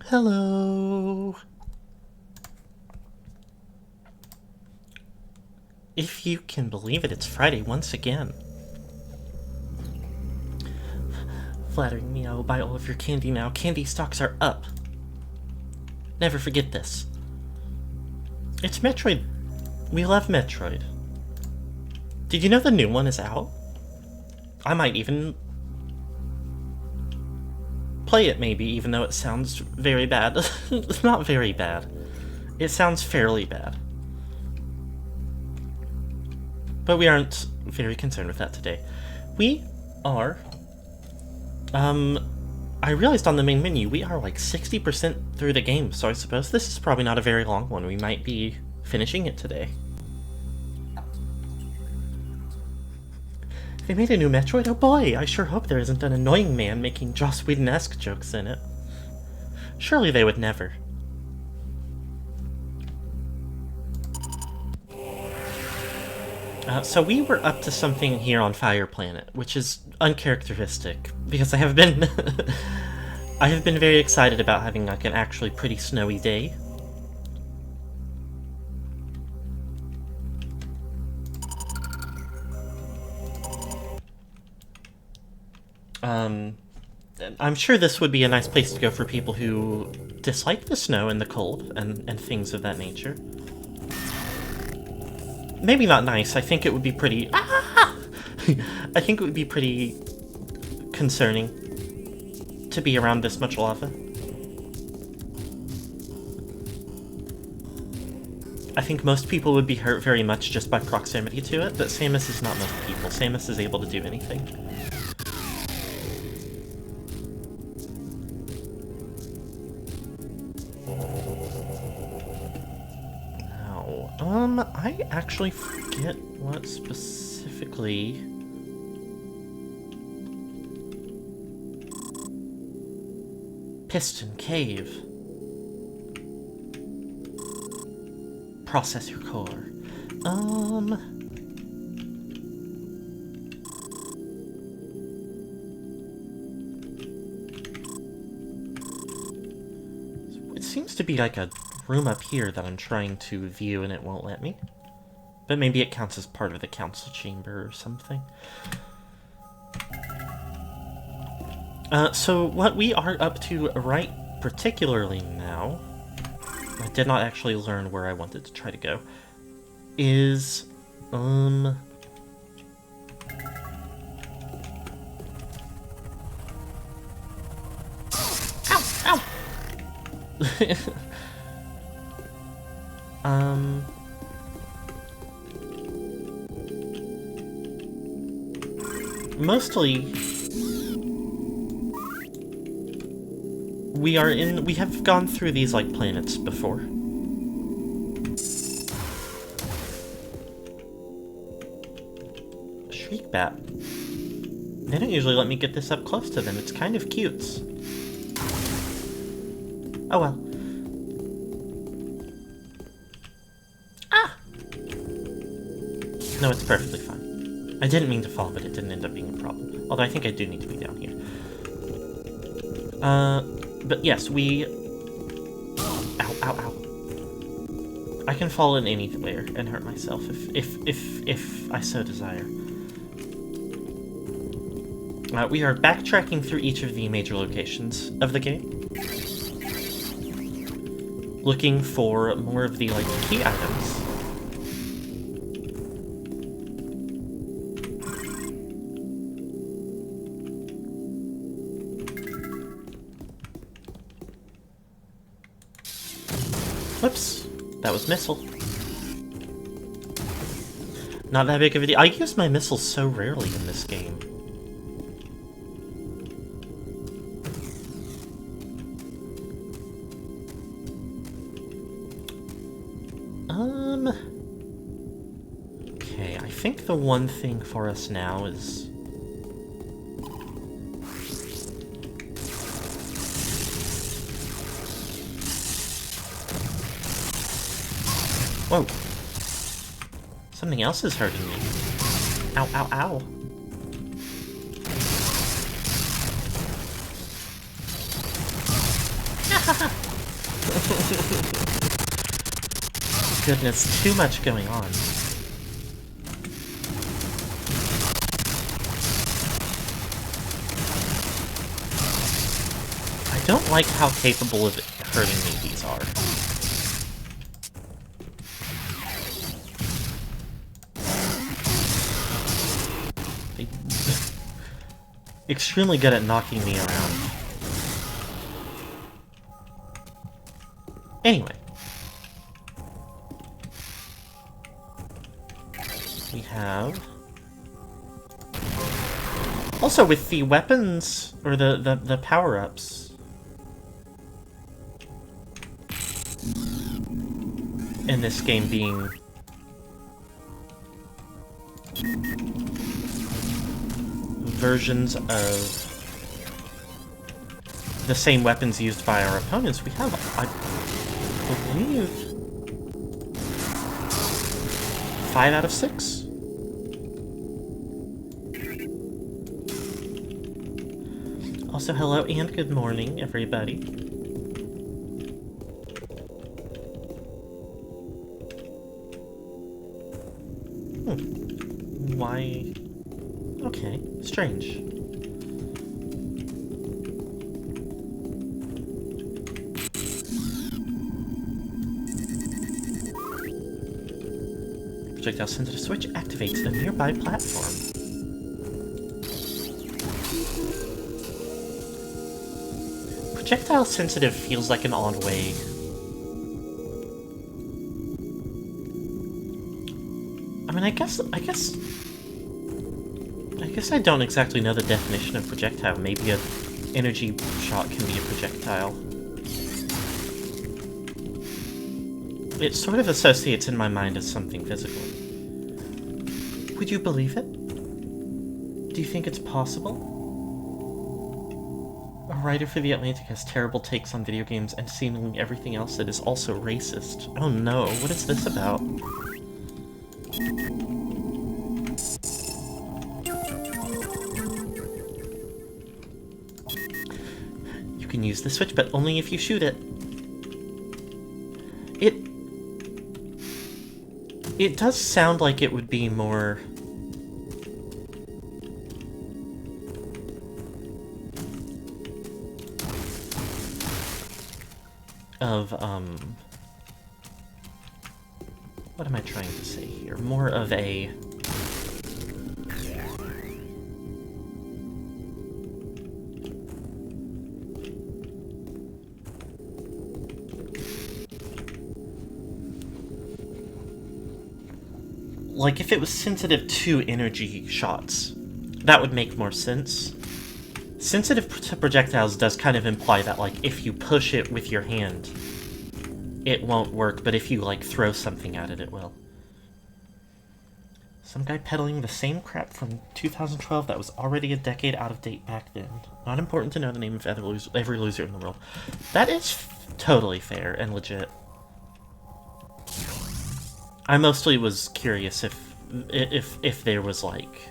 Hello. If you can believe it, it's Friday once again. Flattering me, I will buy all of your candy now. Candy stocks are up. Never forget this. It's Metroid. We love Metroid. Did you know the new one is out? I might even play it maybe, even though it sounds very bad. It's not very bad. It sounds fairly bad. But we aren't very concerned with that today. We are... I realized on the main menu we are like 60% through the game, so I suppose this is probably not a very long one. We might be finishing it today. They made a new Metroid? Oh boy, I sure hope there isn't an annoying man making Joss Whedon-esque jokes in it. Surely they would never. So we were up to something here on Fire Planet, which is uncharacteristic, because I have been I have been very excited about having like an actually pretty snowy day. I'm sure this would be a nice place to go for people who dislike the snow and the cold and things of that nature. Maybe not nice. I think it would be pretty... I think it would be pretty concerning to be around this much lava. I think most people would be hurt very much just by proximity to it, but Samus is not most people. Samus is able to do anything. I actually forget what specifically... Piston Cave. Processor core. It seems to be like a room up here that I'm trying to view and it won't let me. But maybe it counts as part of the council chamber or something. So what we are up to right particularly now, I did not actually learn where I wanted to try to go, is, Ow, ow! Mostly, we have gone through these, like, planets before. Shriek Bat. They don't usually let me get this up close to them. It's kind of cute. Oh well. Ah! No, it's perfectly fine. I didn't mean to fall, but it didn't end up being a problem. Although I think I do need to be down here. But yes, we... Ow, ow, ow. I can fall in anywhere and hurt myself if I so desire. We are backtracking through each of the major locations of the game. Looking for more of the, like, key items. Whoops, that was missile. Not that big of a deal. I use my missiles so rarely in this game. Okay, I think the one thing for us now is... Whoa. Something else is hurting me. Ow, ow, ow. Goodness, too much going on. I don't like how capable of hurting me these are. Extremely good at knocking me around. Anyway. We have... Also, with the weapons, or the power-ups... in this game being... versions of the same weapons used by our opponents, we have, I believe, 5 out of 6. Also, hello and good morning, everybody. Why... Okay, strange. Projectile sensitive switch activates the nearby platform. Projectile sensitive feels like an odd way. I mean, I guess I don't exactly know the definition of projectile. Maybe an energy shot can be a projectile. It sort of associates in my mind as something physical. Would you believe it? Do you think it's possible? A writer for The Atlantic has terrible takes on video games and seemingly everything else that is also racist. Oh no, what is this about? You can use the switch, but only if you shoot it. It does sound like it would be more... of, what am I trying to say here? More of a... like, if it was sensitive to energy shots, that would make more sense. Sensitive to projectiles does kind of imply that, like, if you push it with your hand, it won't work, but if you, like, throw something at it, it will. Some guy peddling the same crap from 2012 that was already a decade out of date back then. Not important to know the name of every loser in the world. That is totally fair and legit. I mostly was curious if there was, like...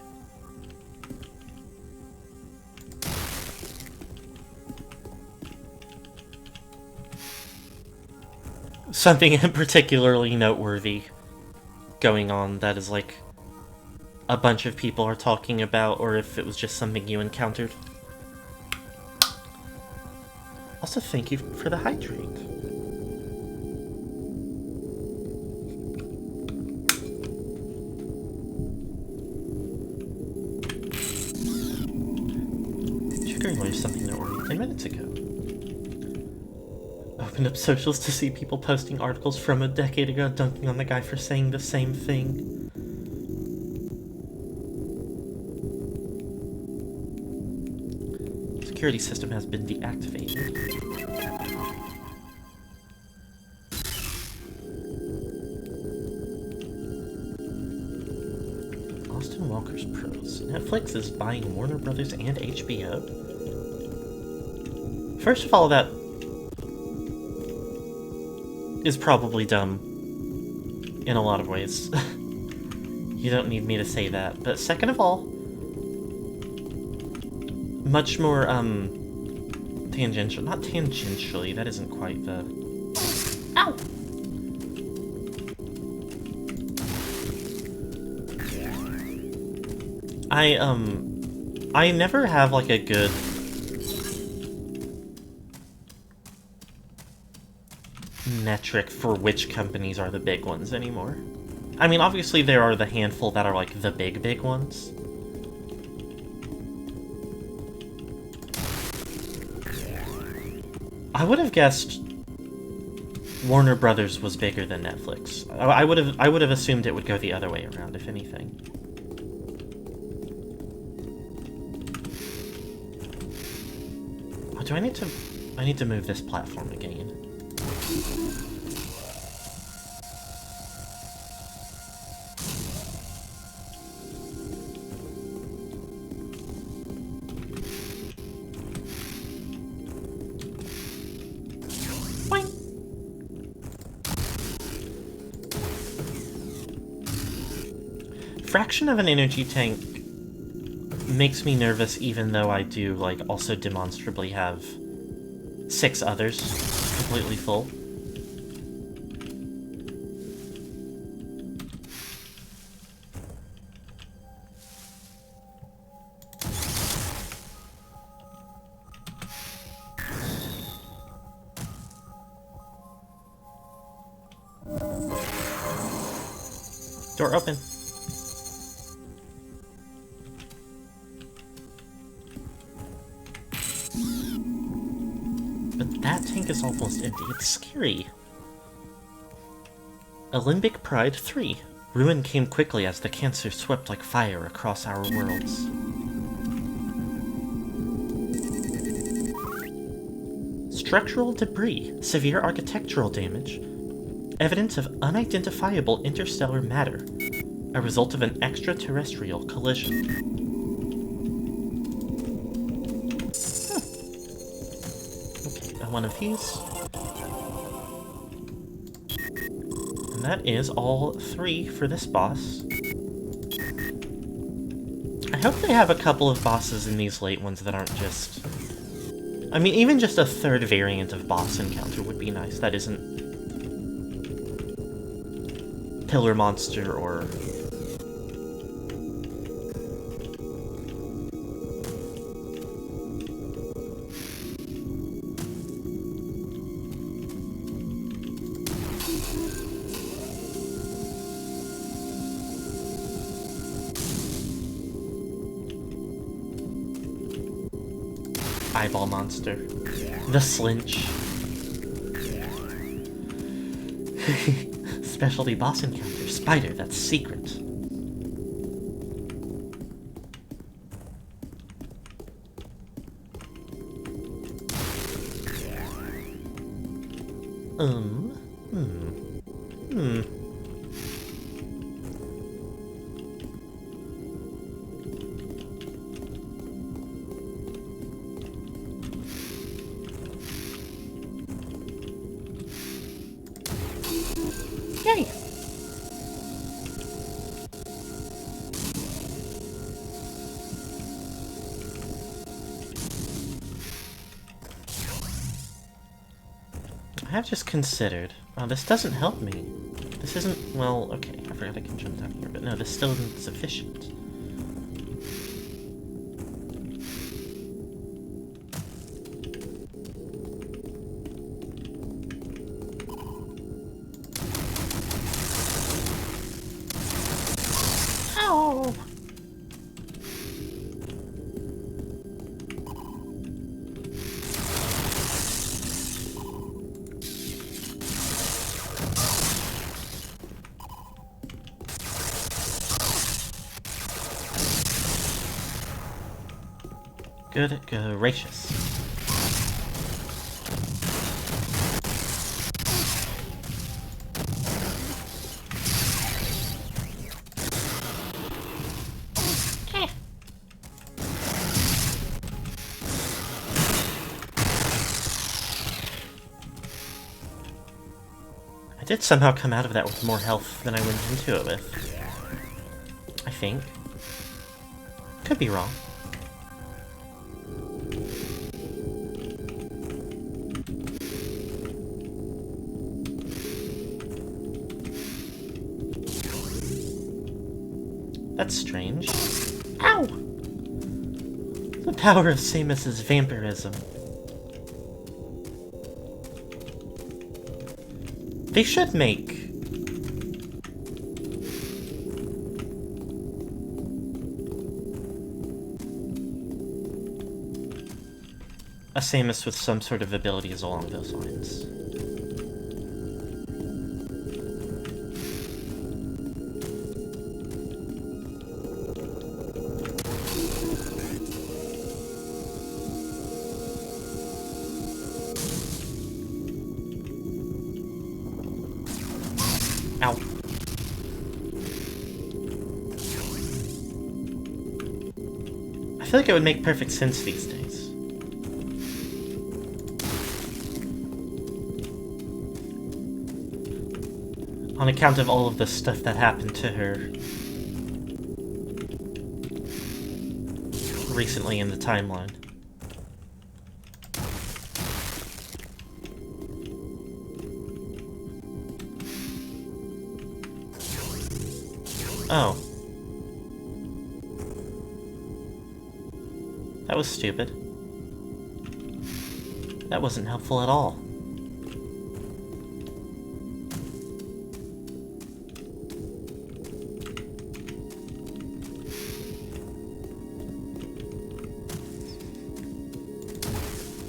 something particularly noteworthy going on that is, like, a bunch of people are talking about, or if it was just something you encountered. Also, thank you for the hydrate. There's something noteworthy 10 minutes ago. Opened up socials to see people posting articles from a decade ago dunking on the guy for saying the same thing. Security system has been deactivated. Austin Walker's Pros. Netflix is buying Warner Brothers and HBO. First of all, that is probably dumb in a lot of ways. You don't need me to say that. But second of all, much more, tangential. Not tangentially, that isn't quite the I never have, like, a good... metric for which companies are the big ones anymore. I mean, obviously there are the handful that are, like, the big ones. I would have guessed Warner Brothers was bigger than Netflix. I would have assumed it would go the other way around, if anything. Oh, I need to move this platform again. Fraction of an energy tank makes me nervous, even though I do, like, also demonstrably have 6 others completely full. Door open. But that tank is almost empty. It's scary. Alembic Pride 3. Ruin came quickly as the cancer swept like fire across our worlds. Structural debris. Severe architectural damage. Evidence of unidentifiable interstellar matter. A result of an extraterrestrial collision. One of these. And that is all 3 for this boss. I hope they have a couple of bosses in these late ones that aren't just... I mean, even just a 3rd variant of boss encounter would be nice. That isn't... Pillar Monster or... Eyeball Monster. The Slinch. Specialty boss encounter. Spider that's secret. Yay! I have just considered... Oh, this doesn't help me. This isn't... Well, okay, I forgot I can jump down here, but no, this still isn't sufficient. Ow! Good gracious. I did somehow come out of that with more health than I went into it with. I think. Could be wrong. That's strange. Ow! The power of Samus's vampirism. They should make a Samus with some sort of abilities along those lines. Ow. I feel like it would make perfect sense these days. On account of all of the stuff that happened to her recently in the timeline. Oh. That was stupid. That wasn't helpful at all.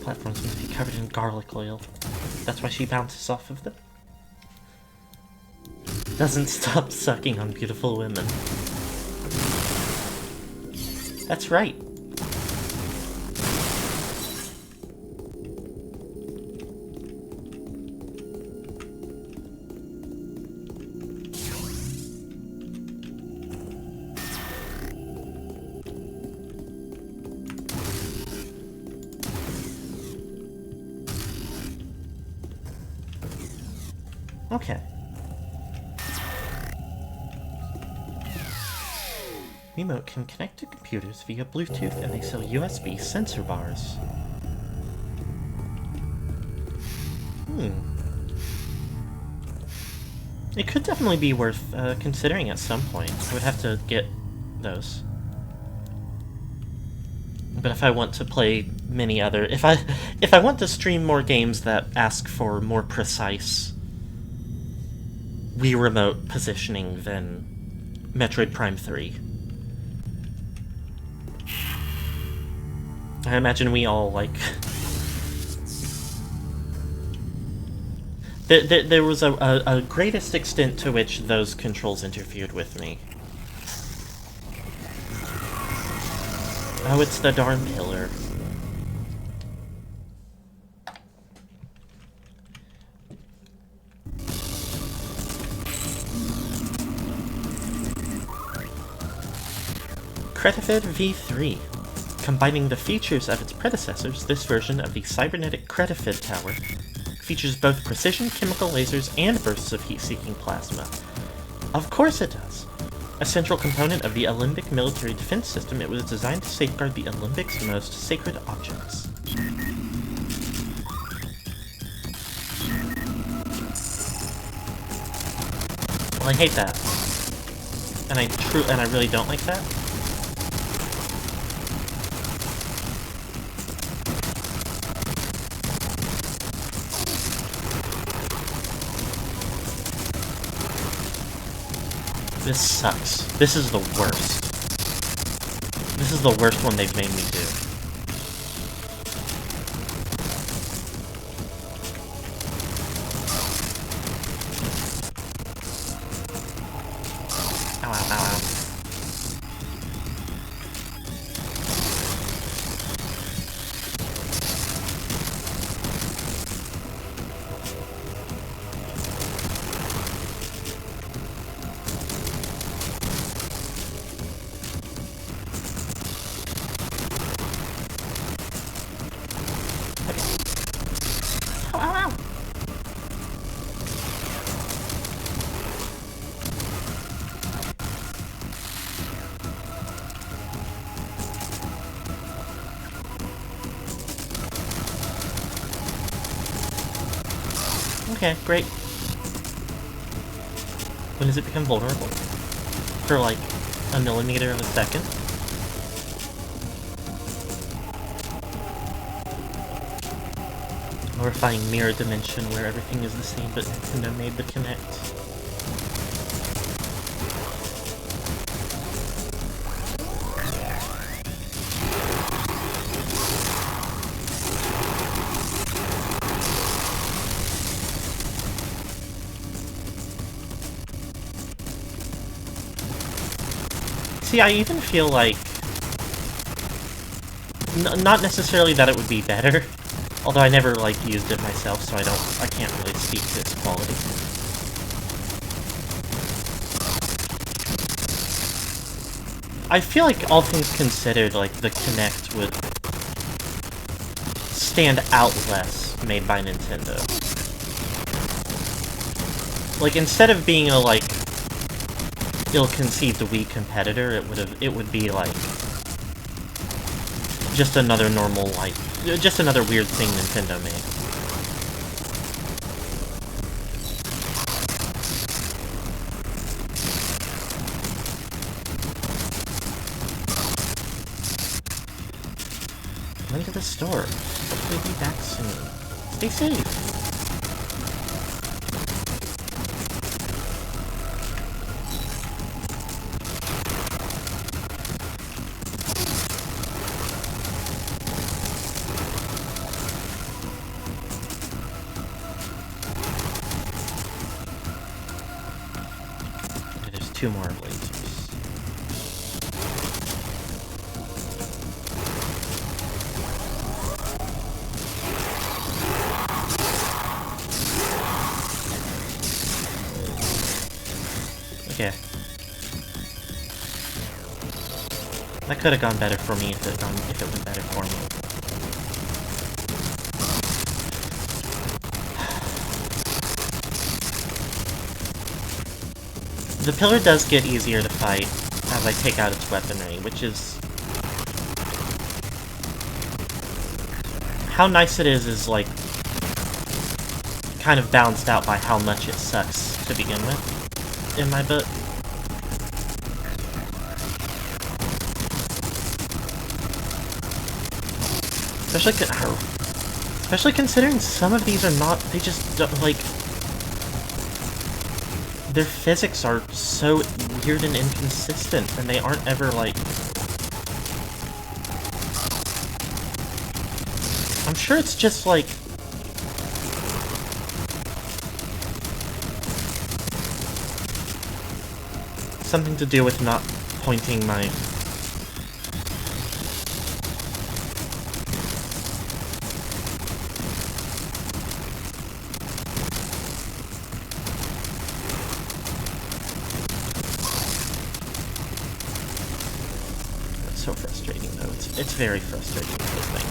Platforms must be covered in garlic oil. That's why she bounces off of them. Doesn't stop sucking on beautiful women. That's right. Okay. Remote can connect to computers via Bluetooth, and they sell USB sensor bars. It could definitely be worth considering at some point. I would have to get those. But if I want to play many other... If I want to stream more games that ask for more precise Wii Remote positioning than Metroid Prime 3. I imagine we all, like... There was a greatest extent to which those controls interfered with me. Oh, it's the darn pillar. Credifed V3. Combining the features of its predecessors, this version of the cybernetic Credifed Tower features both precision chemical lasers and bursts of heat-seeking plasma. Of course it does! A central component of the Alembic military defense system, it was designed to safeguard the Alembic's most sacred objects. Well, I hate that. And I really don't like that. This sucks. This is the worst. This is the worst one they've made me do. Ow, ow, ow, ow. Okay, great. When does it become vulnerable? For like a millimeter of a second? horrifying mirror dimension where everything is the same, but Nintendo made the Kinect. See, I even feel like... not necessarily that it would be better, although I never, like, used it myself, so I can't really speak to its quality. I feel like, all things considered, like, the Kinect would stand out less made by Nintendo. Like, instead of being a, like, ill-conceived Wii competitor, it would be like just another normal, like, just another weird thing Nintendo made. I'm going to the store. Hopefully be back soon. Stay safe. Two more lasers. Okay. That could have gone better for me if it went better for me. The pillar does get easier to fight as I take out its weaponry, which is... how nice it is, like, kind of balanced out by how much it sucks to begin with, in my book. Especially considering some of these are not, they just don't, like... their physics are so weird and inconsistent, and they aren't ever, like... I'm sure it's just, like... something to do with not pointing my... so frustrating, though. It's very frustrating, this thing.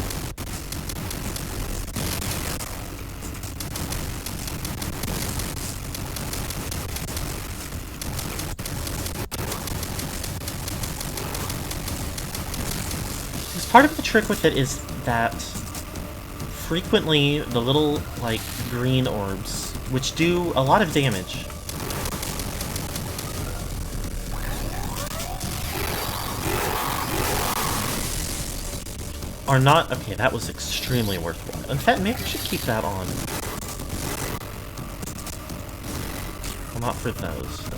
Because part of the trick with it is that frequently the little, like, green orbs, which do a lot of damage, are not... okay, that was extremely worthwhile. In fact, maybe I should keep that on. Well, not for those, though.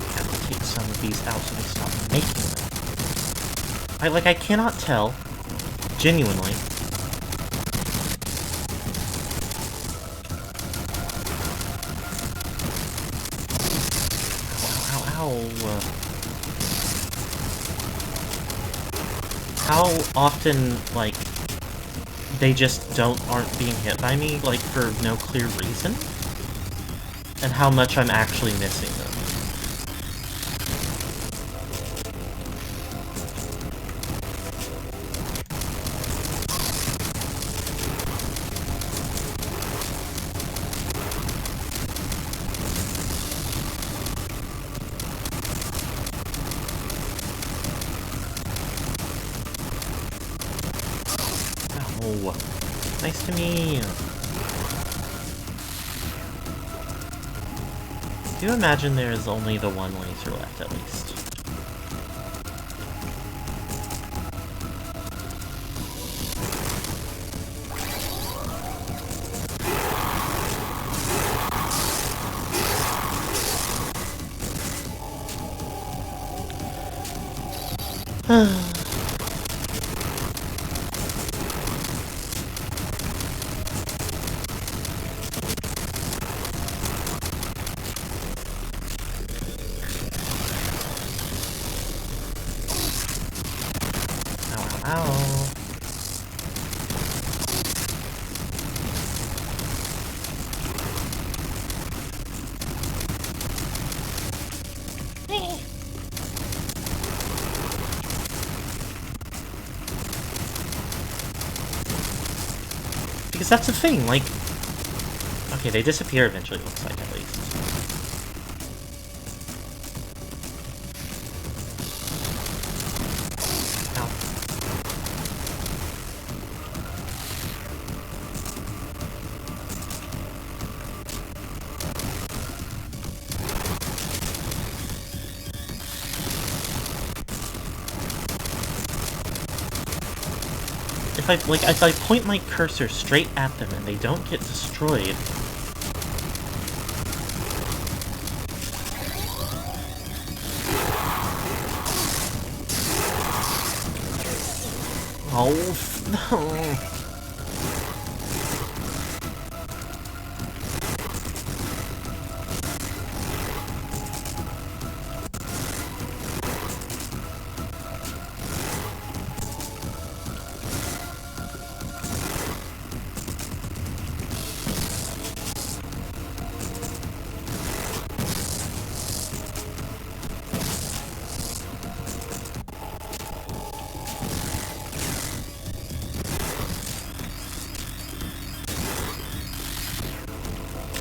I have to take some of these out so they stop making them. I cannot tell. Genuinely. Ow. How often, like, they just aren't being hit by me, like, for no clear reason? And how much I'm actually missing them. Nice to meet you. do imagine there is only the one laser left, at least. Because that's the thing, like... Okay, they disappear eventually, it looks like, at least. Ow. If I point my cursor straight at them and they don't get destroyed... Oh, no.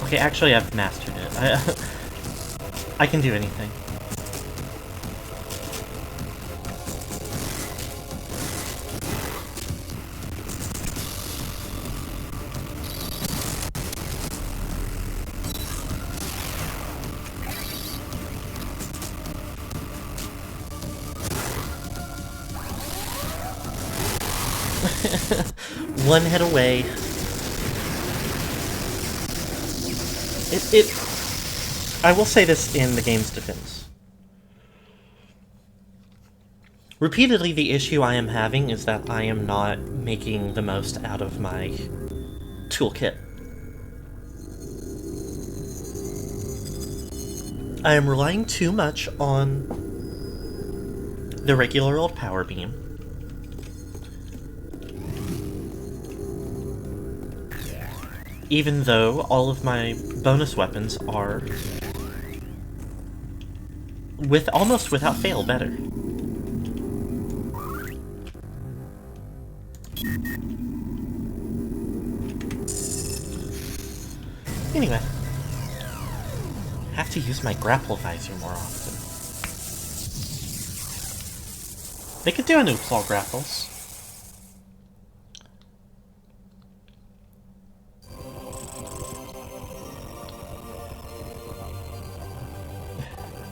Okay, actually I've mastered it. I can do anything. One hit away. I will say this in the game's defense. Repeatedly, the issue I am having is that I am not making the most out of my toolkit. I am relying too much on the regular old power beam. Even though all of my bonus weapons are almost without fail better. Anyway, have to use my grapple visor more often. They could do a new claw grapples.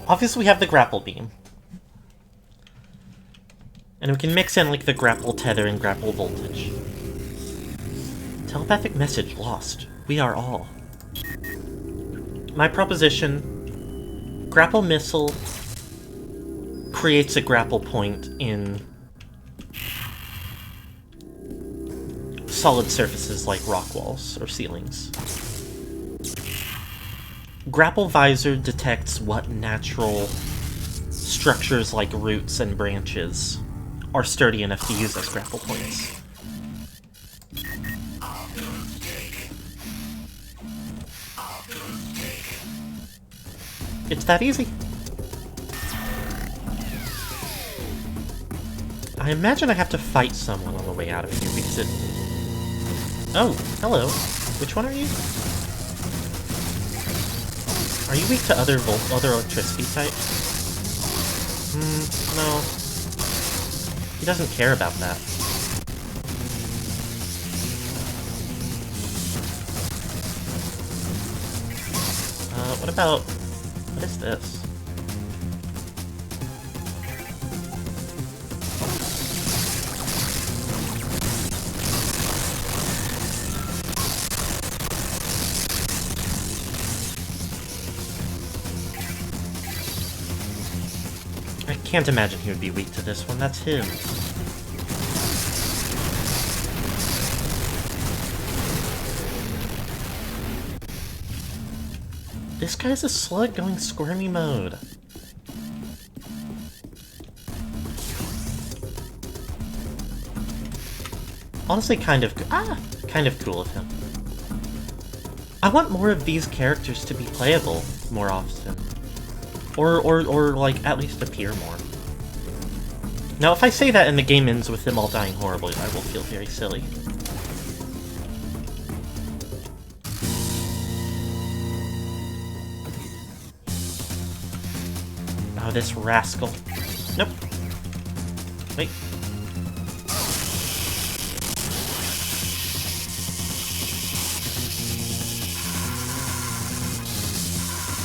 Obviously we have the grapple beam. And we can mix in like the grapple tether and grapple voltage. Telepathic message lost. We are all. My proposition, grapple missile creates a grapple point in solid surfaces like rock walls or ceilings. Grapple visor detects what natural structures like roots and branches are sturdy enough to use as grapple points. It's that easy. I imagine I have to fight someone on the way out of here because it... Oh, hello. Which one are you? Are you weak to other electricity types? No. He doesn't care about that. What about What is this? I can't imagine he would be weak to this one. That's him. This guy's a slug going squirmy mode. Honestly, kind of cool of him. I want more of these characters to be playable more often. Or like, at least appear more. Now, if I say that and the game ends with them all dying horribly, I will feel very silly. Oh, this rascal. Nope. Wait.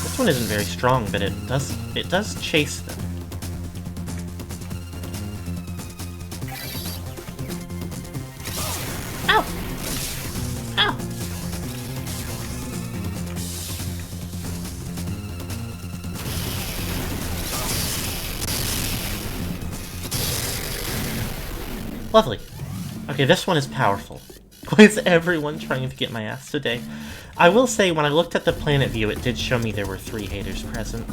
This one isn't very strong, but it does chase them. Ow! Ow! Lovely. Okay, this one is powerful. Why is everyone trying to get my ass today? I will say, when I looked at the planet view, it did show me there were 3 haters present.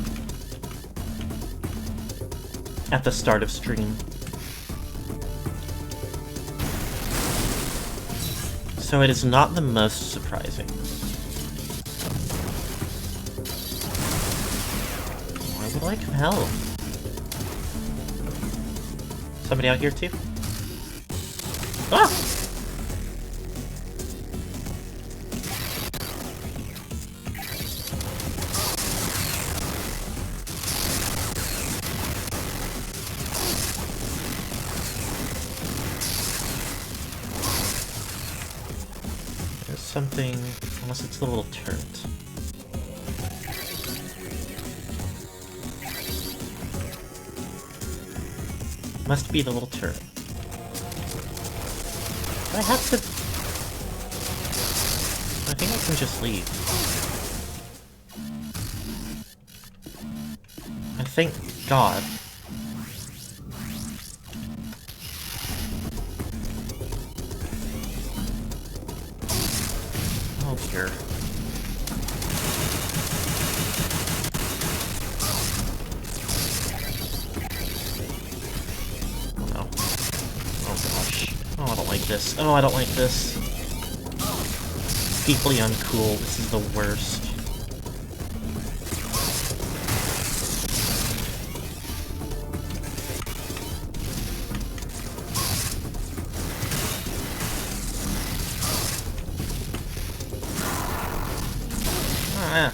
At the start of stream. So it is not the most surprising. I would like some help. Somebody out here too? Ah! There's something... unless it's the little turret. Must be the little turret. I have to... I think I can just leave. I thank God. Oh dear. Oh no. Oh gosh. Oh, I don't like this. Oh, I don't like this. Deeply uncool. This is the worst. Ah.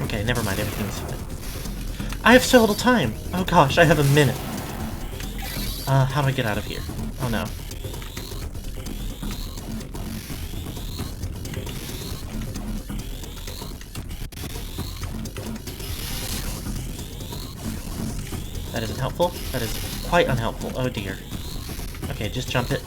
Okay, never mind, everything's fine. I have so little time! Oh gosh, I have a minute. How do I get out of here? Oh no. That isn't helpful. That is quite unhelpful. Oh dear. Okay, just jump it.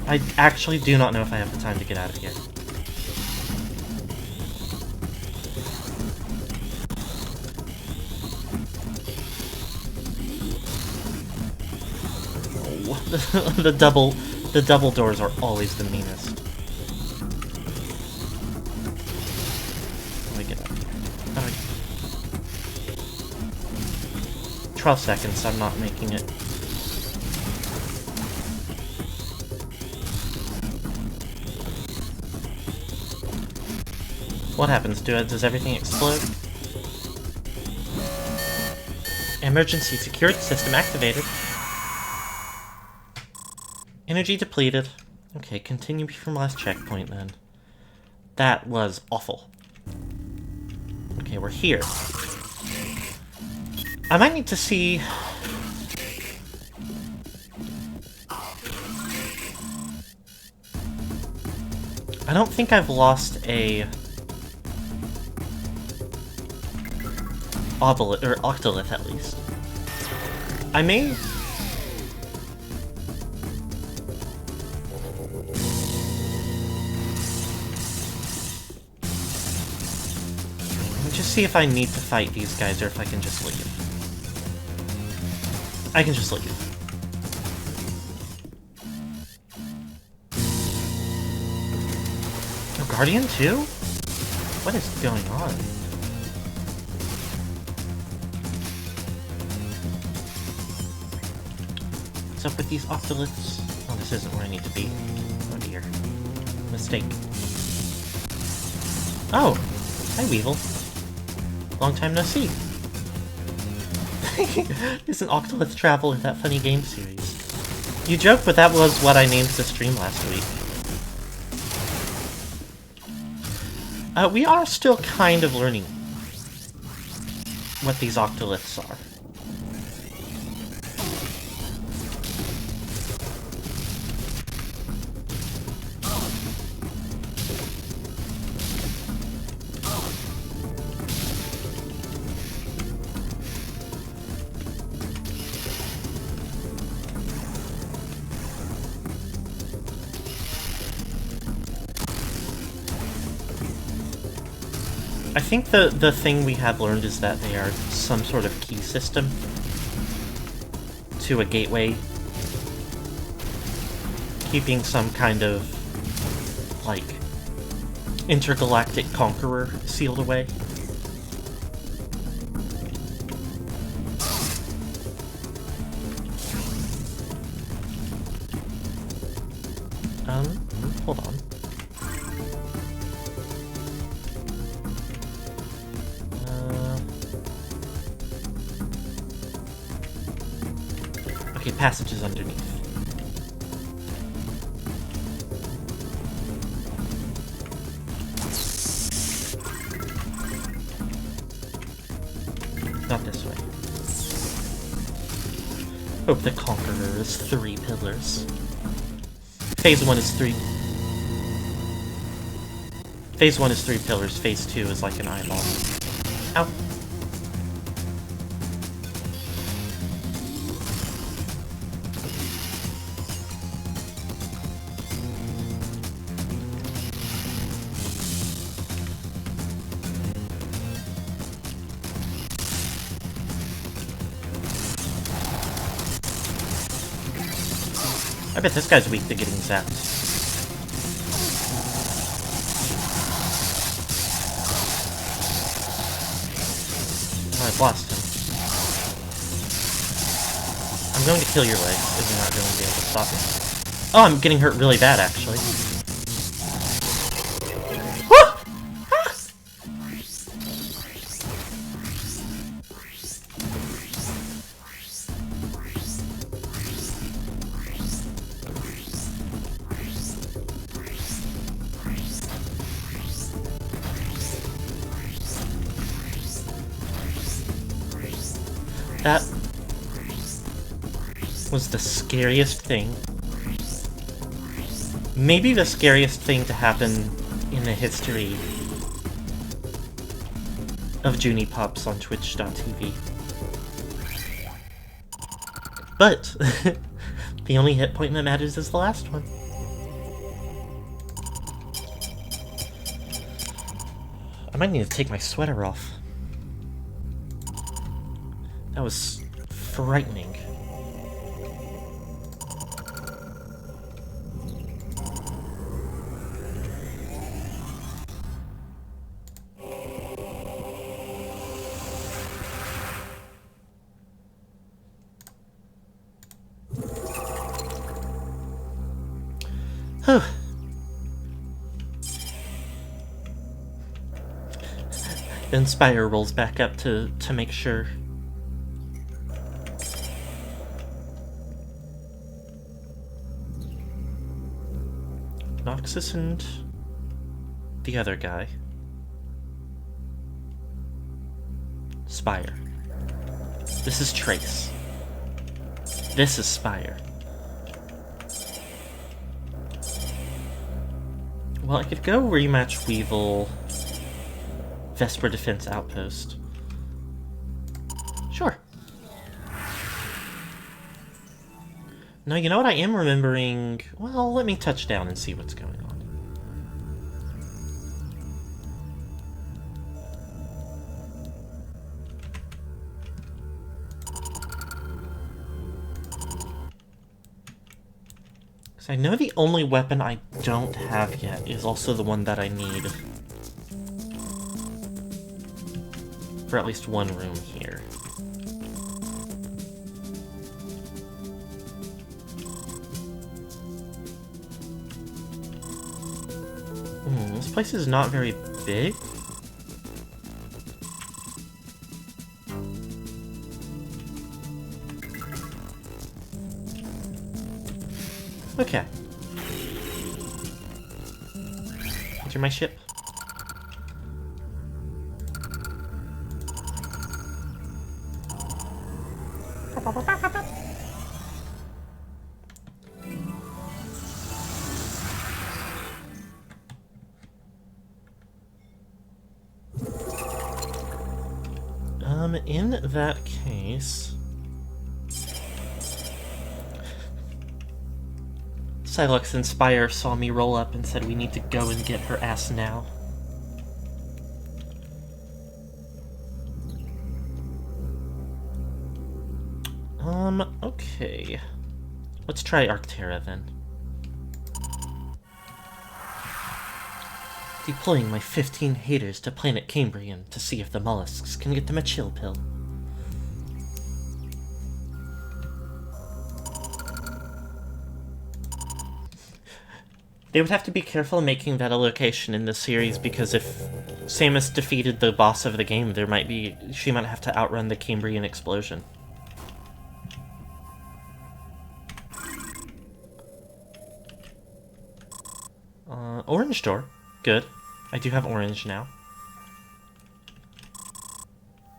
I actually do not know if I have the time to get out of here. Oh, the double doors are always the meanest. Let me get out of here. How do I... 12 seconds, I'm not making it. What happens? Does everything explode? Emergency security system activated. Energy depleted. Okay, continue from last checkpoint then. That was awful. Okay, we're here. I might need to see... I don't think I've lost a... Obolith, or Octolith at least. I may... Let me just see if I need to fight these guys or if I can just leave. I can just leave. Oh, Guardian too? What is going on? What's up with these Octoliths? Oh, this isn't where I need to be. Oh dear. Mistake. Oh! Hi, Weevil. Long time no see. Isn't Octolith Traveler that funny game series? You joke, but that was what I named the stream last week. We are still kind of learning what these Octoliths are. I think the thing we have learned is that they are some sort of key system to a gateway, keeping some kind of, like, intergalactic conqueror sealed away. Hold on. Okay, passage is underneath. Not this way. Hope the Conqueror is 3 pillars. Phase 1 is 3. Phase 1 is 3 pillars, Phase 2 is like an eyeball. Ow. I bet this guy's weak to getting zapped. Oh, I've lost him. I'm going to kill your legs if you're not going to be able to stop me. Oh, I'm getting hurt really bad, actually. That was the scariest thing. Maybe the scariest thing to happen in the history of Junie Pops on Twitch.tv. But the only hit point that matters is the last one. I might need to take my sweater off. That was frightening. Whew. Then Spire rolls back up to make sure. Noxus and the other guy. Spire. This is Trace. This is Spire. Well, I could go rematch Weevil, Vesper Defense Outpost. Sure. No, you know what? I am remembering... Well, let me touch down and see what's going on. Because I know the only weapon I don't have yet is also the one that I need for at least one room here. This place is not very big. Okay. Enter my ship. In that case... Silux and Spire saw me roll up and said we need to go and get her ass now. Okay. Let's try Arctera then. Deploying my 15 haters to planet Cambrian to see if the mollusks can get them a chill pill. They would have to be careful making that a location in this series, because if Samus defeated the boss of the game, she might have to outrun the Cambrian explosion. Orange door. Good. I do have orange now.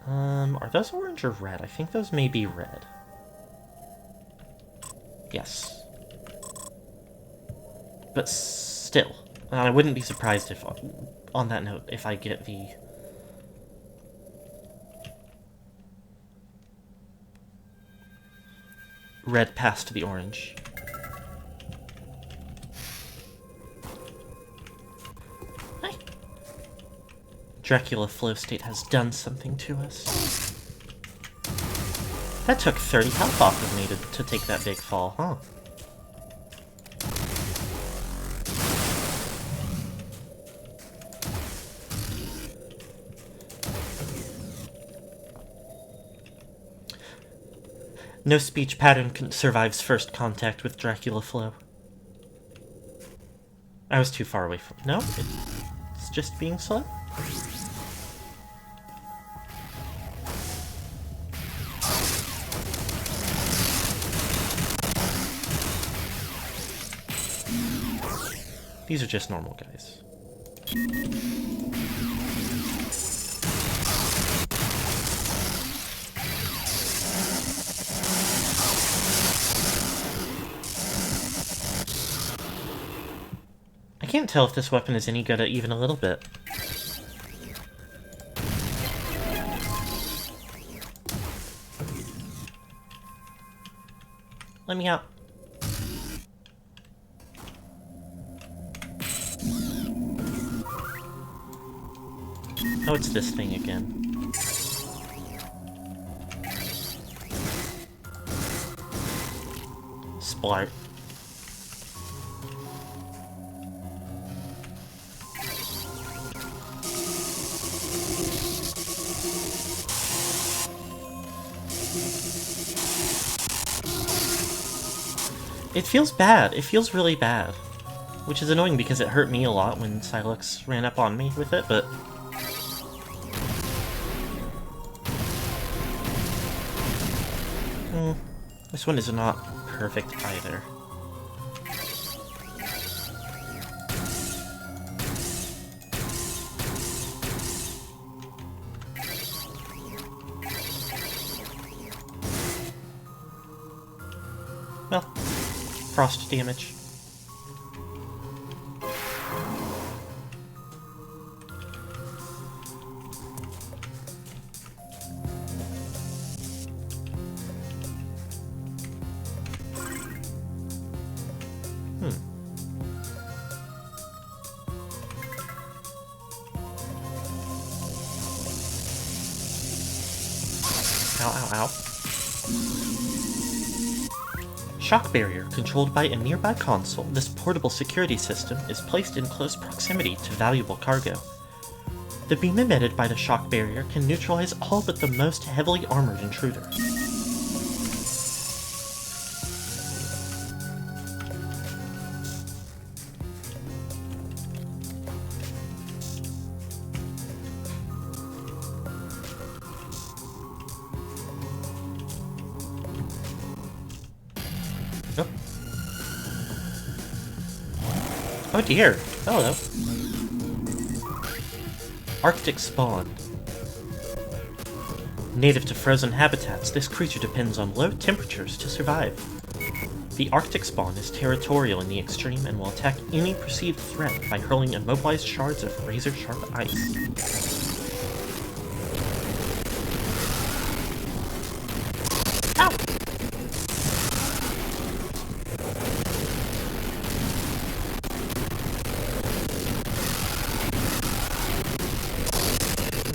Are those orange or red? I think those may be red. Yes. But still, I wouldn't be surprised if, on that note, if I get the... red past the orange. Dracula flow state has done something to us. That took 30 health off of me to take that big fall, huh? No speech pattern survives first contact with Dracula flow. I was too far away from... No, it's just being slow. These are just normal guys. I can't tell if this weapon is any good at even a little bit. Let me out. Oh, it's this thing again. Splart. It feels bad. It feels really bad. Which is annoying because it hurt me a lot when Silux ran up on me with it, but... this one is not perfect either. Well, frost damage. Ow, ow, ow. Shock barrier controlled by a nearby console, this portable security system is placed in close proximity to valuable cargo. The beam emitted by the shock barrier can neutralize all but the most heavily armored intruder. Oh. Oh dear. Hello. Arctic spawn. Native to frozen habitats, this creature depends on low temperatures to survive. The Arctic spawn is territorial in the extreme and will attack any perceived threat by hurling immobilized shards of razor-sharp ice. Ow!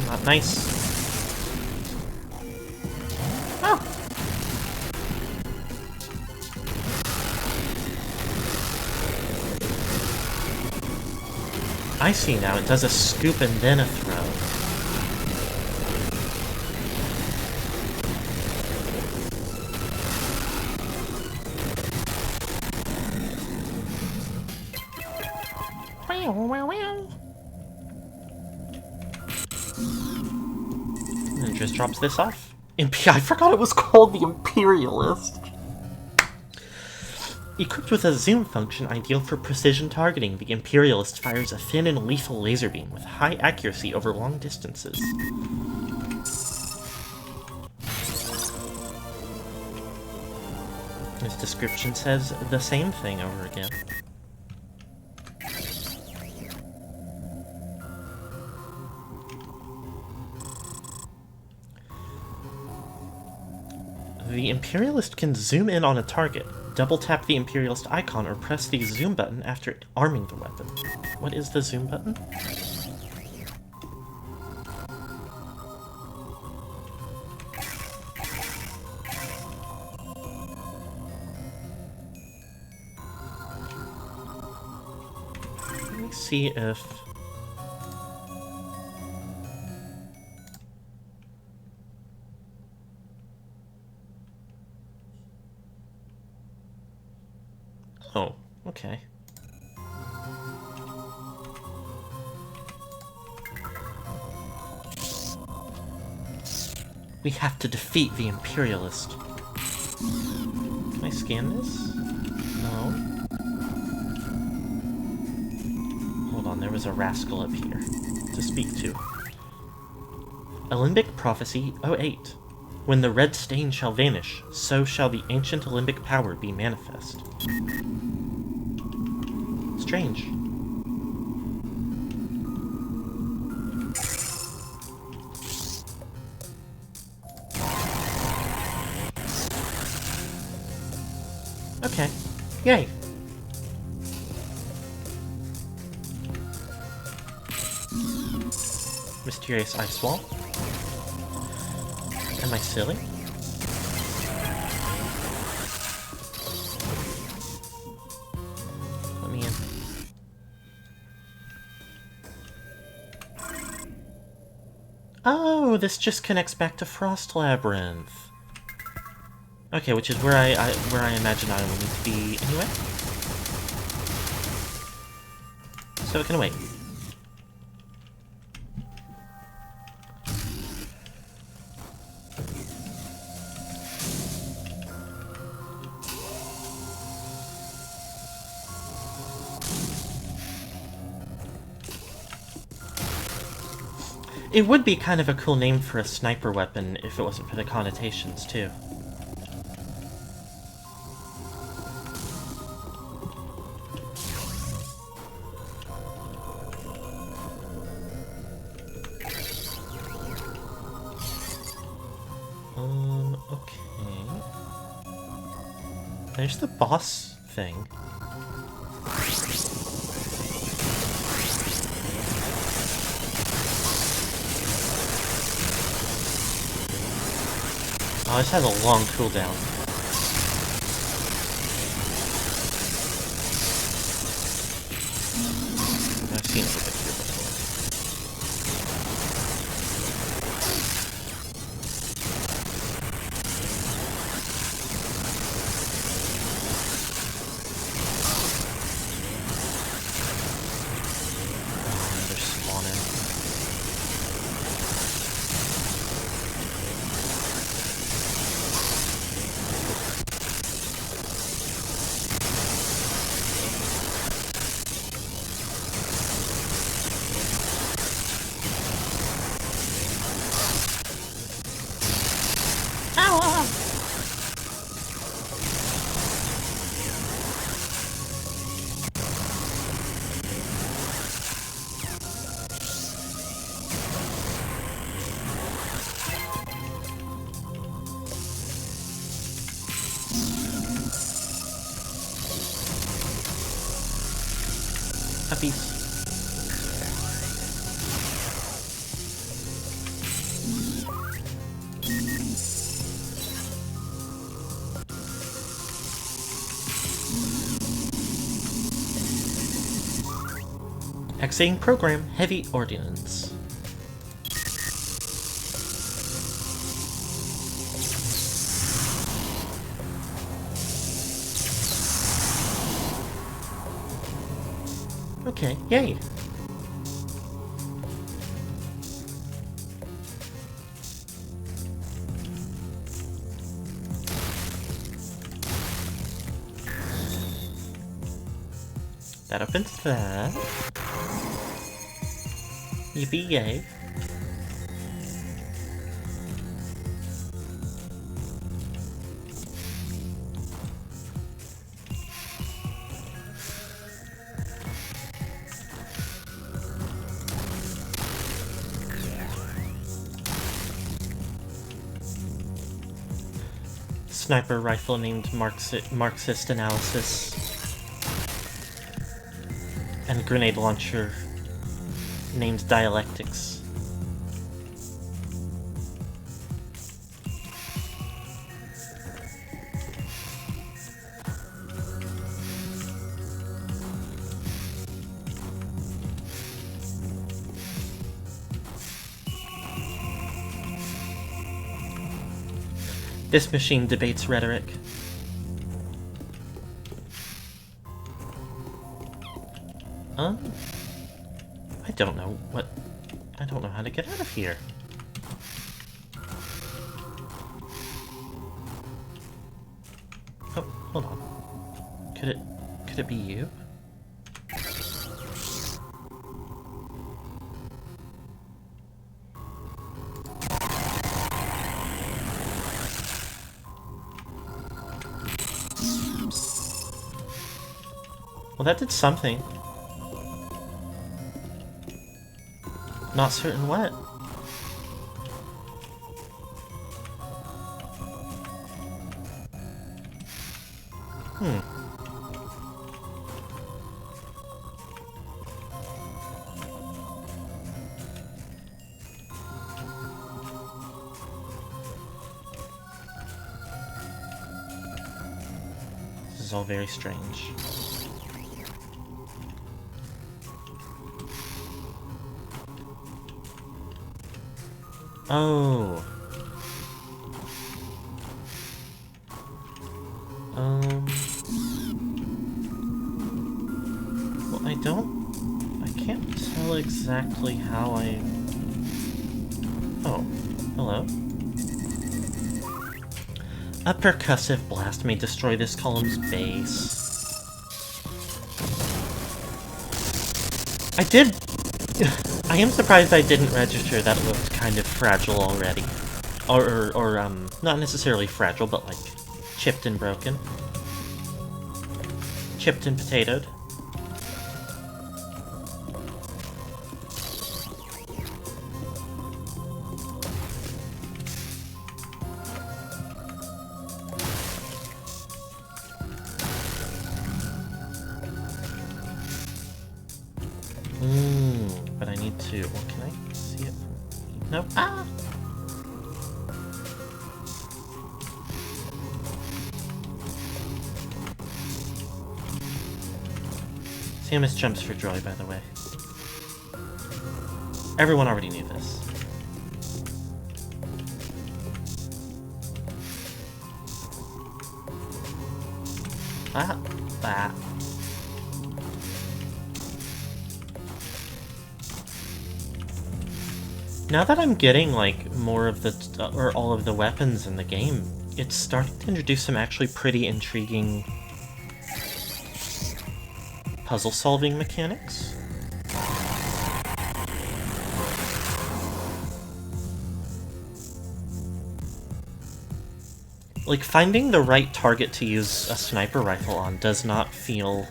Not nice. Oh! I see now, it does a scoop and then a throw. And it just drops this off. I forgot it was called the Imperialist. Equipped with a zoom function ideal for precision targeting, the Imperialist fires a thin and lethal laser beam with high accuracy over long distances. This description says the same thing over again. The Imperialist can zoom in on a target, double tap the Imperialist icon, or press the zoom button after arming the weapon. What is the zoom button? Let me see if... Oh, okay. We have to defeat the Imperialist. Can I scan this? No. Hold on, there was a rascal up here to speak to. Alembic Prophecy 08. When the red stain shall vanish, so shall the ancient Alembic power be manifest. Strange. Okay. Yay. Mysterious ice wall. Am I silly? Let me in. Oh, this just connects back to Frost Labyrinth. Okay, which is where I imagine I will need to be anyway. So it can wait. It would be kind of a cool name for a sniper weapon if it wasn't for the connotations, too. There's the boss thing. Oh, this has a long cooldown. I've seen it here before. Oh, they're spawning. Puppies. Exiting program, heavy ordnance. Okay, yay! That opens that. Yippee yay. Sniper rifle named Marxist Analysis. And grenade launcher named Dialectics. This machine debates rhetoric. I don't know what... I don't know how to get out of here. Oh, hold on. Could it be you? Well, that did something. Not certain what. This is all very strange. Oh. Well, I can't tell exactly how I... Oh, hello. A percussive blast may destroy this column's base. I am surprised I didn't register that it looked kind of fragile already. Or not necessarily fragile, but like chipped and broken. Chipped and potatoed. Nope. Ah! Samus jumps for joy, by the way. Everyone already knew this. Ah! Ah! Now that I'm getting, like, more of the, or all of the weapons in the game, it's starting to introduce some actually pretty intriguing puzzle-solving mechanics. Like, finding the right target to use a sniper rifle on does not feel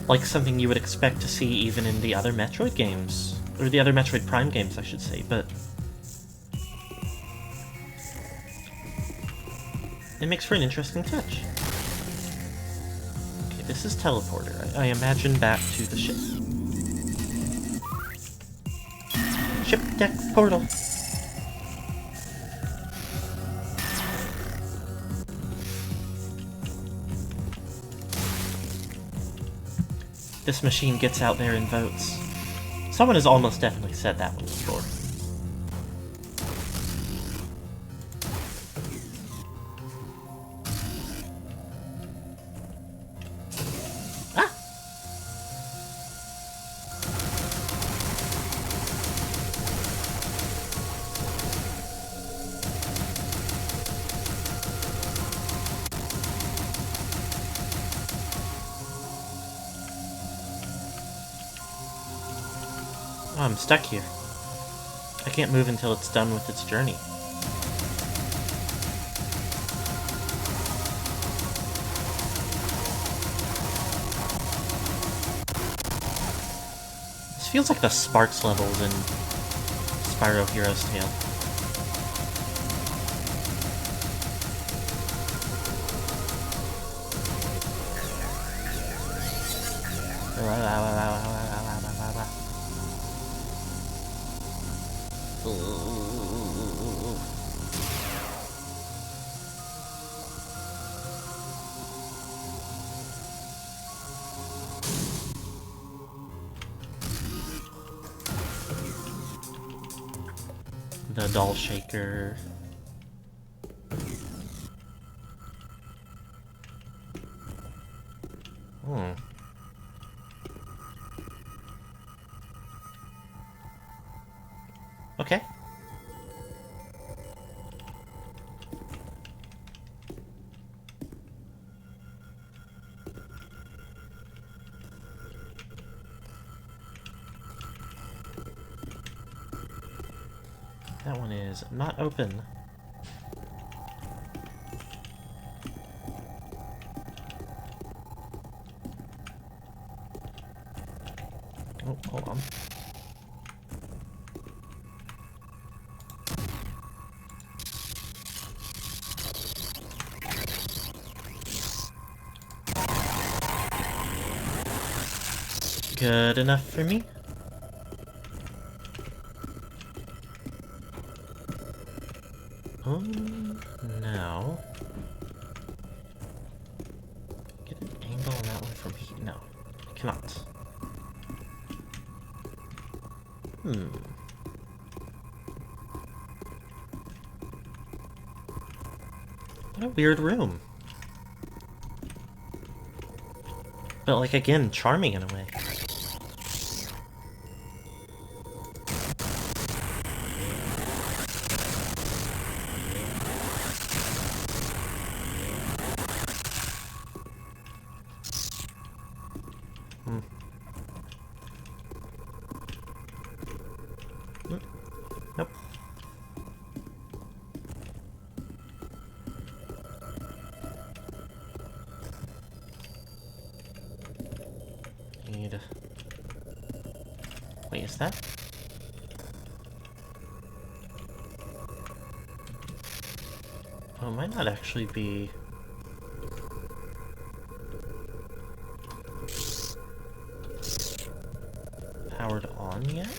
like something you would expect to see even in the other Metroid games. Or the other Metroid Prime games, I should say, but it makes for an interesting touch. Okay, this is teleporter. I imagine back to the ship. Ship deck portal. This machine gets out there and votes. Someone has almost definitely said that one before. Ah! Oh, I'm stuck here. I can't move until it's done with its journey. This feels like the Sparks levels in Spyro Hero's Tale. The doll shaker. Okay. That one is not open. Oh, hold on. Good enough for me. Now... Get an angle on that one from here. No, I cannot. What a weird room. But, like, again, charming in a way. Nope. Need... Wait, is that? Oh, it might not actually be... powered on yet?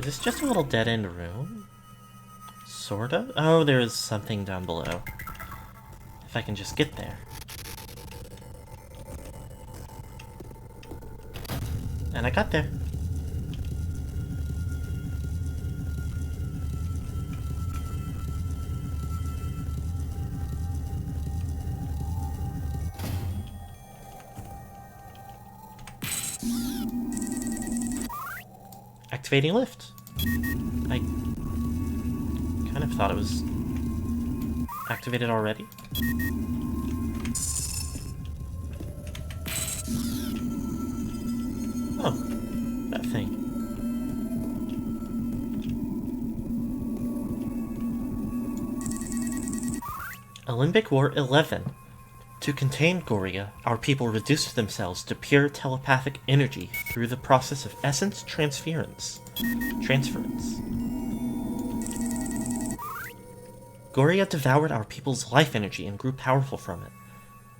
Is this just a little dead-end room? Sorta? Oh, there is something down below. If I can just get there. And I got there. Activating lift. I kind of thought it was activated already. Oh, that thing. Olympic War 11. To contain Goria, our people reduced themselves to pure telepathic energy through the process of essence transference. Goria devoured our people's life energy and grew powerful from it.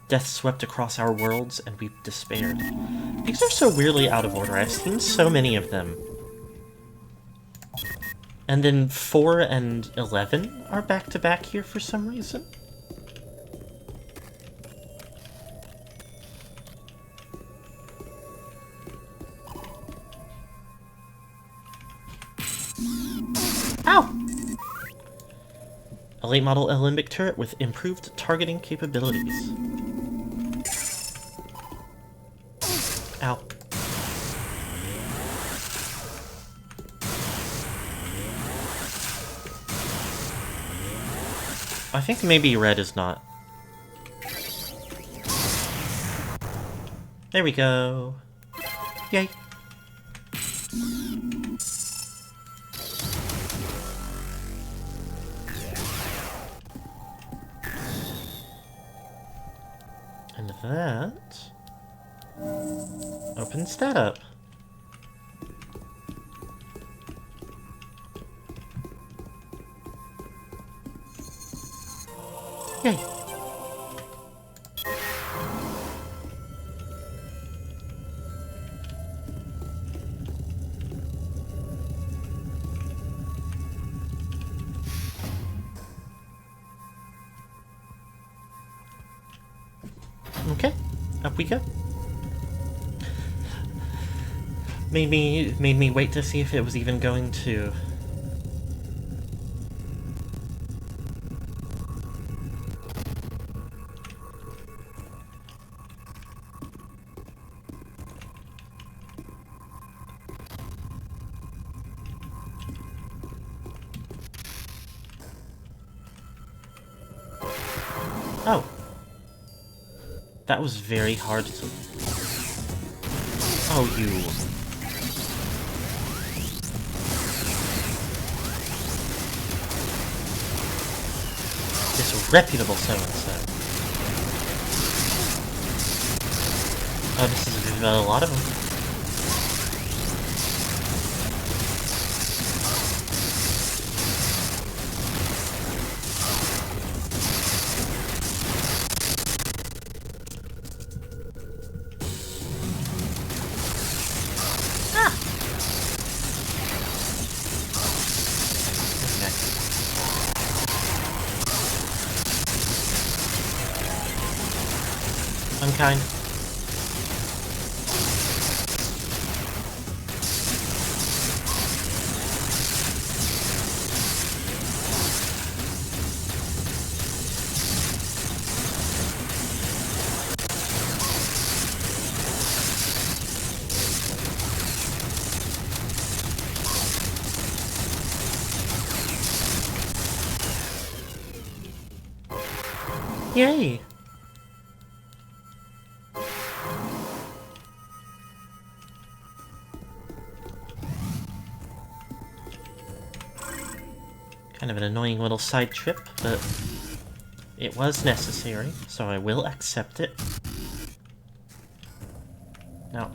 Death swept across our worlds, and we despaired. These are so weirdly out of order. I've seen so many of them. And then 4 and 11 are back-to-back here for some reason. Ow! A late model Alembic turret with improved targeting capabilities. Ow. I think maybe red is not. There we go. Yay. And that opens that up. Yay. Okay, up we go. Made me wait to see if it was even going to. Oh. That was very hard to... Oh, you... Disreputable so-and-so. Oh, this is a lot of them. Unkind. Yay! Kind of an annoying little side trip, but it was necessary, so I will accept it. Now.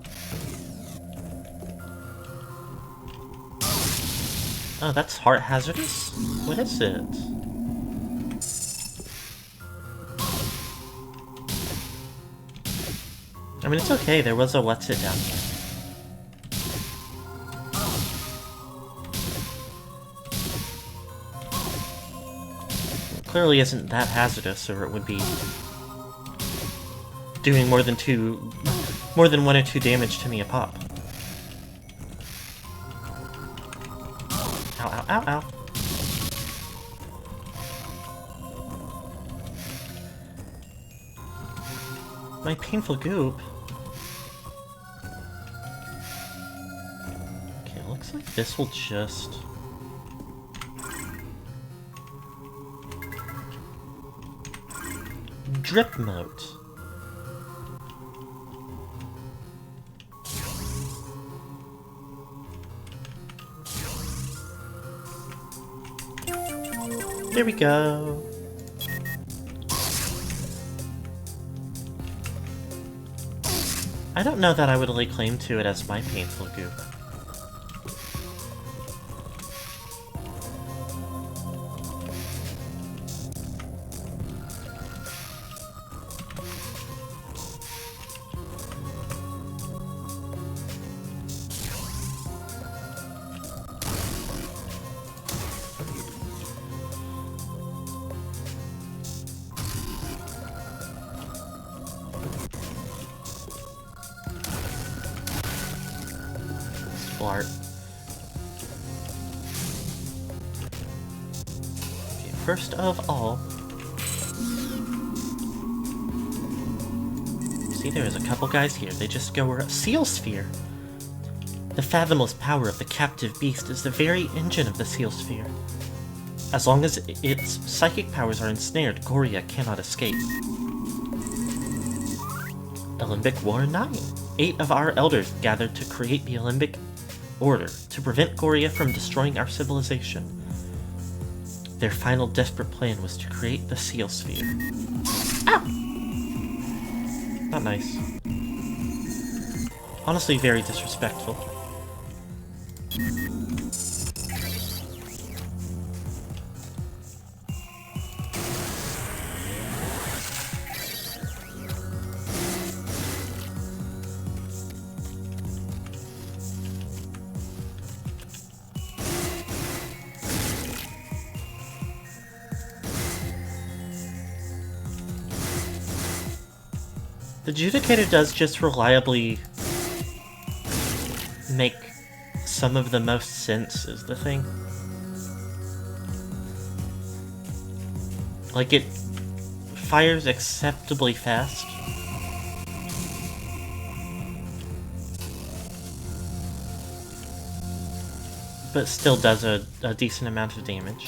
Oh, that's heart hazardous? What is it? I mean, it's okay, there was a what's it down here. clearly isn't that hazardous, or it would be doing more than 1 or 2 damage to me a pop. Ow, ow, ow, ow. My painful goop. Okay, looks like this will just... Drip moat. There we go. I don't know that I would lay claim to it as my painful goop. Fart. Okay, first of all, see, there's a couple guys here. They just go a seal sphere. The fathomless power of the captive beast is the very engine of the seal sphere. As long as its psychic powers are ensnared, Goria cannot escape. Alembic War 9. 8 of our elders gathered to create the Alembic Order to prevent Goria from destroying our civilization. Their final desperate plan was to create the Seal Sphere. Ow! Not nice. Honestly, very disrespectful. The Judicator does just reliably make some of the most sense, is the thing. Like, it fires acceptably fast. But still does a decent amount of damage.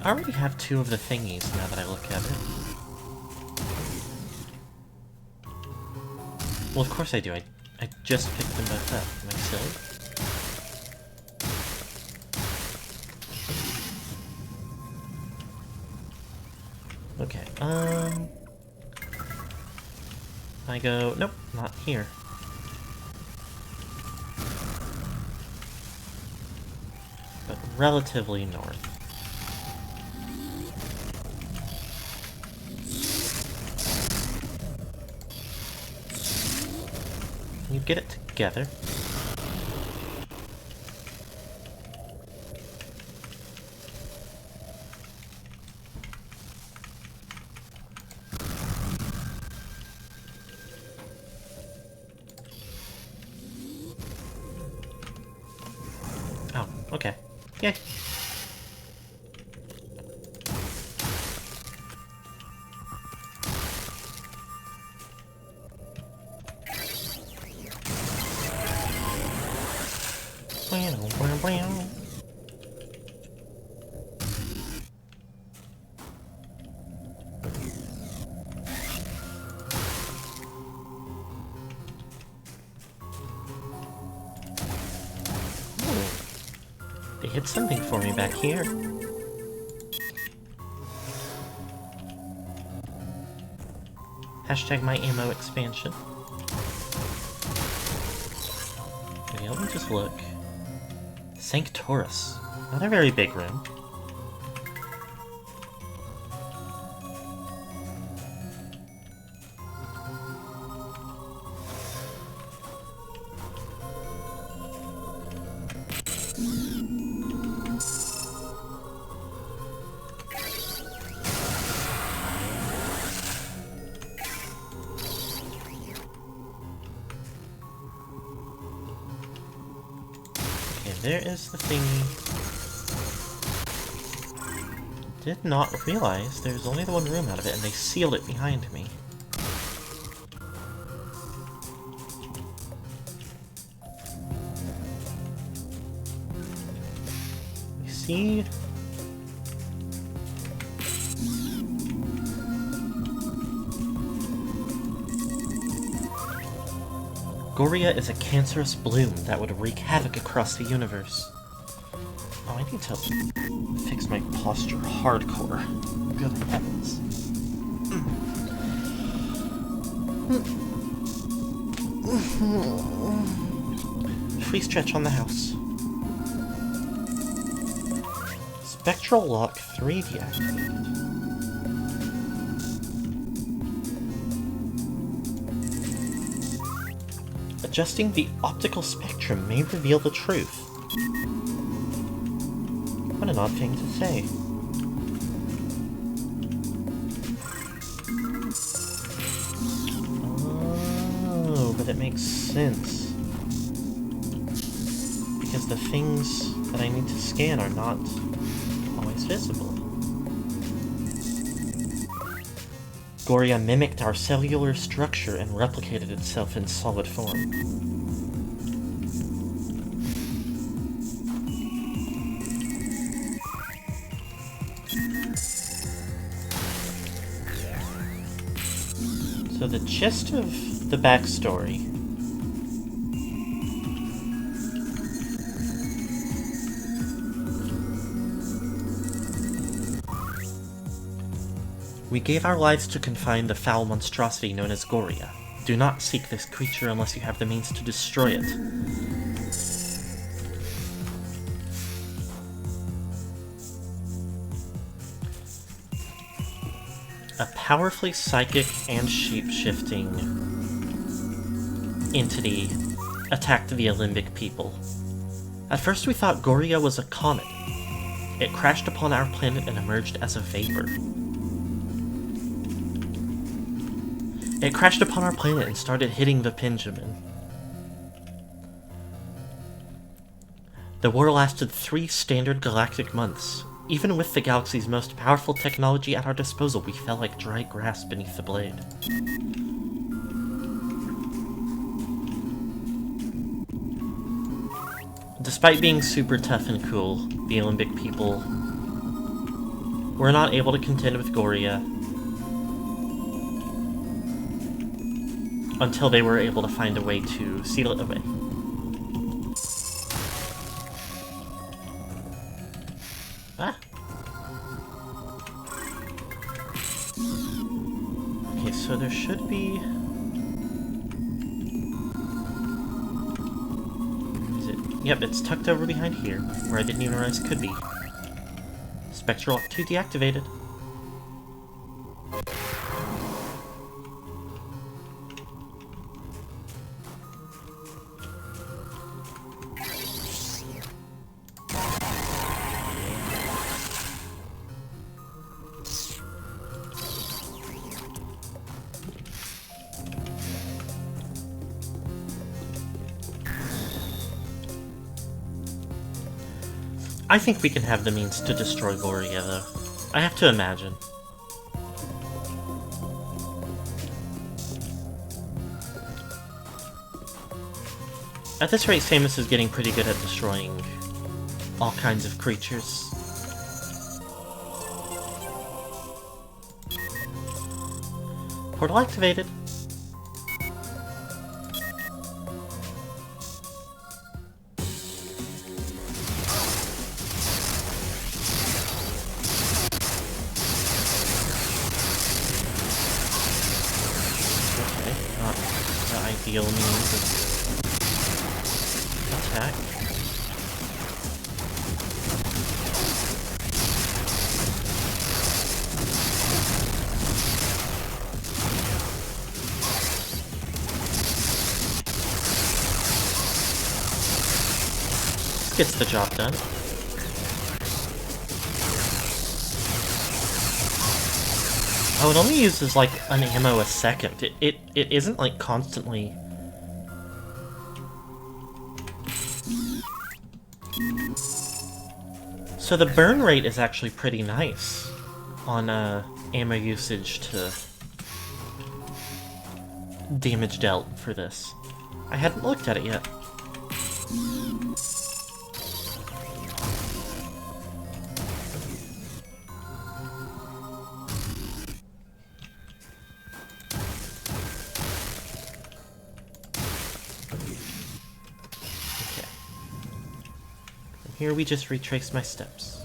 I already have 2 of the thingies now that I look at it. Well, of course I do. I just picked them both up. Am I silly? Okay, I go... Nope, not here. But relatively north. Can you get it together? Oh, okay. Yay. They hit something for me back here. Hashtag my ammo expansion. Okay, let me just look. Sanctoris. Not a very big room. there is the thingy. Did not realize there's only the one room out of it, and they sealed it behind me. You see? Goria is a cancerous bloom that would wreak havoc across the universe. Oh, I need to fix my posture hardcore. Good heavens. Free stretch on the house. Spectral lock 3 deactivated. Adjusting the optical spectrum may reveal the truth. What an odd thing to say. Oh, but it makes sense. Because the things that I need to scan are not always visible. Goria mimicked our cellular structure and replicated itself in solid form. So the gist of the backstory we gave our lives to confine the foul monstrosity known as Goria. Do not seek this creature unless you have the means to destroy it. A powerfully psychic and shape-shifting entity attacked the Alimbic people. At first we thought Goria was a comet. It crashed upon our planet and emerged as a vapor. It crashed upon our planet and started hitting the Pendulum. The war lasted 3 standard galactic months. Even with the galaxy's most powerful technology at our disposal, we felt like dry grass beneath the blade. Despite being super tough and cool, the Alimbic people were not able to contend with Goria until they were able to find a way to seal it away. Ah! Okay, so there should be... Is it? Yep, it's tucked over behind here, where I didn't even realize it could be. Spectral Lock 2 deactivated. I think we can have the means to destroy Goria, though. I have to imagine. At this rate, Samus is getting pretty good at destroying all kinds of creatures. Portal activated. Ideal means of attack. This gets the job done. Oh, it only uses like an ammo a second. It isn't like constantly. So the burn rate is actually pretty nice on ammo usage to damage dealt for this. I hadn't looked at it yet. Okay. And here we just retrace my steps.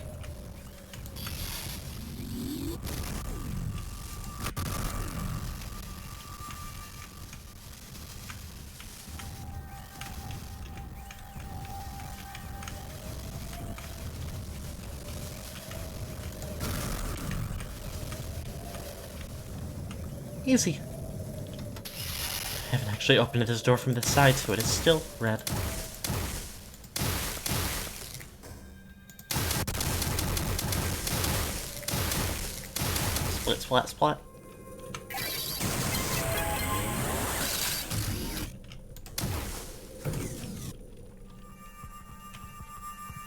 Easy. I haven't actually opened this door from this side, so it is still red. Split, splat, splat.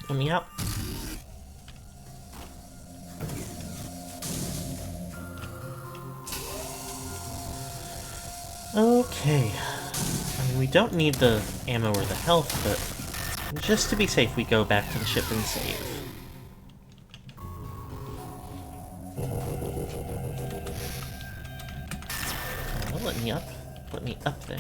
Let me out. Okay. I mean, we don't need the ammo or the health, but just to be safe, we go back to the ship and save. Let me up. Let me up there.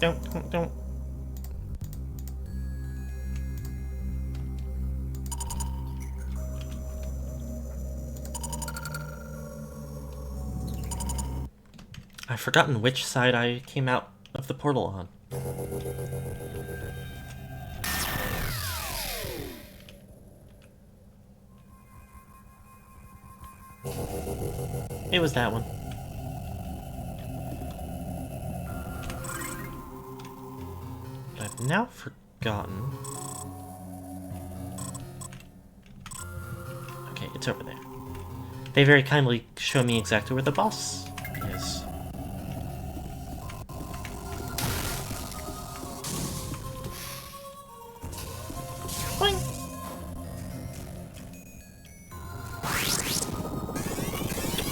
Don't. I've forgotten which side I came out of the portal on. It was that one. But I've now forgotten. Okay, it's over there. They very kindly show me exactly where the boss is. Boing!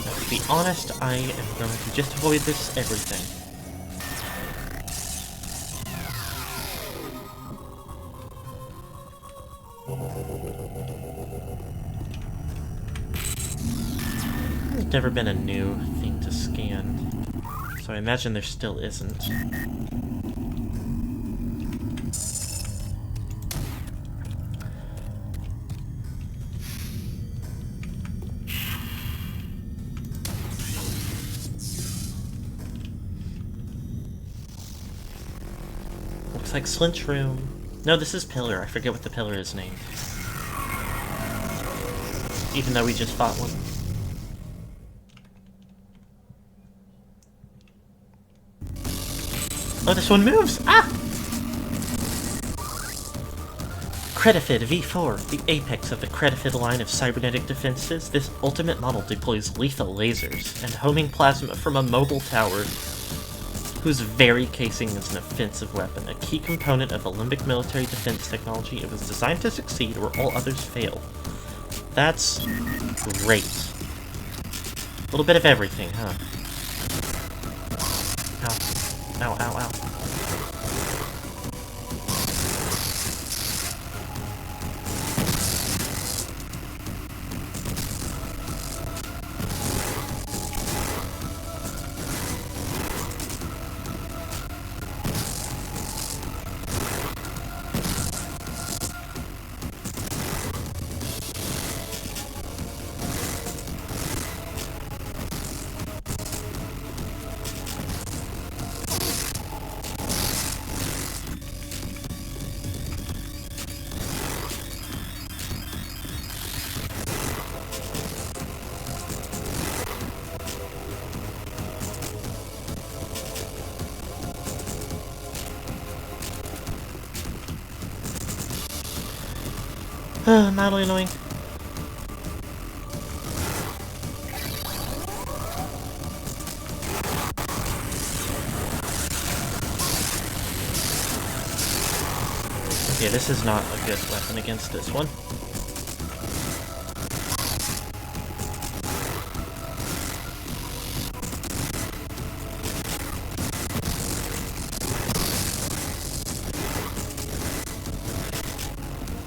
Now, to be honest, I am going to just avoid this everything. There's never been a new thing to scan, so I imagine there still isn't. Looks like Slint's room. No, this is Pillar. I forget what the pillar is named. Even though we just fought one. Oh, this one moves! Ah! Credifid V4, the apex of the Credifid line of cybernetic defenses. This ultimate model deploys lethal lasers and homing plasma from a mobile tower whose very casing is an offensive weapon, a key component of Olympic military defense technology. It was designed to succeed where all others fail. That's great. A little bit of everything, huh? Ow. Ow, ow, ow. Mildly annoying. Yeah, this is not a good weapon against this one.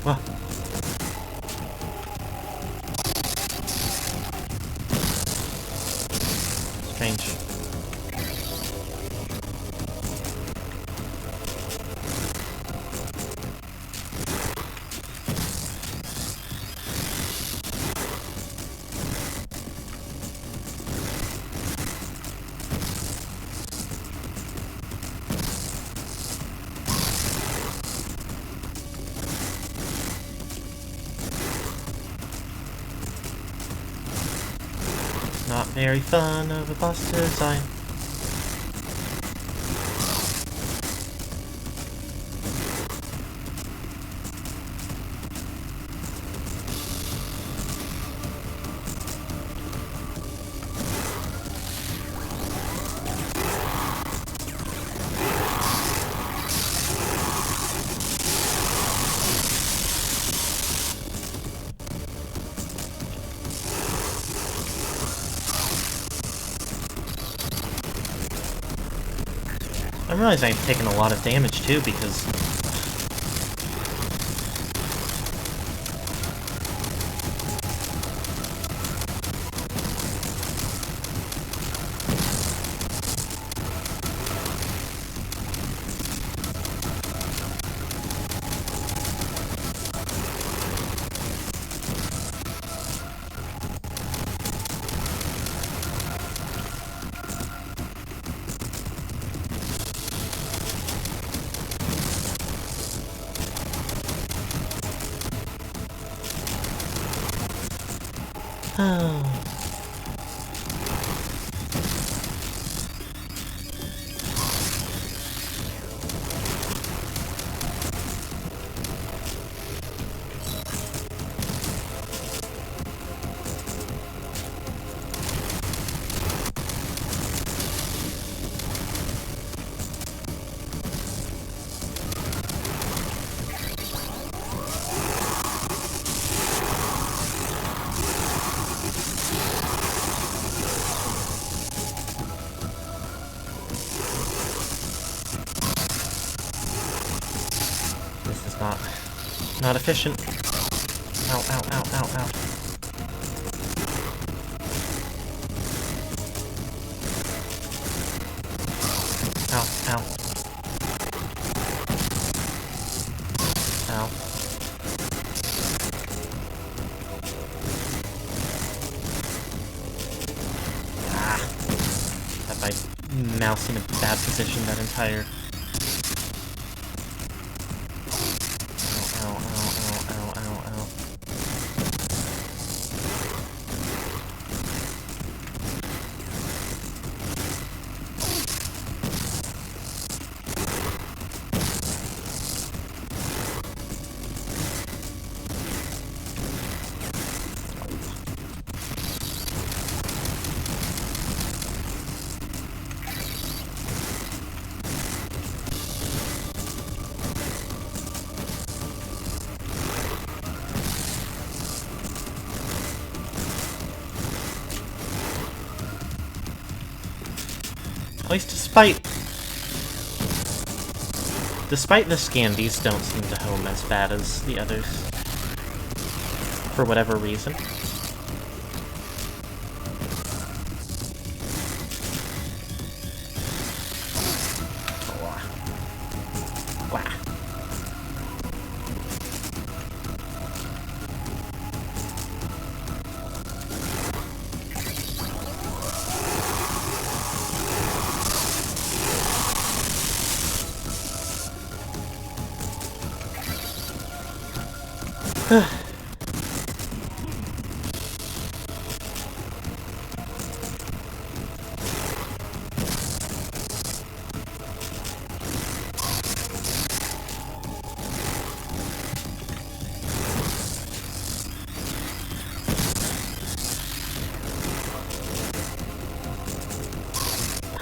Wow. Strange. Not very fun of a boss design. I realize I've taken a lot of damage too because oh. This is not efficient. Ow, ow, ow, ow, ow. Ow, ow. Ow. Ah. Had my mouse in a bad position that entire... Ow, ow, ow, ow, ow, ow. At least despite the scan, these don't seem to home as bad as the others. For whatever reason. Wah.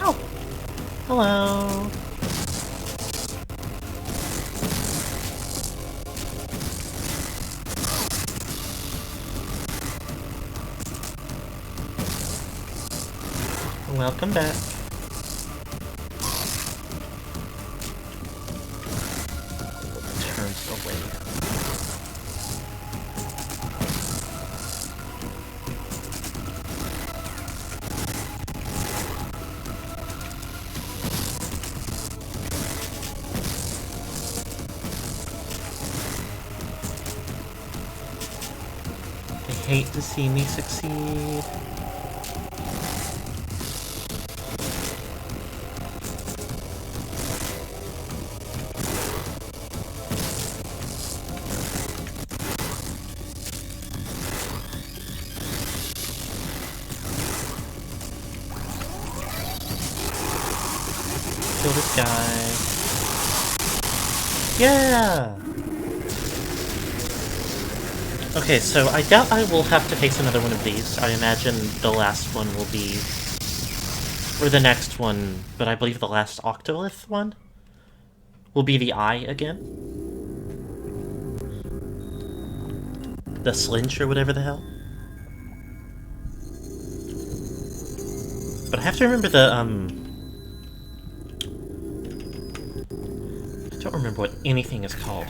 Ow! Hello. Welcome back. Turns away. They hate to see me succeed. Kill this guy. Yeah! Okay, so I doubt I will have to face another one of these. I imagine the last one will be... or the next one, but I believe the last Octolith one will be the eye again. The Slinch or whatever the hell. But I have to remember the, I don't remember what anything is called.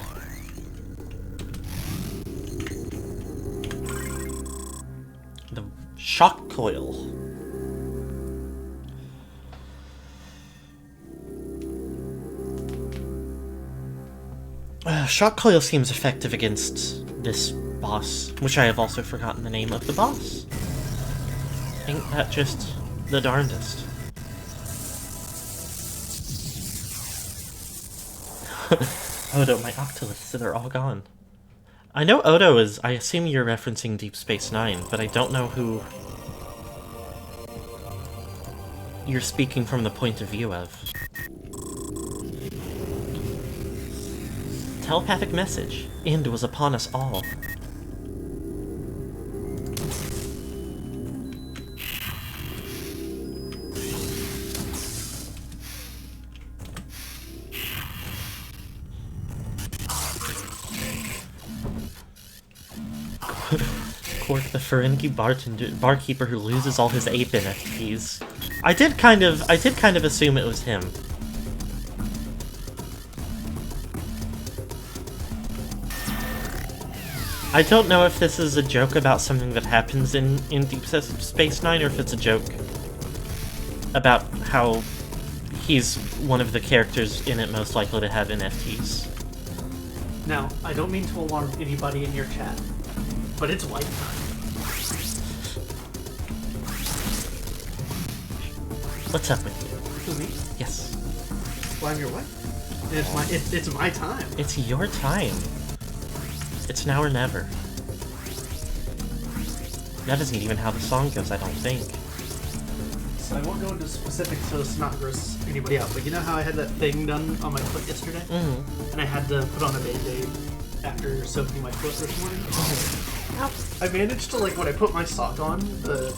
The shock coil. Shock coil seems effective against this boss, which I have also forgotten the name of the boss. Ain't that just the darndest? Odo, my Octoliths, they're all gone. I know Odo is... I assume you're referencing Deep Space Nine, but I don't know who you're speaking from the point of view of. Telepathic message. End was upon us all. Cork, the Ferengi barkeeper who loses all his ape NFTs. I did kind of assume it was him. I don't know if this is a joke about something that happens in Deep Space Nine, or if it's a joke about how he's one of the characters in it most likely to have NFTs. Now, I don't mean to alarm anybody in your chat, but it's white time. What's up with you? Who, me? Yes. Well, I'm your wife. It's my time. It's your time. It's now or never. That isn't even how the song goes, I don't think. So I won't go into specifics so as to not gross anybody out, but you know how I had that thing done on my foot yesterday? Mm-hmm. And I had to put on a Band-Aid after soaking my foot this morning? Mm-hmm. I managed to, like, when I put my sock on, the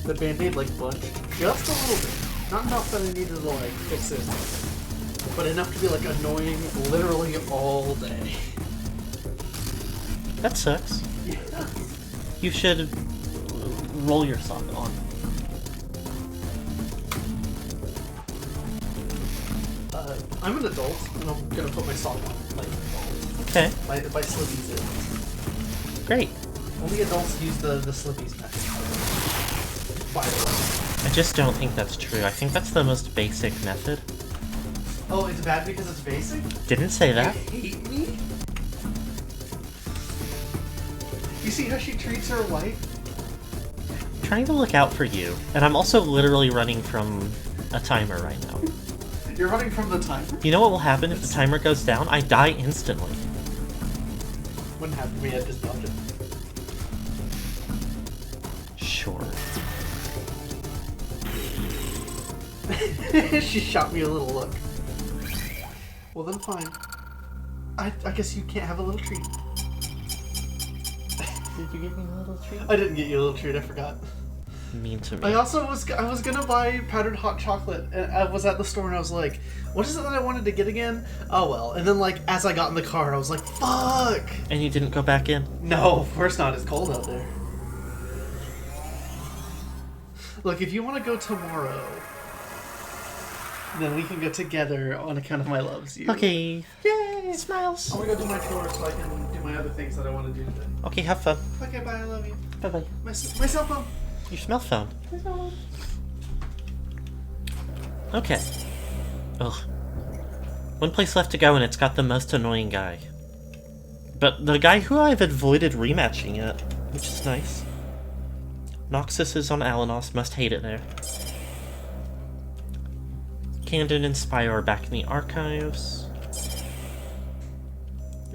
Band-Aid, like, bunched just a little bit. Not enough that I needed to, like, fix it, but enough to be, like, annoying literally all day. That sucks. Yeah. You should roll your sock on. I'm an adult, and I'm gonna put my sock on like an adult. Okay. By Slippies it. Great. Only adults use the Slippies method. By the way. I just don't think that's true. I think that's the most basic method. Oh, it's bad because it's basic? Didn't say that. You hate me? You see how she treats her wife? I'm trying to look out for you, and I'm also literally running from a timer right now. You're running from the timer? You know what will happen if the timer goes down? I die instantly. Wouldn't happen to me, I'd just dodge it. Sure. She shot me a little look. Well then fine. I guess you can't have a little treat. Did you give me a little treat? I didn't get you a little treat, I forgot. Mean to me. I also was gonna buy powdered hot chocolate, and I was at the store and I was like, what is it that I wanted to get again? Oh well. And then like as I got in the car I was like, fuck! And you didn't go back in? No, of course not, it's cold out there. Look, if you want to go tomorrow, then we can go together on account of my loves you. Okay. Yay! Smiles. I want to go do my chores so I can do my other things that I want to do today. Okay, have fun. Okay, bye. I love you. Bye-bye. My cell phone. Your smell phone. My cell phone. Okay. Ugh. One place left to go, and it's got the most annoying guy. But the guy who I've avoided rematching it, which is nice. Noxus is on Alanos, must hate it there. Candid and Spyro are back in the archives.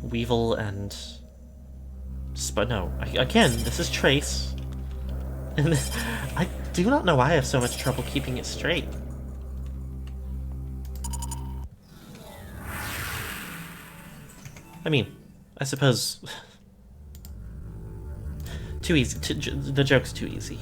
Weevil and... again, this is Trace. And I do not know why I have so much trouble keeping it straight. I mean, I suppose... too easy. The joke's too easy.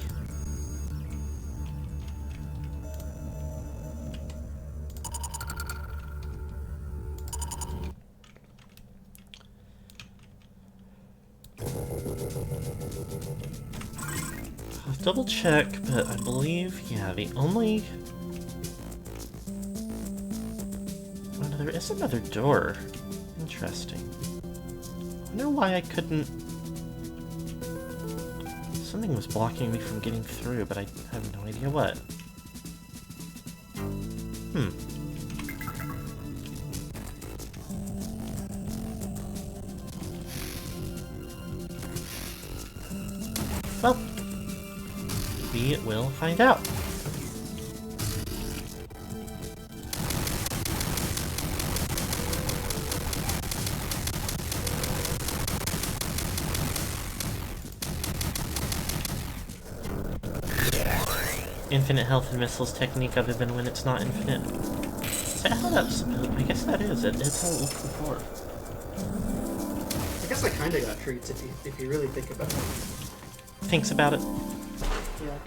I'll double check, but I believe, yeah, the only... Oh, no, there is another door. Interesting. I wonder why I couldn't... Something was blocking me from getting through, but I have no idea what. Well, we will find out. Infinite health and missiles technique other than when it's not infinite. Is that how that's... I guess that is. It's how it looked before. I guess I kind of got treats if you really think about it. Thinks about it. Yeah.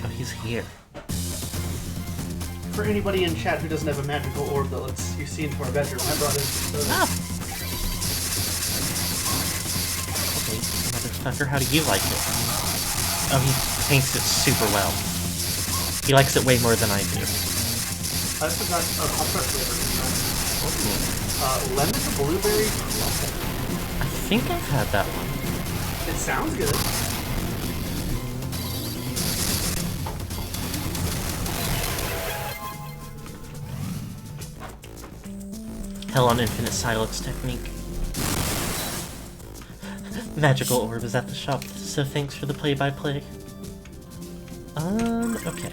Oh, he's here. For anybody in chat who doesn't have a magical orb that lets you see into our bedroom, I brought in... Okay, motherfucker, how do you like it? Oh, he paints it super well. He likes it way more than I do. I forgot... I'll start flavor. Lemon to blueberry truffle. I think I've had that one. It sounds good. Hell on infinite silence technique. Magical orb is at the shop, so thanks for the play-by-play. Okay.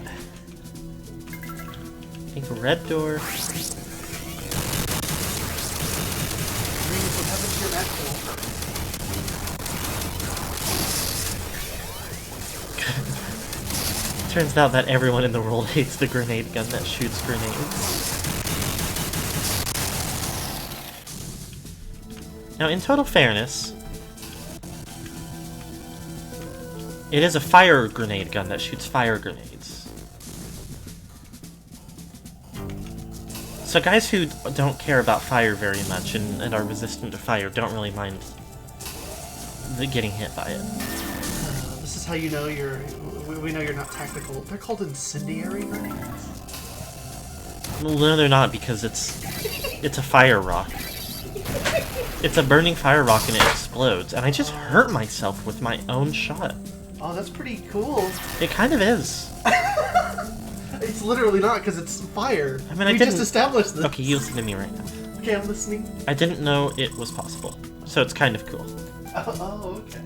I think red door. What happened to your magical orb? Turns out that everyone in the world hates the grenade gun that shoots grenades. Now, in total fairness, it is a fire grenade gun that shoots fire grenades. So guys who don't care about fire very much and are resistant to fire don't really mind getting hit by it. This is how you know we know you're not tactical. They're called incendiary grenades? Well, no, they're not, because it's a fire rock. It's a burning fire rock and it explodes, and I just hurt myself with my own shot. Oh, that's pretty cool. It kind of is. It's literally not, because it's fire. I mean, we just established this. Okay, you listen to me right now. Okay, I'm listening. I didn't know it was possible, so it's kind of cool. Oh, okay.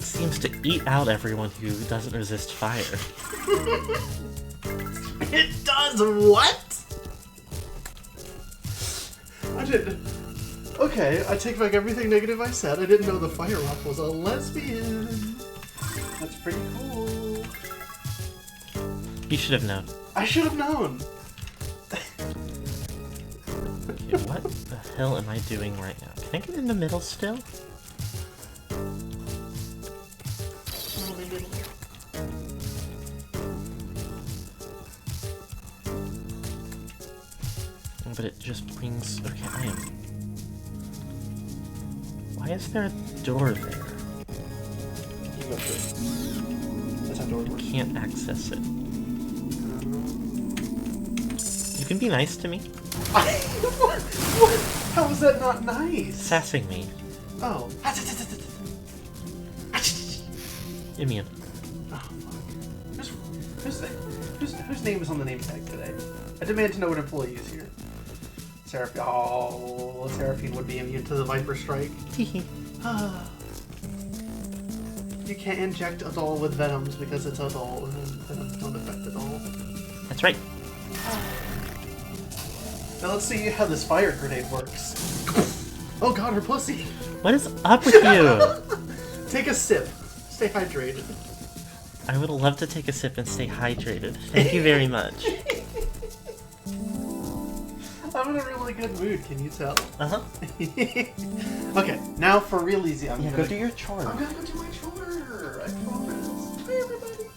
It seems to eat out everyone who doesn't resist fire. It does what? I didn't... Okay, I take back everything negative I said. I didn't know the fire rock was a lesbian. That's pretty cool. You should have known. I should have known. Okay, what the hell am I doing right now? Can I get in the middle still? But it just brings... Okay, I am... Why is there a door there? that's it. That's how doors work. Can't access it. You can be nice to me. What? How is that not nice? Sassing me. Oh. Immune. Oh, fuck. Whose name is on the name tag today? I demand to know what employee is here. Seraphine. Oh, Seraphine would be immune to the Viper Strike. You can't inject a doll with venoms because it's a doll, and venoms don't affect the doll. That's right. Now let's see how this fire grenade works. Oh god, her pussy! What is up with you? Take a sip. Stay hydrated. I would love to take a sip and stay hydrated. Thank you very much. I'm in a really good mood, can you tell? Uh-huh. Okay, now for real easy, Yeah, go do your chore. I'm gonna go do my chore. I promise. Bye, everybody.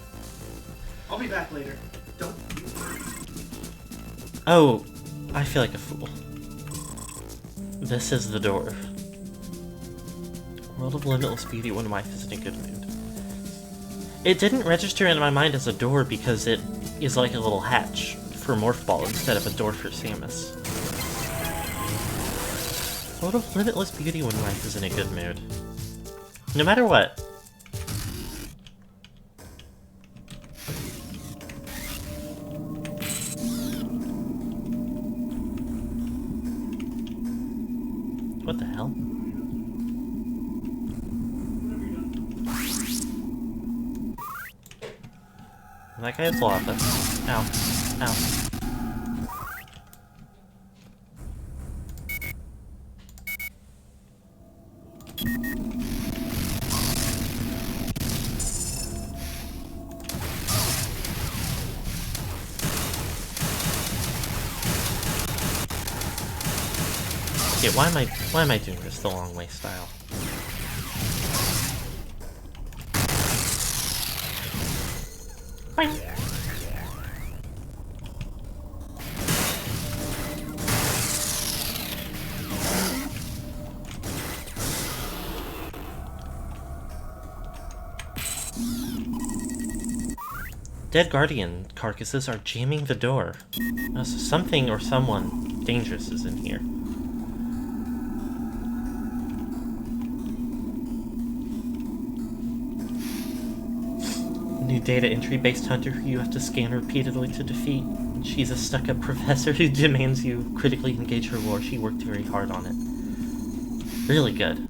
I'll be back later. Don't you worry. Oh, I feel like a fool. This is the door. World of Limitless Beauty, when wife is in a good mood. It didn't register in my mind as a door because it is like a little hatch for Morph Ball instead of a door for Samus. World of Limitless Beauty when wife is in a good mood. No matter what. What the hell? That guy has lava. Ow. Ow. Okay, why am I doing this the long way style? Bye. Dead Guardian carcasses are jamming the door. So something or someone dangerous is in here. New data entry-based hunter who you have to scan repeatedly to defeat. She's a stuck-up professor who demands you critically engage her lore. She worked very hard on it. Really good.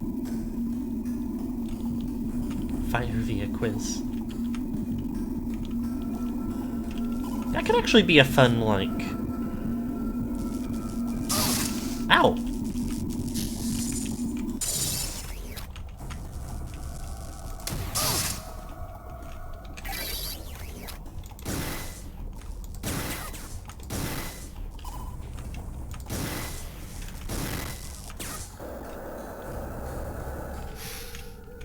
Fight her via quiz. That could actually be a fun, like... Ow!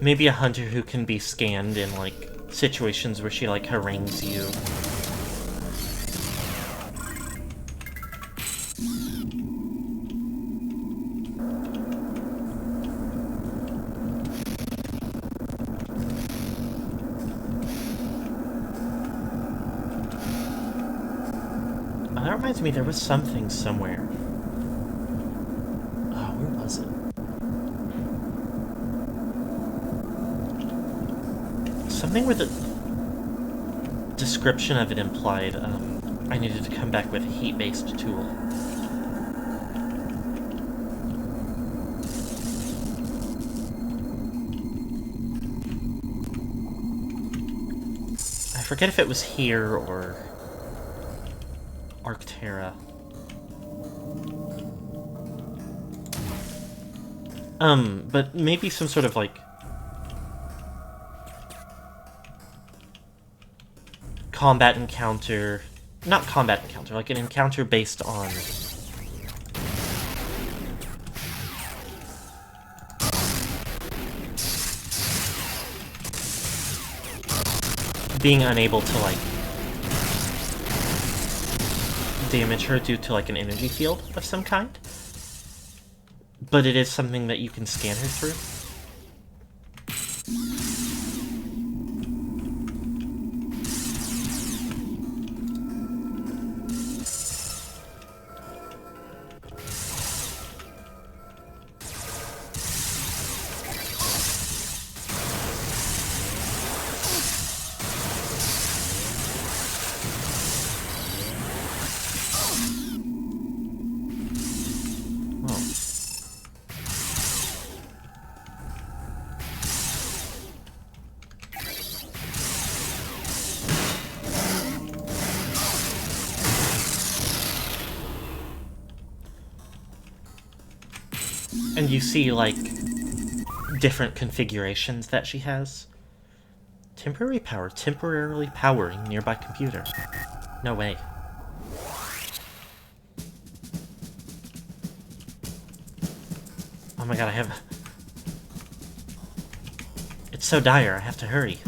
Maybe a hunter who can be scanned in, like, situations where she, like, harangues you. Oh, that reminds me, there was something somewhere. Oh, where was it? Something where the description of it implied I needed to come back with a heat-based tool. I forget if it was here or Arctera. But maybe some sort of, like, combat encounter, not combat encounter, like an encounter based on being unable to, like, damage her due to, like, an energy field of some kind. But it is something that you can scan her through. And you see, like, different configurations that she has. Temporary power, temporarily powering nearby computer. No way. Oh my god, I have... It's so dire, I have to hurry.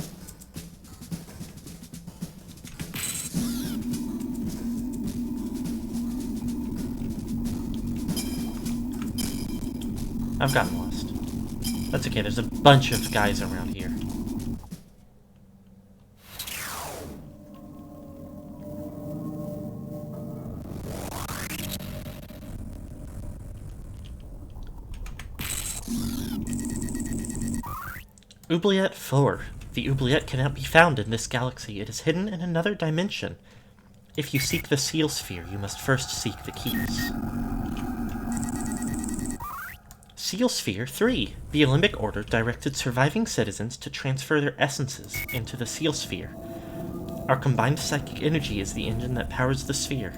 I've gotten lost. That's okay, there's a bunch of guys around here. Oubliette 4. The oubliette cannot be found in this galaxy. It is hidden in another dimension. If you seek the seal sphere, you must first seek the keys. Seal Sphere 3. The Olympic Order directed surviving citizens to transfer their essences into the Seal Sphere. Our combined psychic energy is the engine that powers the sphere.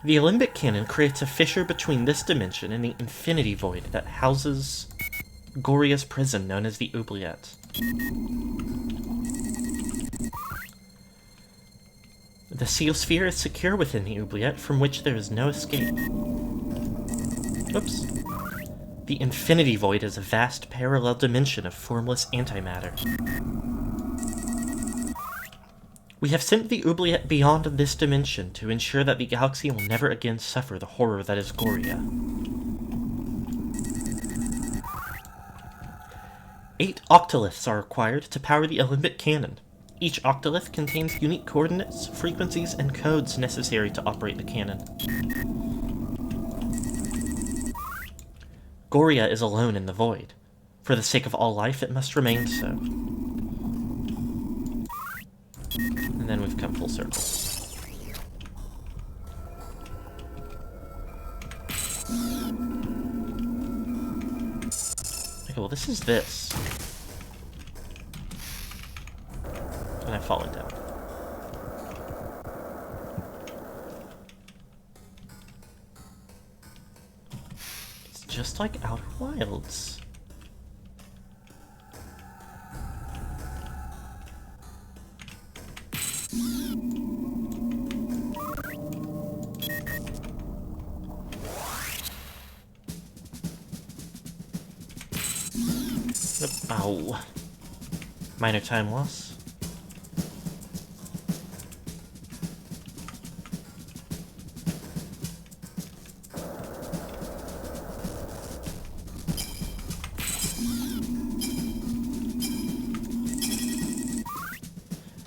The Olympic Cannon creates a fissure between this dimension and the infinity void that houses Goria's prison known as the Oubliette. The Seal Sphere is secure within the Oubliette, from which there is no escape. Oops. The Infinity Void is a vast parallel dimension of formless antimatter. We have sent the Oubliette beyond this dimension to ensure that the galaxy will never again suffer the horror that is Goria. 8 octoliths are required to power the Olympic Cannon. Each octolith contains unique coordinates, frequencies, and codes necessary to operate the cannon. Goria is alone in the void. For the sake of all life, it must remain so. And then we've come full circle. Okay, well this is this. And I've fallen down. It's just like Outer Wilds. Ow. Minor time loss.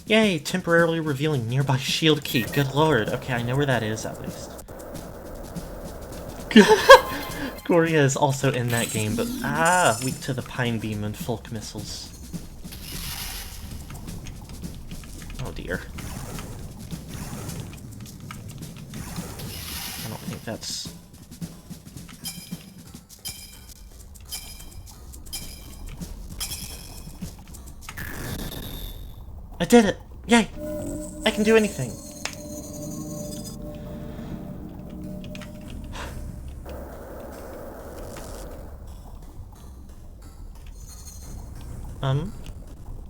Yay, temporarily revealing nearby shield key. Good lord. Okay, I know where that is, at least. Goria is also in that game, but weak to the Pine Beam and Fulk missiles. Oh dear. I don't think that's... I did it! Yay! I can do anything!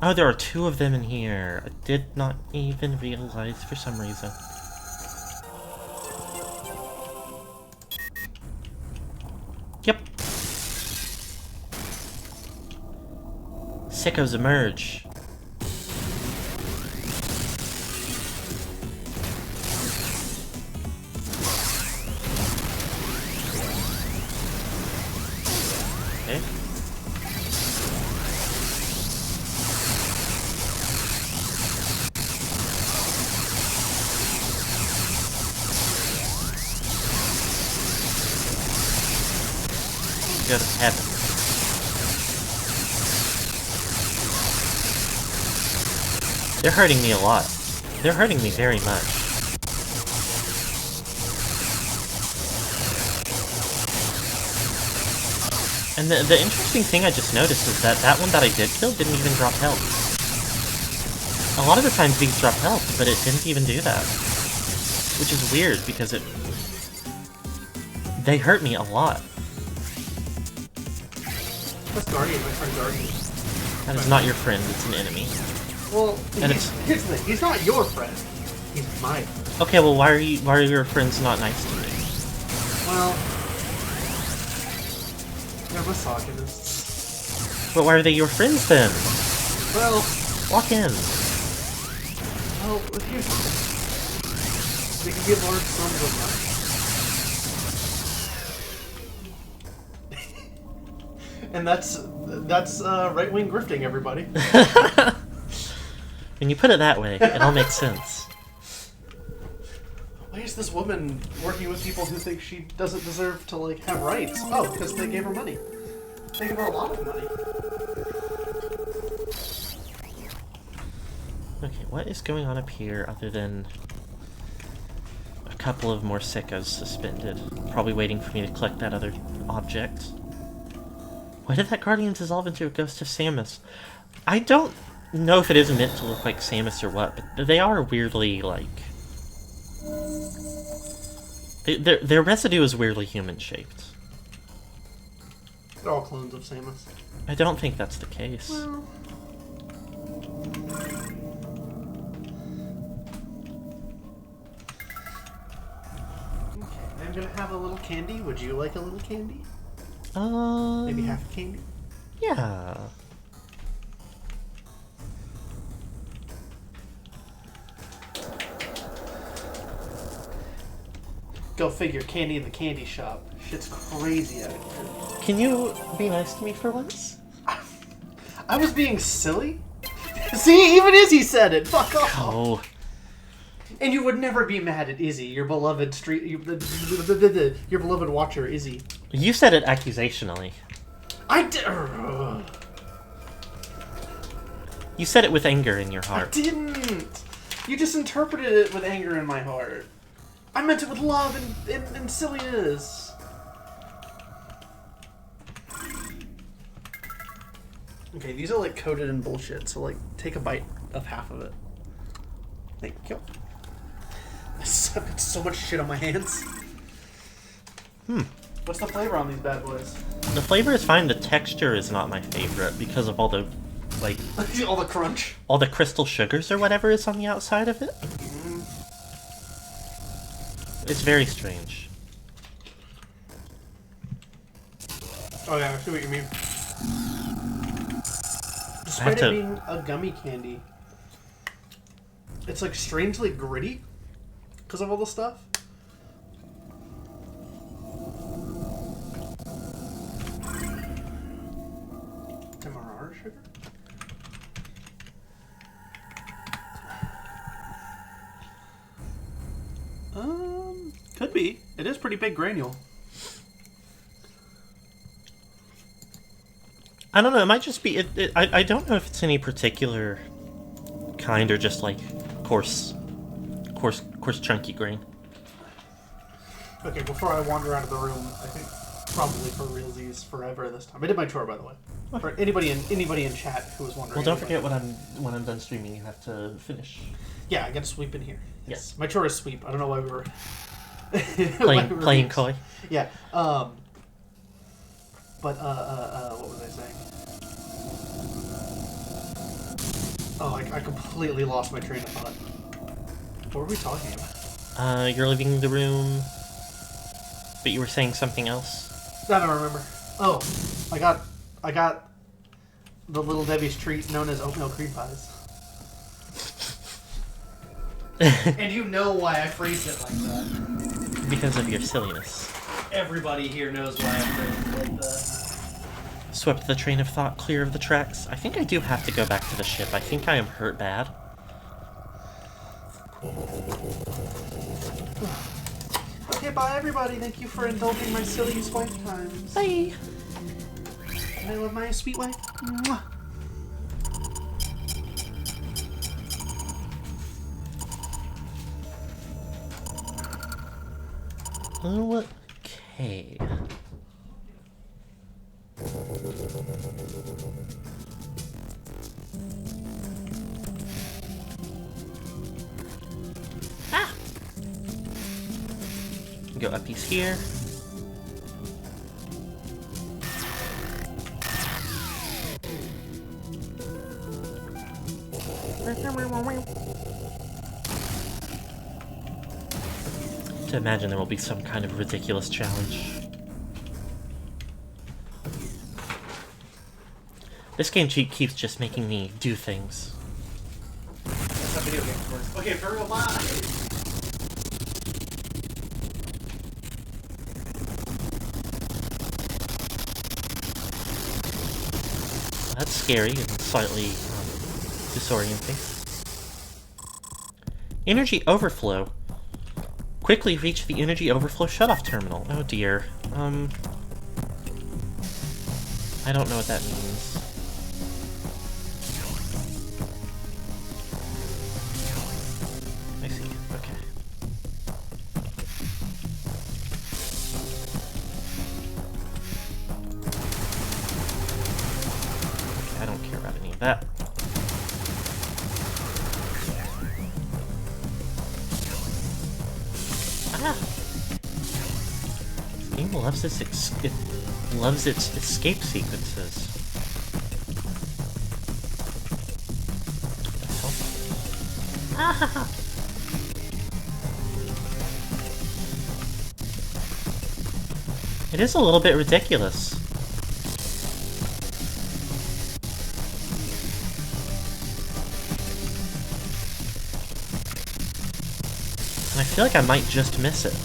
Oh, there are 2 of them in here. I did not even realize for some reason. Yep. Sickos emerge. Okay. Good heaven. They're hurting me a lot. They're hurting me very much. And the interesting thing I just noticed is that that one that I did kill didn't even drop health. A lot of the times these drop health, but it didn't even do that. Which is weird, because it They hurt me a lot. That's Guardian, my friend Guardian. That is not your friend, it's an enemy. Well, And here's the thing. He's not your friend. He's my friend. Okay, well, why are your friends not nice to me? Well, they're misogynists. But why are they your friends then? Well, Walk in. well, here's the thing. They can give large sums of money. And that's right-wing grifting, everybody. When you put it that way, it all makes sense. Why is this woman working with people who think she doesn't deserve to, like, have rights? Oh, because they gave her money. They gave her a lot of money. Okay, what is going on up here other than a couple of more sickos suspended? Probably waiting for me to collect that other object. Why did that Guardian dissolve into a ghost of Samus? I don't know if it is meant to look like Samus or what, but they are weirdly, like... Their residue is weirdly human-shaped. They're all clones of Samus. I don't think that's the case. Well... Okay, I'm gonna have a little candy. Would you like a little candy? Maybe half a candy? Yeah. Go figure, candy in the candy shop. Shit's crazy out here. Can you be nice to me for once? I was being silly? See, even Izzy said it. Fuck off. Oh. And you would never be mad at Izzy, your beloved your beloved watcher, Izzy. You said it accusationally. I did. You said it with anger in your I heart. didn't. You just interpreted it with anger in my heart. I meant it with love and silliness. Okay, these are like coated in bullshit, so like take a bite of half of it. Thank you. I've got so much shit on my hands. What's the flavor on these bad boys? The flavor is fine, the texture is not my favorite because of all the, like... all the crunch? All the crystal sugars or whatever is on the outside of it. It's very strange. Oh yeah, I see what you mean. Despite it being a gummy candy, it's like strangely gritty because of all the stuff. Demerara sugar? Could be. It is pretty big granule. I don't know, it might just be... I don't know if it's any particular kind or just like coarse chunky grain. Okay, before I wander out of the room, I think probably for realsies forever this time. I did my chore, by the way. For anybody in chat who was wondering. Well, don't forget when I'm done streaming, you have to finish. Yeah, I got to sweep in here. Yes. My chore is sweep. I don't know why we were playing coy. Yeah. But what was I saying? Oh, I completely lost my train of thought. What were we talking about? You're leaving the room, but you were saying something else. I don't remember. Oh, I got the Little Debbie's treat known as oatmeal cream pies. And you know why I phrased it like that. Because of your silliness. Everybody here knows why I phrased it like that. Swept the train of thought clear of the tracks. I think I do have to go back to the ship. I think I am hurt bad. Okay, bye everybody. Thank you for indulging my silly swipe times. Bye! And I love my sweet wife. Mwah. Okay. Ah! Go uppies here. to imagine there will be some kind of ridiculous challenge. This game cheat keeps just making me do things. That's how video games work. Okay, for real, bye! That's scary and slightly disorienting. Energy overflow. Quickly reach the energy overflow shutoff terminal. Oh dear. I don't know what that means. I see. Okay. I don't care about any of that. Ah! This game loves its escape sequences. Ah! It is a little bit ridiculous. And I feel like I might just miss it.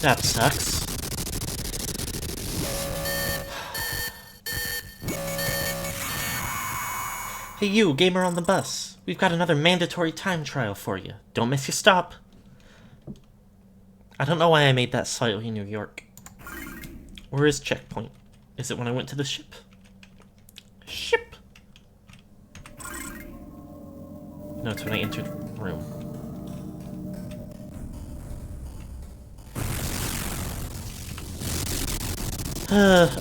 That sucks. Hey you, gamer on the bus. We've got another mandatory time trial for you. Don't miss your stop. I don't know why I made that slightly New York. Where is checkpoint? Is it when I went to the ship? Ship! No, it's when I entered the room.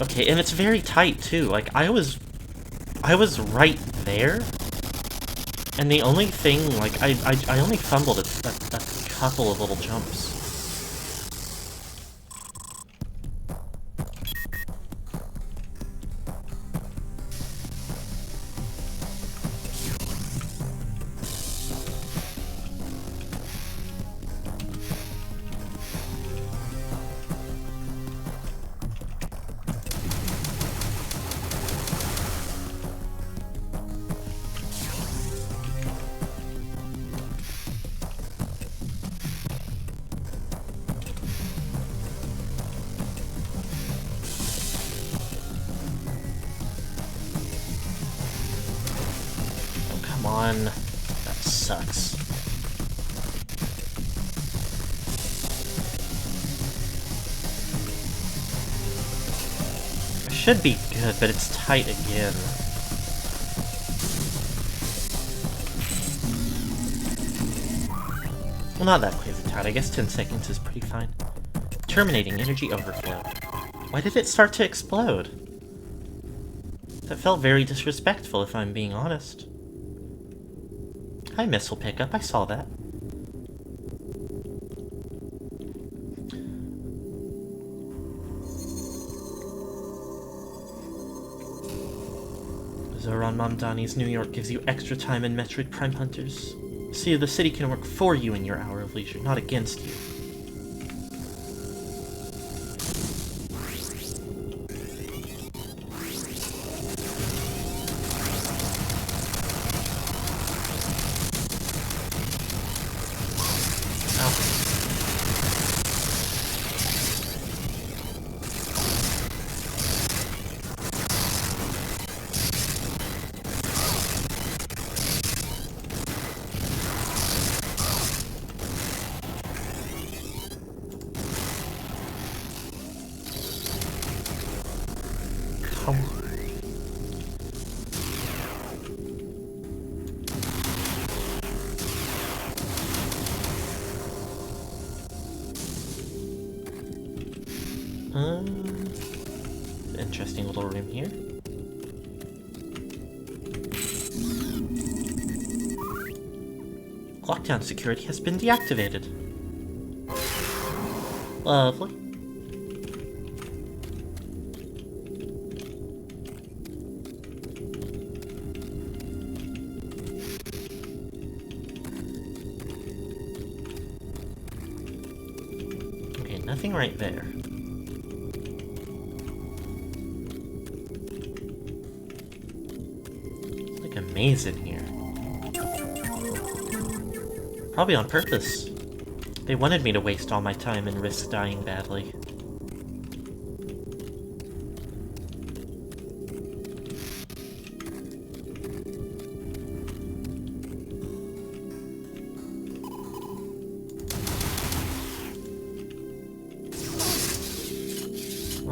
Okay, and it's very tight too. Like I was right there, and the only thing, like I only fumbled a couple of little jumps. Come on. That sucks. It should be good, but it's tight again. Well, not that crazy tight. I guess 10 seconds is pretty fine. Terminating energy overflow. Why did it start to explode? That felt very disrespectful, if I'm being honest. Hi, missile pickup. I saw that. Zoran Mamdani's New York gives you extra time in Metroid Prime Hunters. See, the city can work for you in your hour of leisure, not against you. Interesting little room here. Lockdown security has been deactivated. Lovely. nothing right there. It's like a maze in here. Probably on purpose. They wanted me to waste all my time and risk dying badly.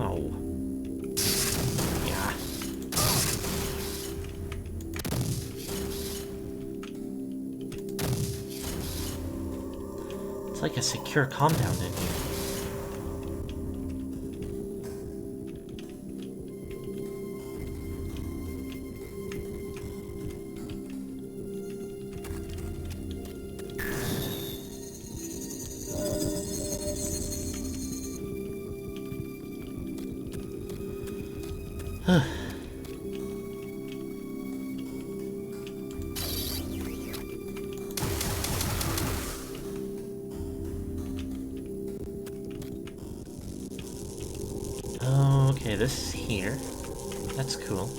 Oh. Yeah. It's like a secure compound in here. Okay, this is here. That's cool.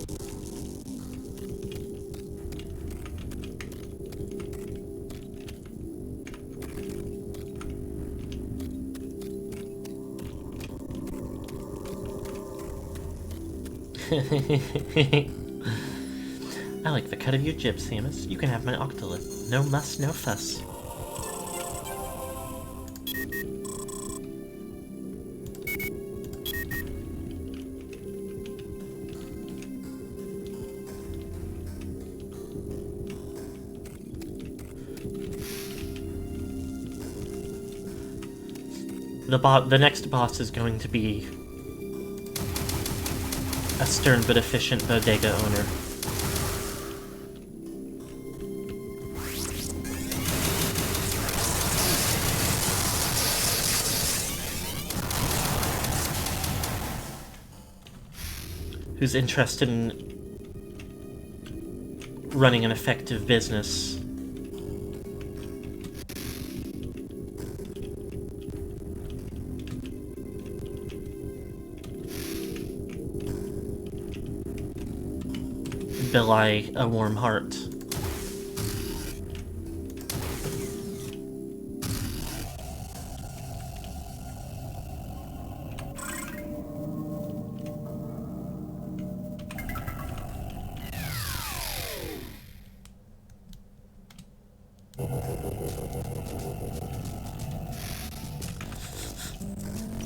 I like the cut of your jib, Samus. You can have my octolith. No muss, no fuss. The next boss is going to be a stern but efficient bodega owner. Who's interested in running an effective business. Belie a warm heart.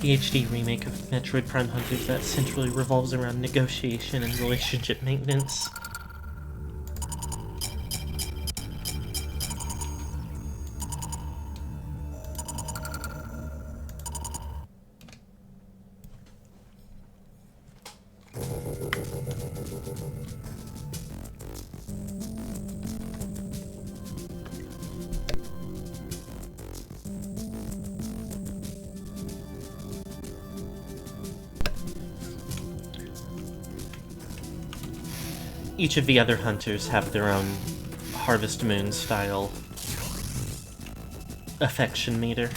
The HD remake of Metroid Prime Hunters that centrally revolves around negotiation and relationship maintenance. Each of the other hunters have their own Harvest Moon style affection meter.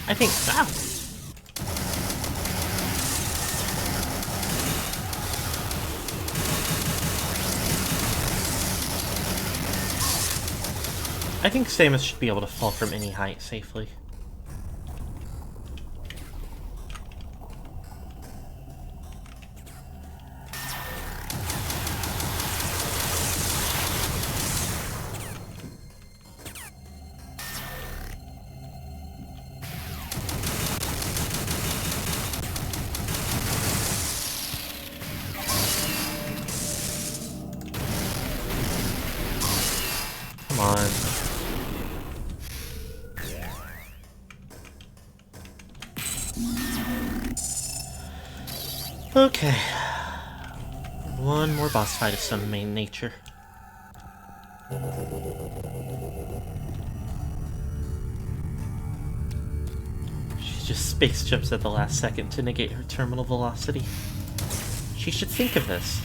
I think so. I think Samus should be able to fall from any height safely. Come on. Okay. One more boss fight of some main nature. She just space jumps at the last second to negate her terminal velocity. She should think of this.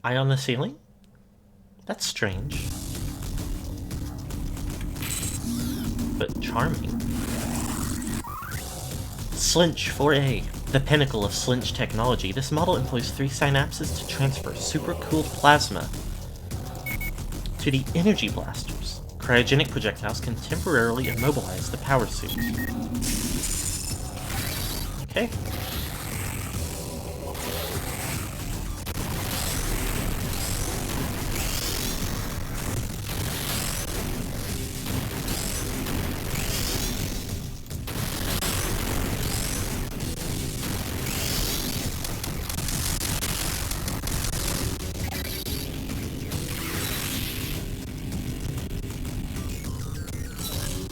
Eye on the ceiling? That's strange. But charming. Slinch 4A. The pinnacle of Slinch technology, this model employs 3 synapses to transfer supercooled plasma to the energy blasters. Cryogenic projectiles can temporarily immobilize the power suit. Okay.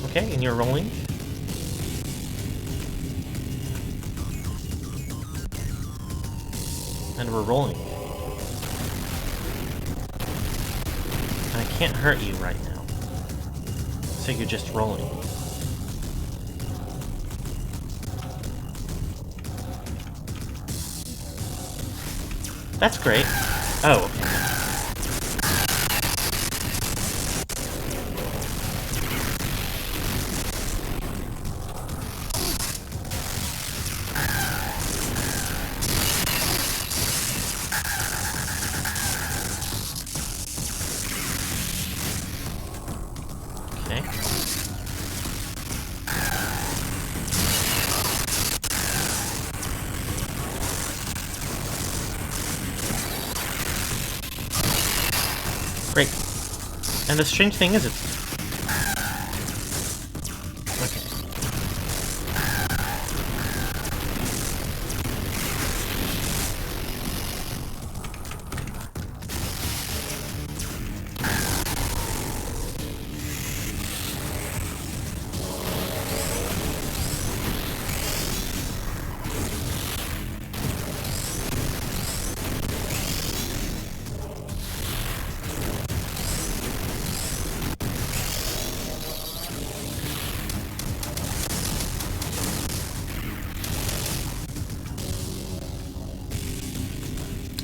Okay, and you're rolling. And we're rolling. And I can't hurt you right now. So you're just rolling. That's great. Oh, okay. Great. And the strange thing is it's... Okay.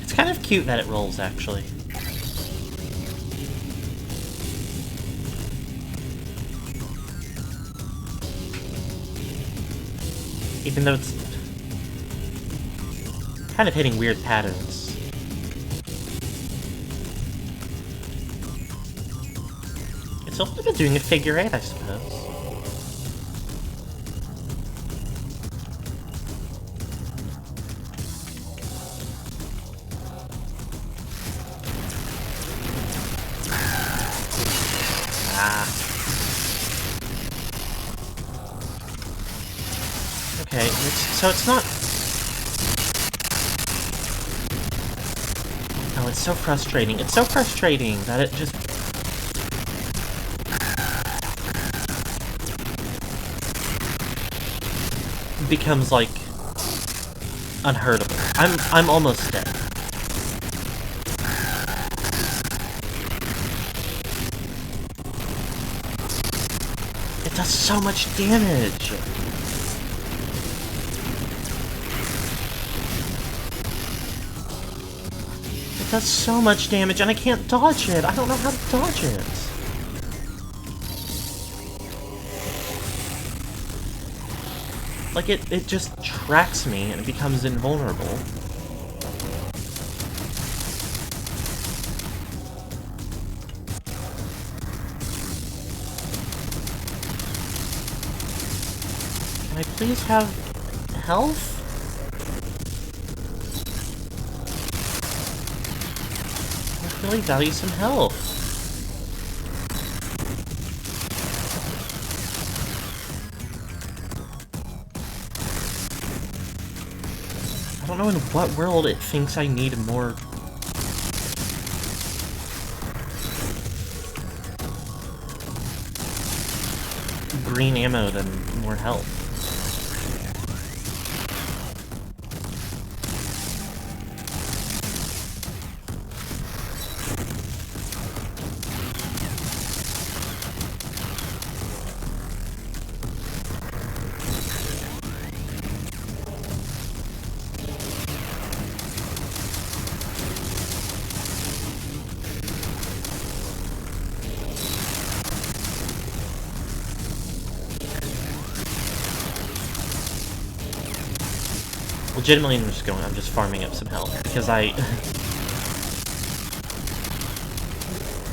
It's kind of cute that it rolls, actually. Even though it's kind of hitting weird patterns. It's a little bit doing a figure 8, I suppose. Okay, so it's not... Oh, it's so frustrating. It's so frustrating that it just... becomes, like, unhurtable. I'm almost dead. It does so much damage! It does so much damage, and I can't dodge it! I don't know how to dodge it! Like, it just tracks me, and it becomes invulnerable. Can I please have health? I really value some health. I don't know in what world it thinks I need more... green ammo than more health. Legitimately, I'm just farming up some health, because the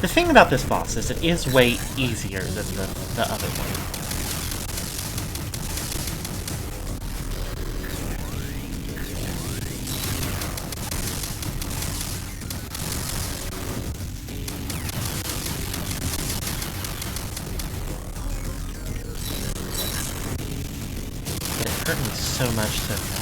thing about this boss is it is way easier than the other one. But it hurt me so much so fast.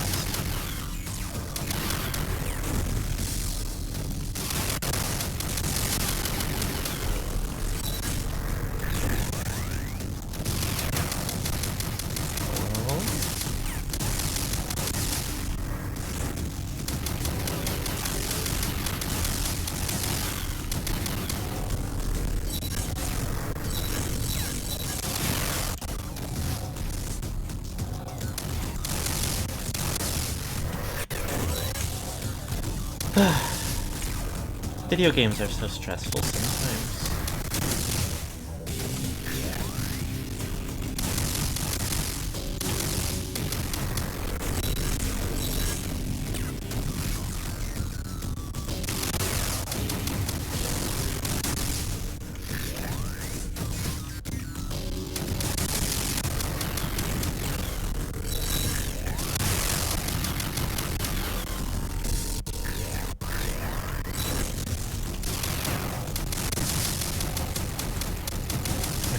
Video games are so stressful sometimes.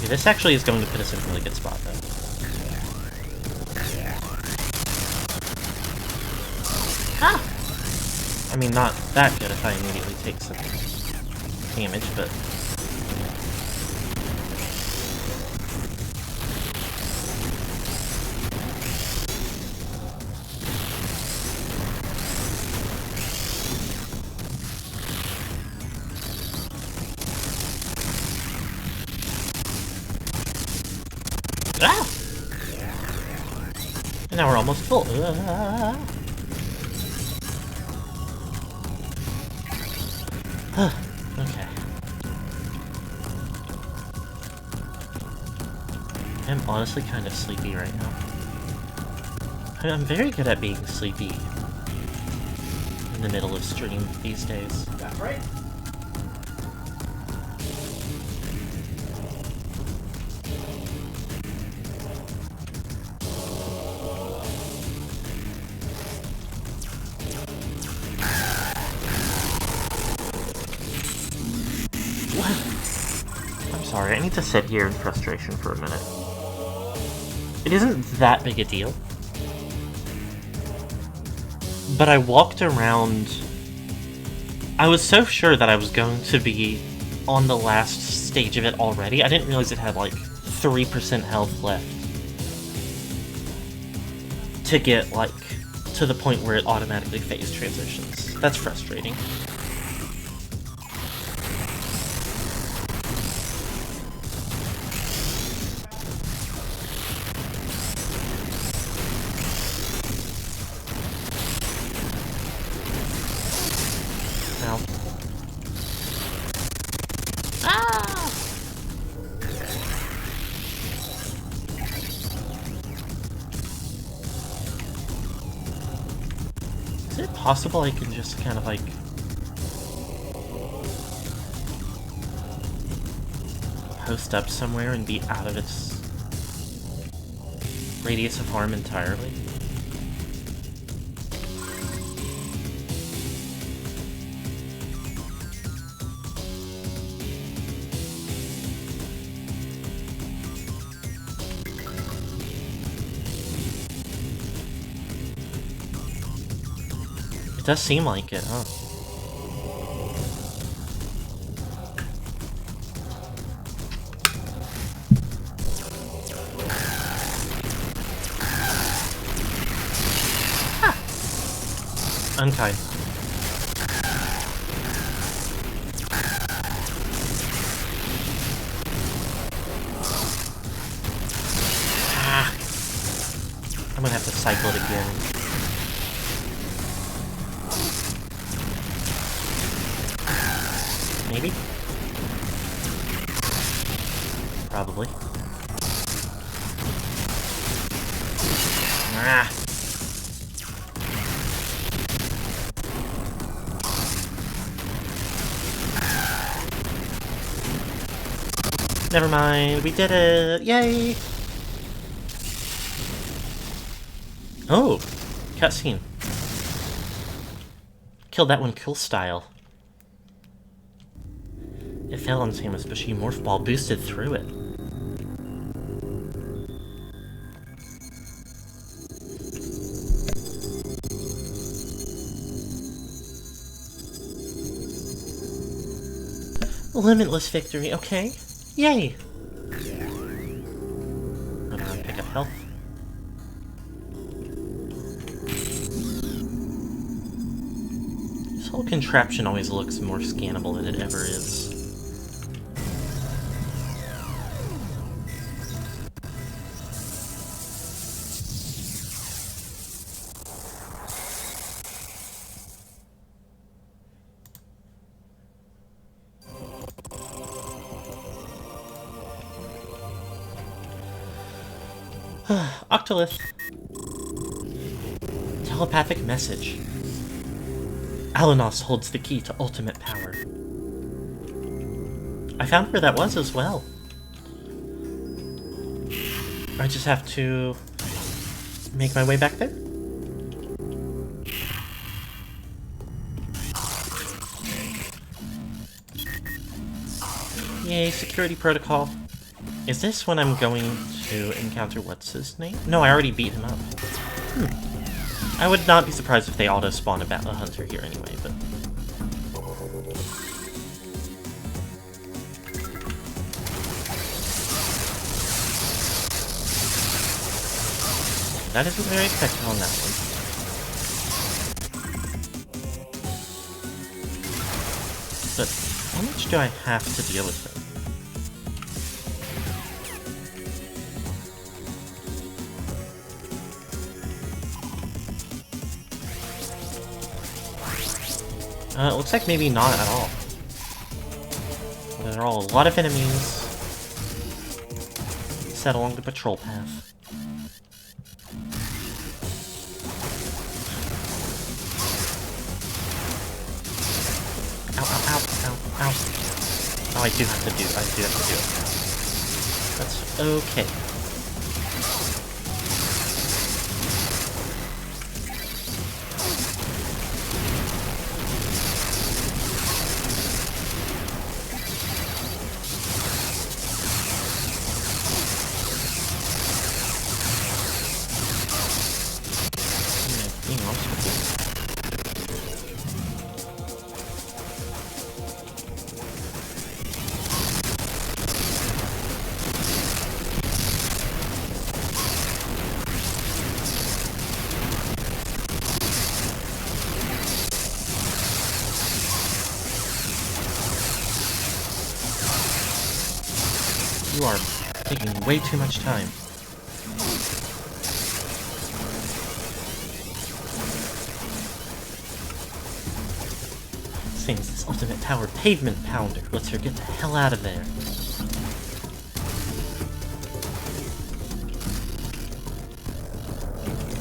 This actually is going to put us in a really good spot, though. Ah! I mean, not that good if I immediately take some damage, but... Ah! And now we're almost full. Okay. I'm honestly kind of sleepy right now. I'm very good at being sleepy in the middle of stream these days. That's right. Sorry, I need to sit here in frustration for a minute. It isn't that big a deal. But I walked around... I was so sure that I was going to be on the last stage of it already. I didn't realize it had like 3% health left. To get like to the point where it automatically phase transitions. That's frustrating. Possible I can just kind of like post up somewhere and be out of its radius of harm entirely. It does seem like it, huh? unkind. Ah! I'm gonna have to cycle it again. Maybe? Probably. Ah! Never mind, we did it! Yay! Oh! Cutscene. Killed that one cool style. It fell on Samus, but she morph ball boosted through it. Limitless victory, okay. Yay! I'm gonna pick up health. This whole contraption always looks more scannable than it ever is. Octolith. Telepathic message. Alanos holds the key to ultimate power. I found where that was as well. I just have to make my way back there. Yay, security protocol. Is this when I'm going to encounter what's his name? No, I already beat him up. I would not be surprised if they auto-spawn a hunter here anyway, but... That isn't very effective on that one. But how much do I have to deal with them? Looks like maybe not at all. There are a lot of enemies set along the patrol path. Ow, ow, ow, ow, ow. Oh, I do have to do it. That's okay. You are taking way too much time. Seems this ultimate power pavement pounder lets her get the hell out of there.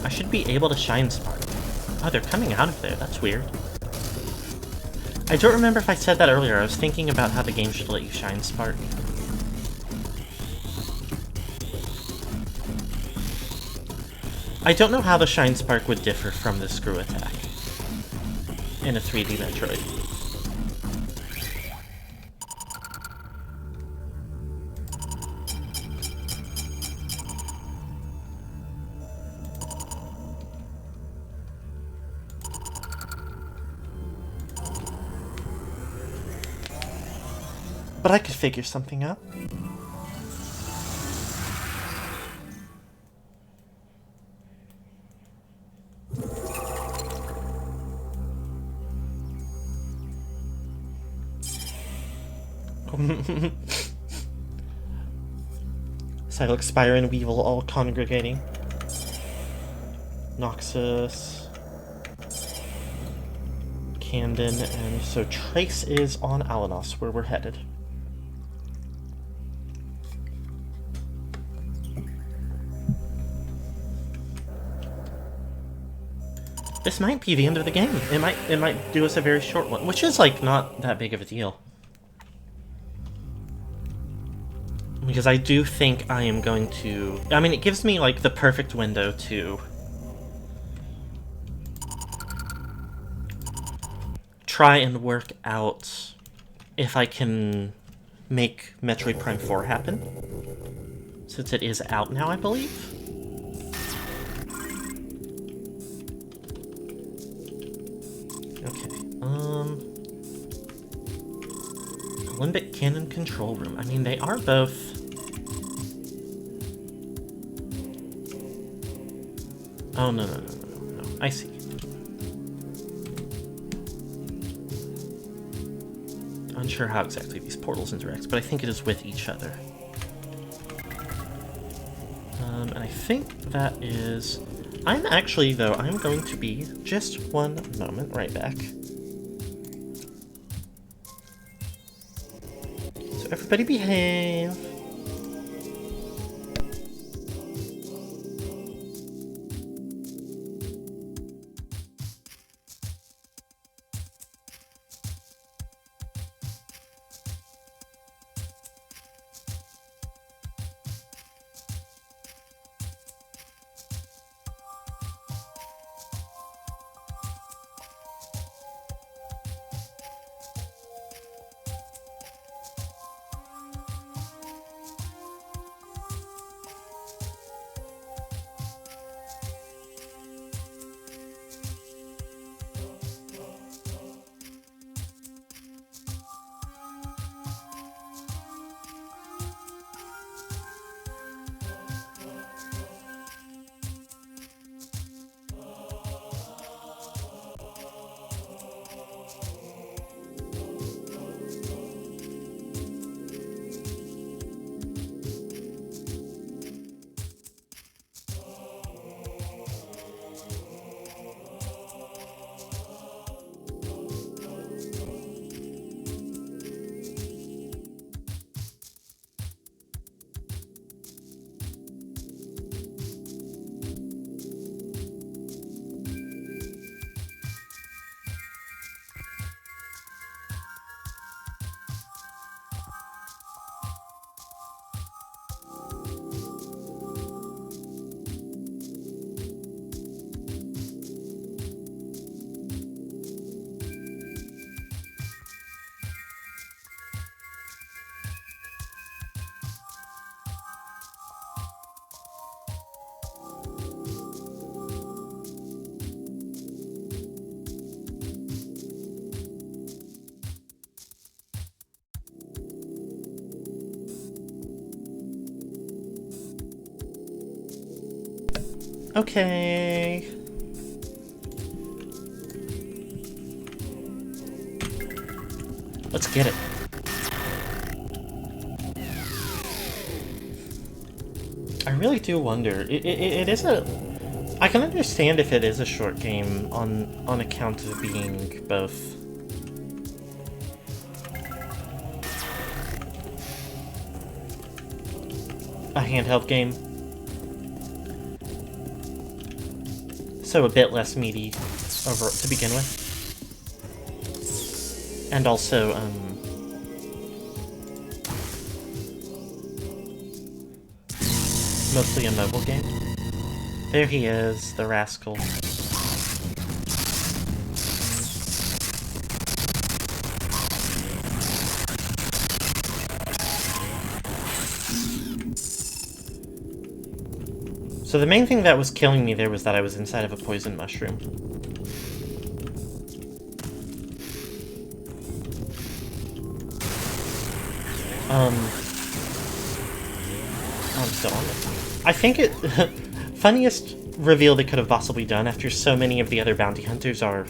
I should be able to shine spark. Oh, they're coming out of there. That's weird. I don't remember if I said that earlier. I was thinking about how the game should let you shine spark. I don't know how the Shine Spark would differ from the Screw Attack in a 3D Metroid. But I could figure something out. Psylocke, Spire, and Weevil all congregating. Noxus, Candon, and so Trace is on Alanos, where we're headed. This might be the end of the game. It might do us a very short one, which is like not that big of a deal. Because I do think I am going to... I mean, it gives me like the perfect window to try and work out if I can make Metroid Prime 4 happen. Since it is out now, I believe. Okay, Limbic Cannon Control Room. I mean, they are both... Oh, no. I see. Unsure how exactly these portals interact, but I think it is with each other. And I think that is... I'm actually, though, I'm going to be just one moment, right back. So everybody behave. Okay. Let's get it. I really do wonder. It is a... I can understand if it is a short game on account of being both... a handheld game. So a bit less meaty over to begin with. And also, mostly a mobile game. There he is, the rascal. So the main thing that was killing me there was that I was inside of a poison mushroom. I'm still on it. I think it... funniest reveal they could have possibly done after so many of the other bounty hunters are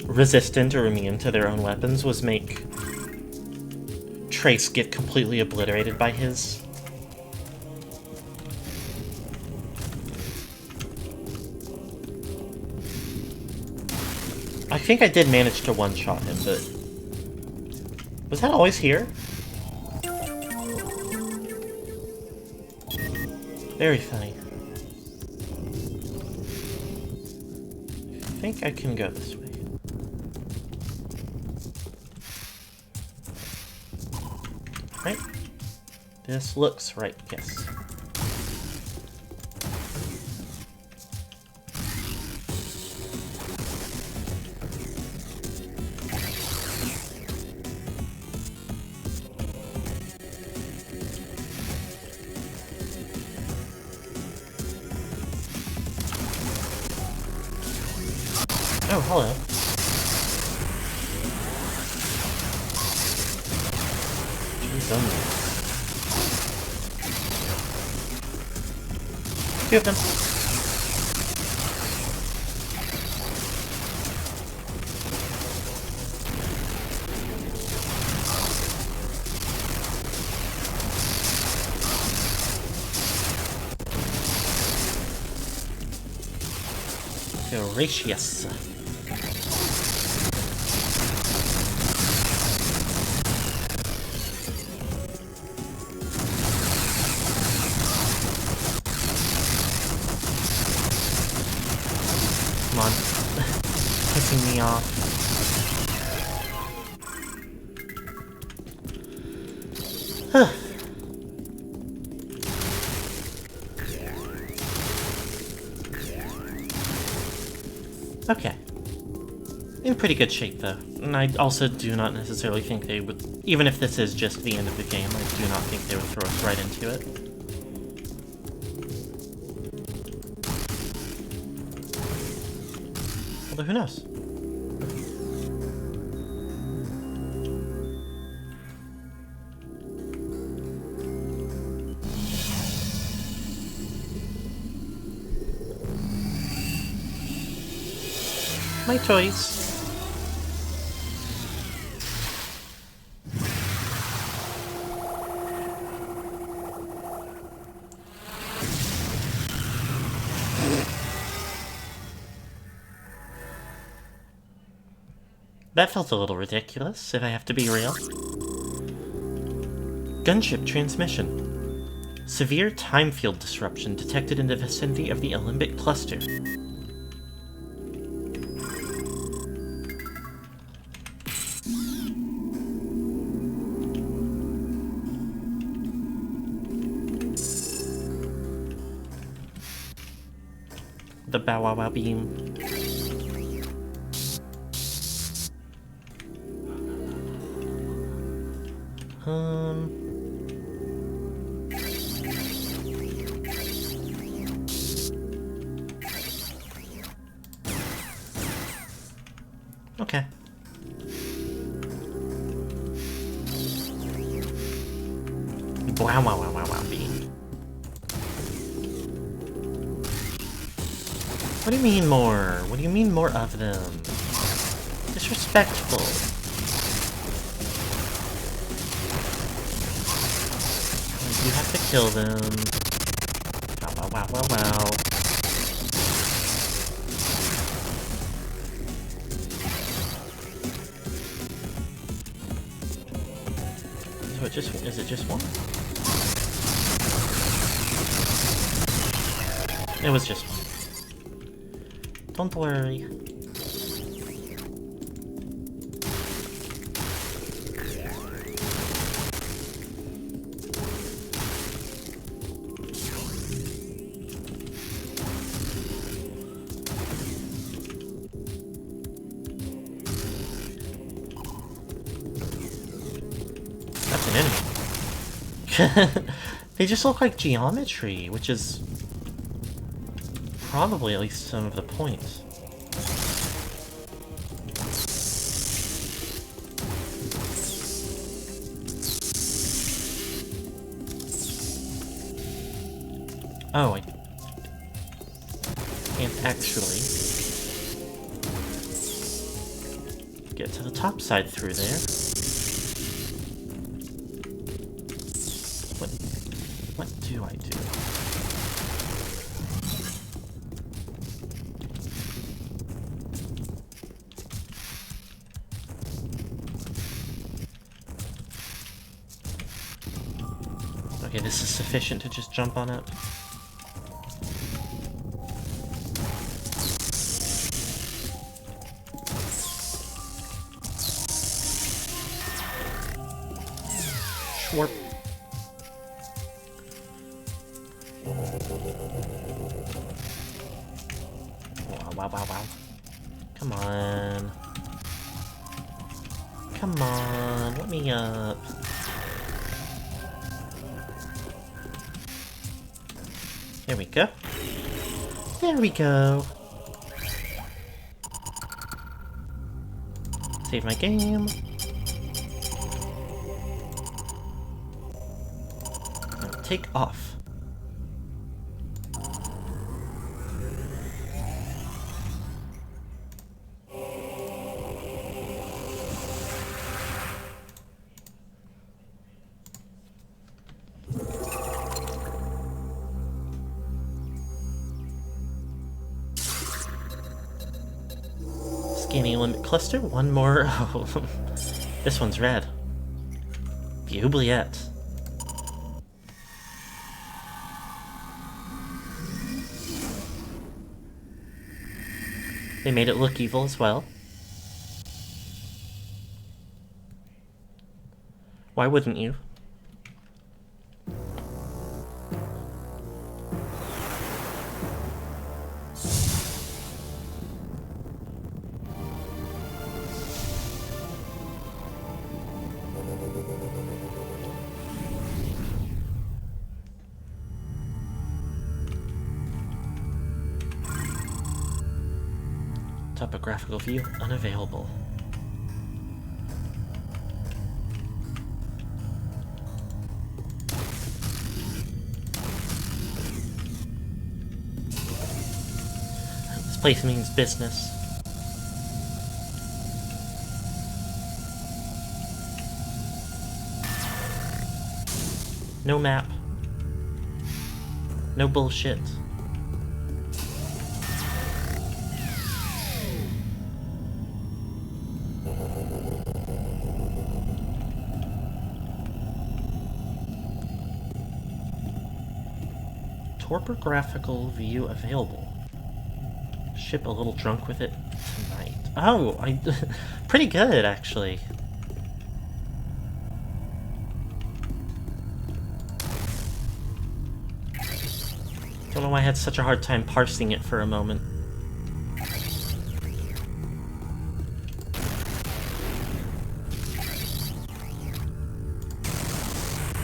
resistant or immune to their own weapons was make trace get completely obliterated by his. I think I did manage to one-shot him, but... Was that always here? Very funny. I think I can go this way. Right? This looks right, yes. Oh, hello. Jeez, two of them. Gracious. Come on. Pissing me off. Okay. In pretty good shape, though. And I also do not necessarily think they would... Even if this is just the end of the game, I do not think they would throw us right into it. Although, who knows? My toys. That felt a little ridiculous, if I have to be real. Gunship transmission. Severe time field disruption detected in the vicinity of the Alembic cluster. The Bow Wow Wow beam. Okay. Wow, wow, wow, wow, wow, beam. What do you mean more? What do you mean more of them? Disrespectful. You have to kill them. Wow, wow, wow, wow, wow. So is it just one? It was just one. Don't worry. That's an enemy. They just look like geometry, which is probably at least some of the point. Oh, I can't actually get to the top side through there. Okay, this is sufficient to just jump on up. Schwarp. Wow, wow, wow. Come on. Come on, let me up. There we go. There we go. Save my game. And take off. Scanning limit cluster, one more. Oh, this one's red. The oubliette. They made it look evil as well. Why wouldn't you? Topographical view unavailable. This place means business. No map. No bullshit. Topographical view available. Ship a little drunk with it tonight. Oh, pretty good actually. Don't know why I had such a hard time parsing it for a moment.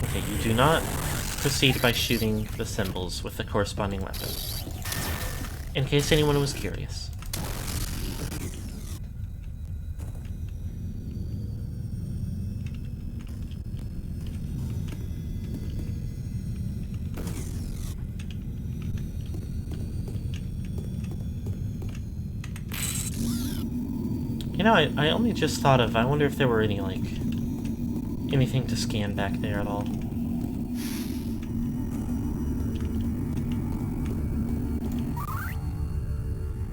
Okay, you do not proceed by shooting the symbols with the corresponding weapon. In case anyone was curious. You know, I only just thought of, I wonder if there were any, like, anything to scan back there at all.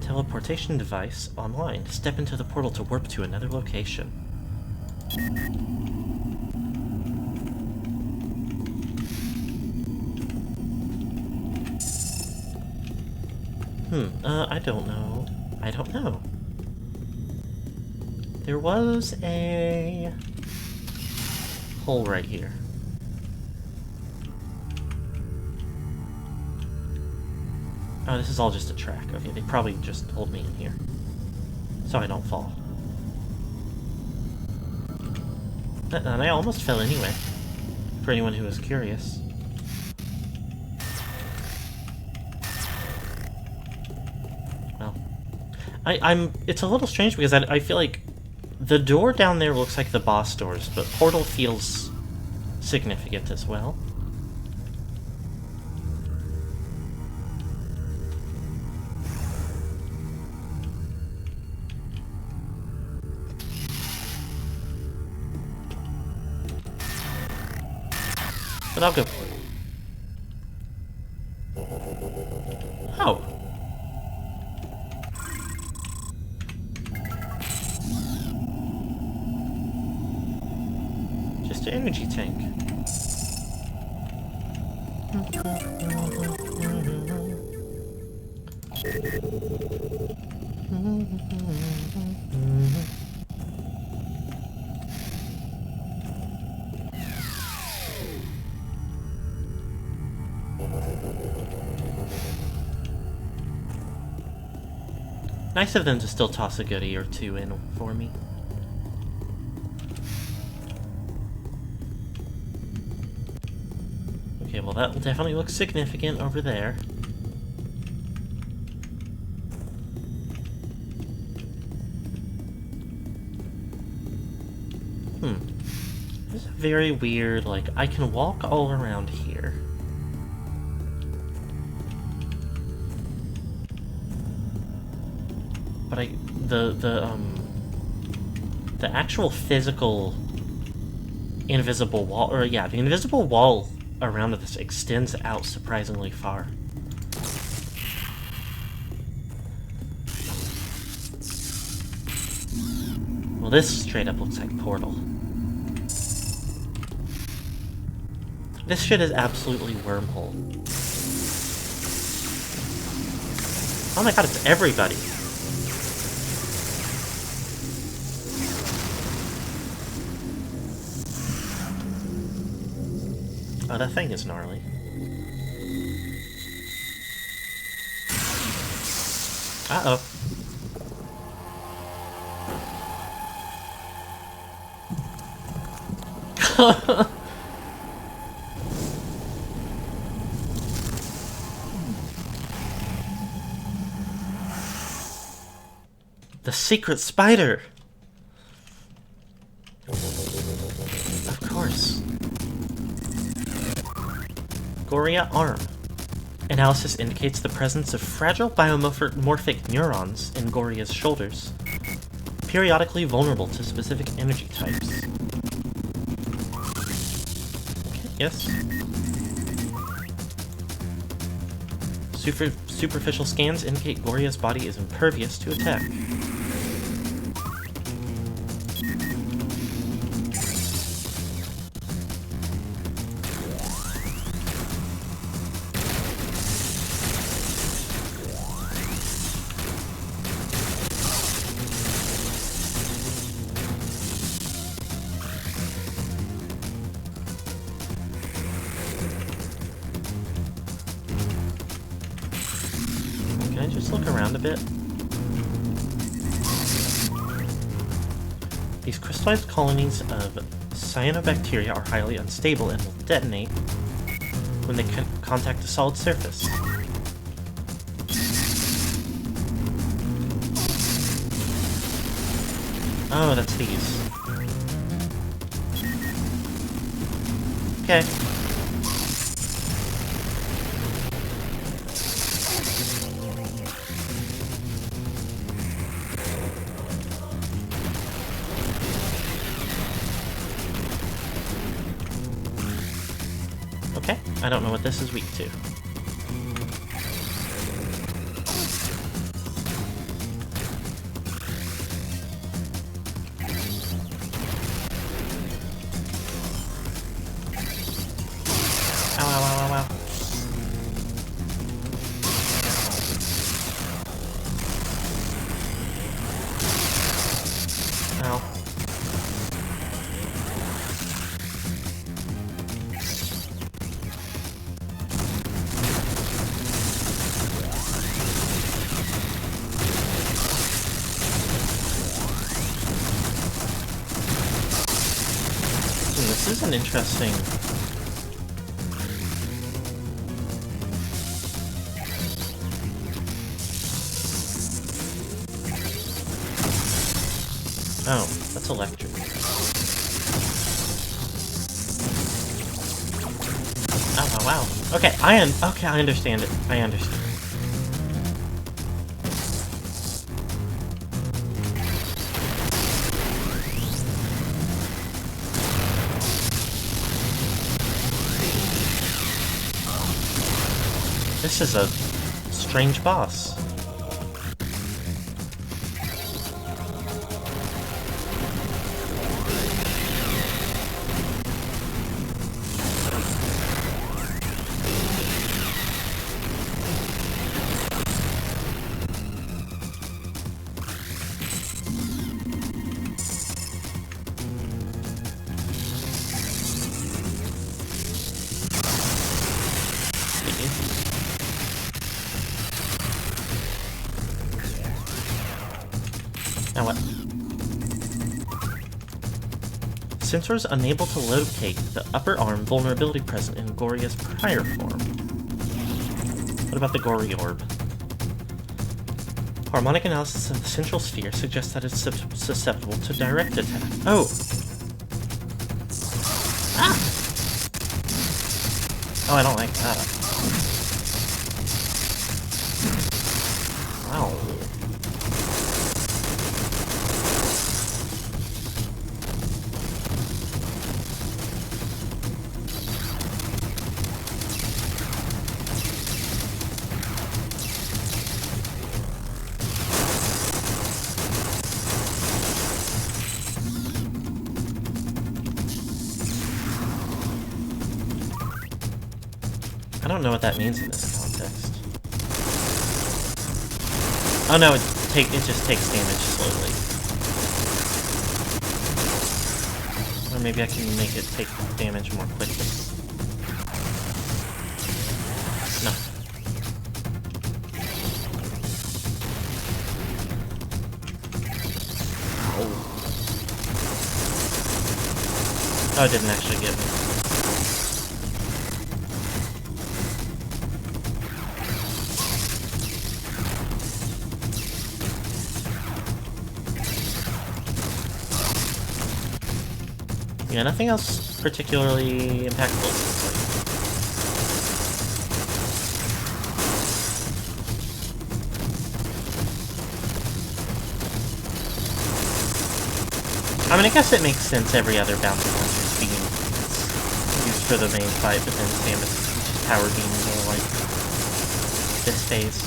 Teleportation device online. Step into the portal to warp to another location. I don't know. I don't know. There was a hole right here. Oh, this is all just a track. Okay, they probably just hold me in here, so I don't fall. And I almost fell anyway, for anyone who was curious. Well, it's a little strange because I feel like the door down there looks like the boss doors, but portal feels significant as well. But I'll go for it. Oh. Just an energy tank. Nice of them to still toss a goodie or two in for me. Okay, well that definitely looks significant over there. This is very weird, like, I can walk all around here. But the actual physical invisible wall, or yeah, the invisible wall around this extends out surprisingly far. Well, this straight up looks like Portal. This shit is absolutely wormhole. Oh my god, it's everybody. Oh, that thing is gnarly. Uh-oh. The secret spider! Of course. Goria arm. Analysis indicates the presence of fragile biomorphic neurons in Goria's shoulders, periodically vulnerable to specific energy types. Okay, yes. Superficial scans indicate Goria's body is impervious to attack. Can I just look around a bit? These crystallized colonies of cyanobacteria are highly unstable and will detonate when they contact a solid surface. Oh, that's these. Okay. Okay, I don't know what this is weak to. Ow, ow, ow, ow, ow. Ow. This is an interesting... Oh, that's electric. Oh, wow, wow. Okay, okay, I understand it. I understand. This is a strange boss. Now what? Sensors unable to locate the upper arm vulnerability present in Goria's prior form. What about the Gory Orb? Harmonic analysis of the central sphere suggests that it's susceptible to direct attack. Oh! Ah! Oh, I don't like that. Wow. I don't know what that means in this context. Oh no, it just takes damage slowly. Or maybe I can make it take damage more quickly. No. Oh, it didn't actually get me. Yeah, nothing else particularly impactful. I mean, I guess it makes sense every other bounty hunter's beam is used for the main fight, but then Samus teaches power beams or like this phase.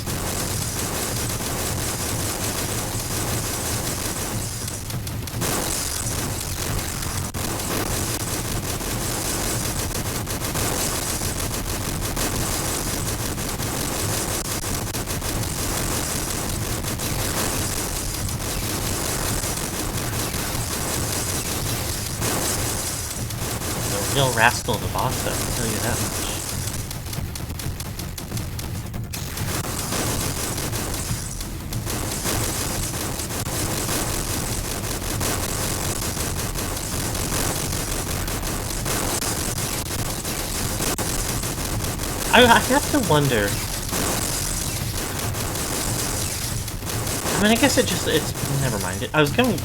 Real rascal of a boss, though, I can tell you that much. I have to wonder. I mean, I guess it's never mind. I was going.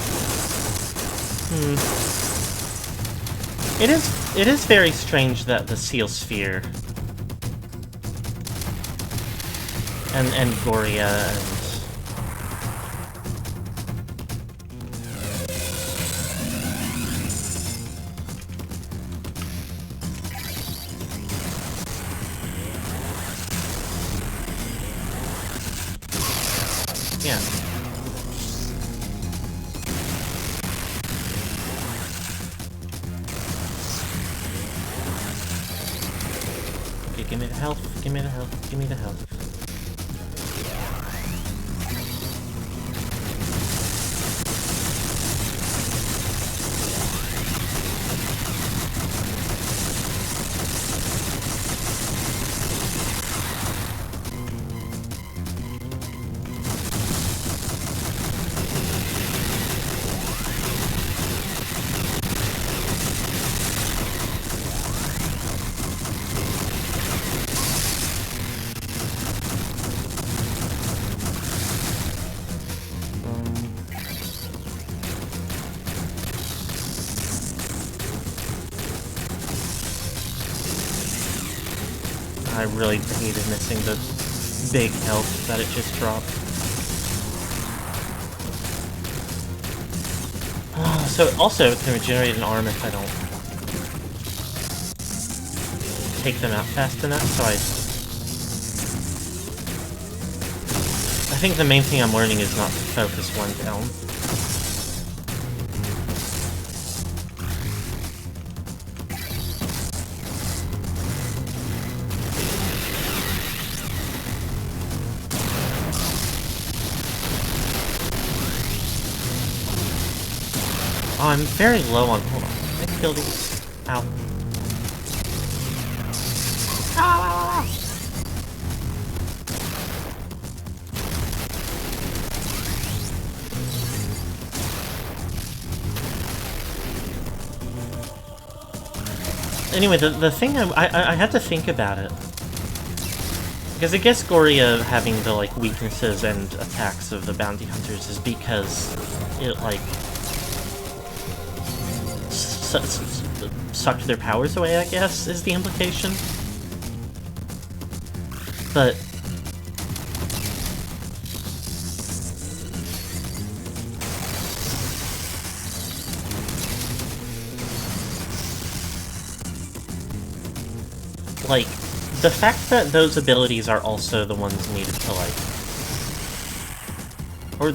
It is very strange that the Seal Sphere and Goria and yeah. Give me the health, give me the health, give me the health. I really hated missing the big health that it just dropped. So also it can regenerate an arm if I don't take them out fast enough, so I think the main thing I'm learning is not to focus one down. Oh, I'm very low on. Hold on. I kill these. Ow. Ah! Anyway, the thing I had to think about it. Because I guess Goria having the, like, weaknesses and attacks of the bounty hunters is because it, like, sucked their powers away, I guess, is the implication. But like, the fact that those abilities are also the ones needed to, like... Or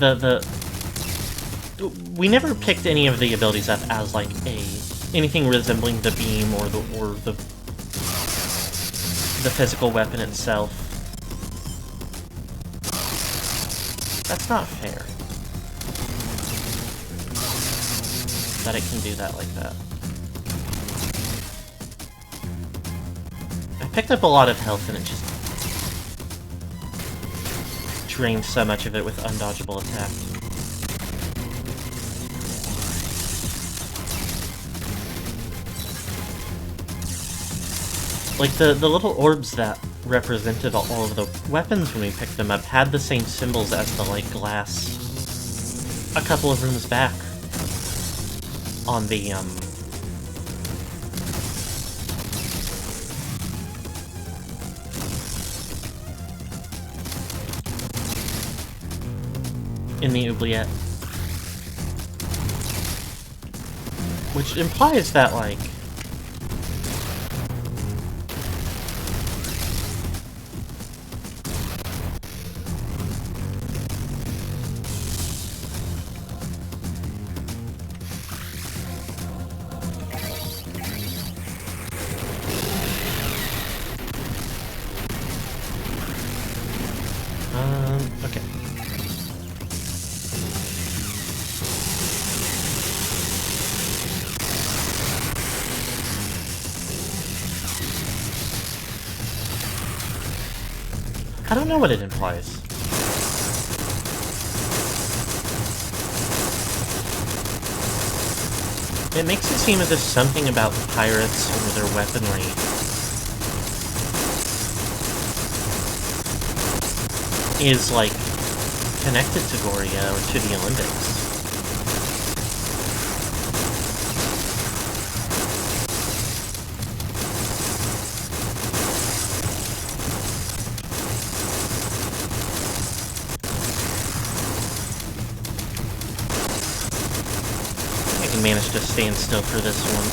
we never picked any of the abilities up as, like, anything resembling the beam or the physical weapon itself. That's not fair. That it can do that like that. I picked up a lot of health and it just drained so much of it with undodgeable attacks. Like, the little orbs that represented all of the weapons when we picked them up had the same symbols as the, like, glass a couple of rooms back on the, in the oubliette. Which implies that, like, okay. I don't know what it implies. It makes it seem as if something about the pirates or their weaponry is, like, connected to Goria or to the Olympics. Managed to stand still for this one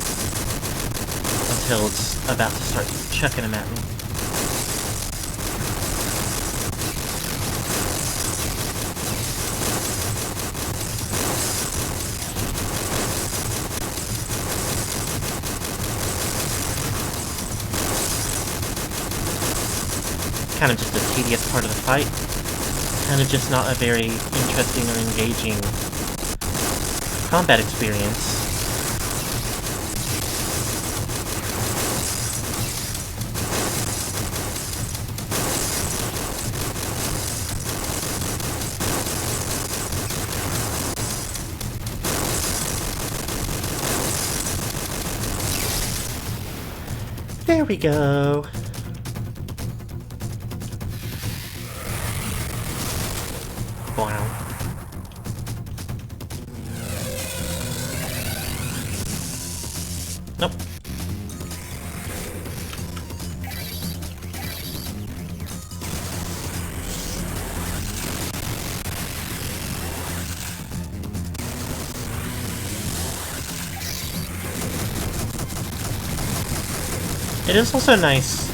until it's about to start chucking them at me. Kind of just a tedious part of the fight. Kind of just not a very interesting or engaging combat experience. There we go. Wow. Nope. It is also nice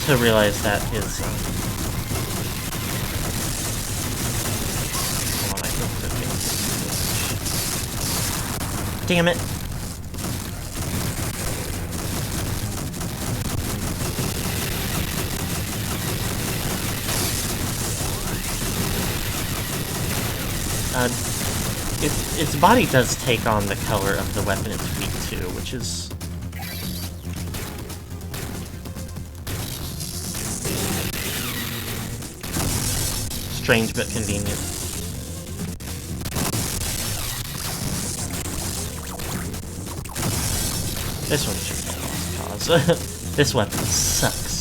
to realize that his, hold on, I think it's okay. Damn it. Its body does take on the color of the weapon it's weak to, which is strange but convenient. This one should fall off. sucks. This weapon sucks.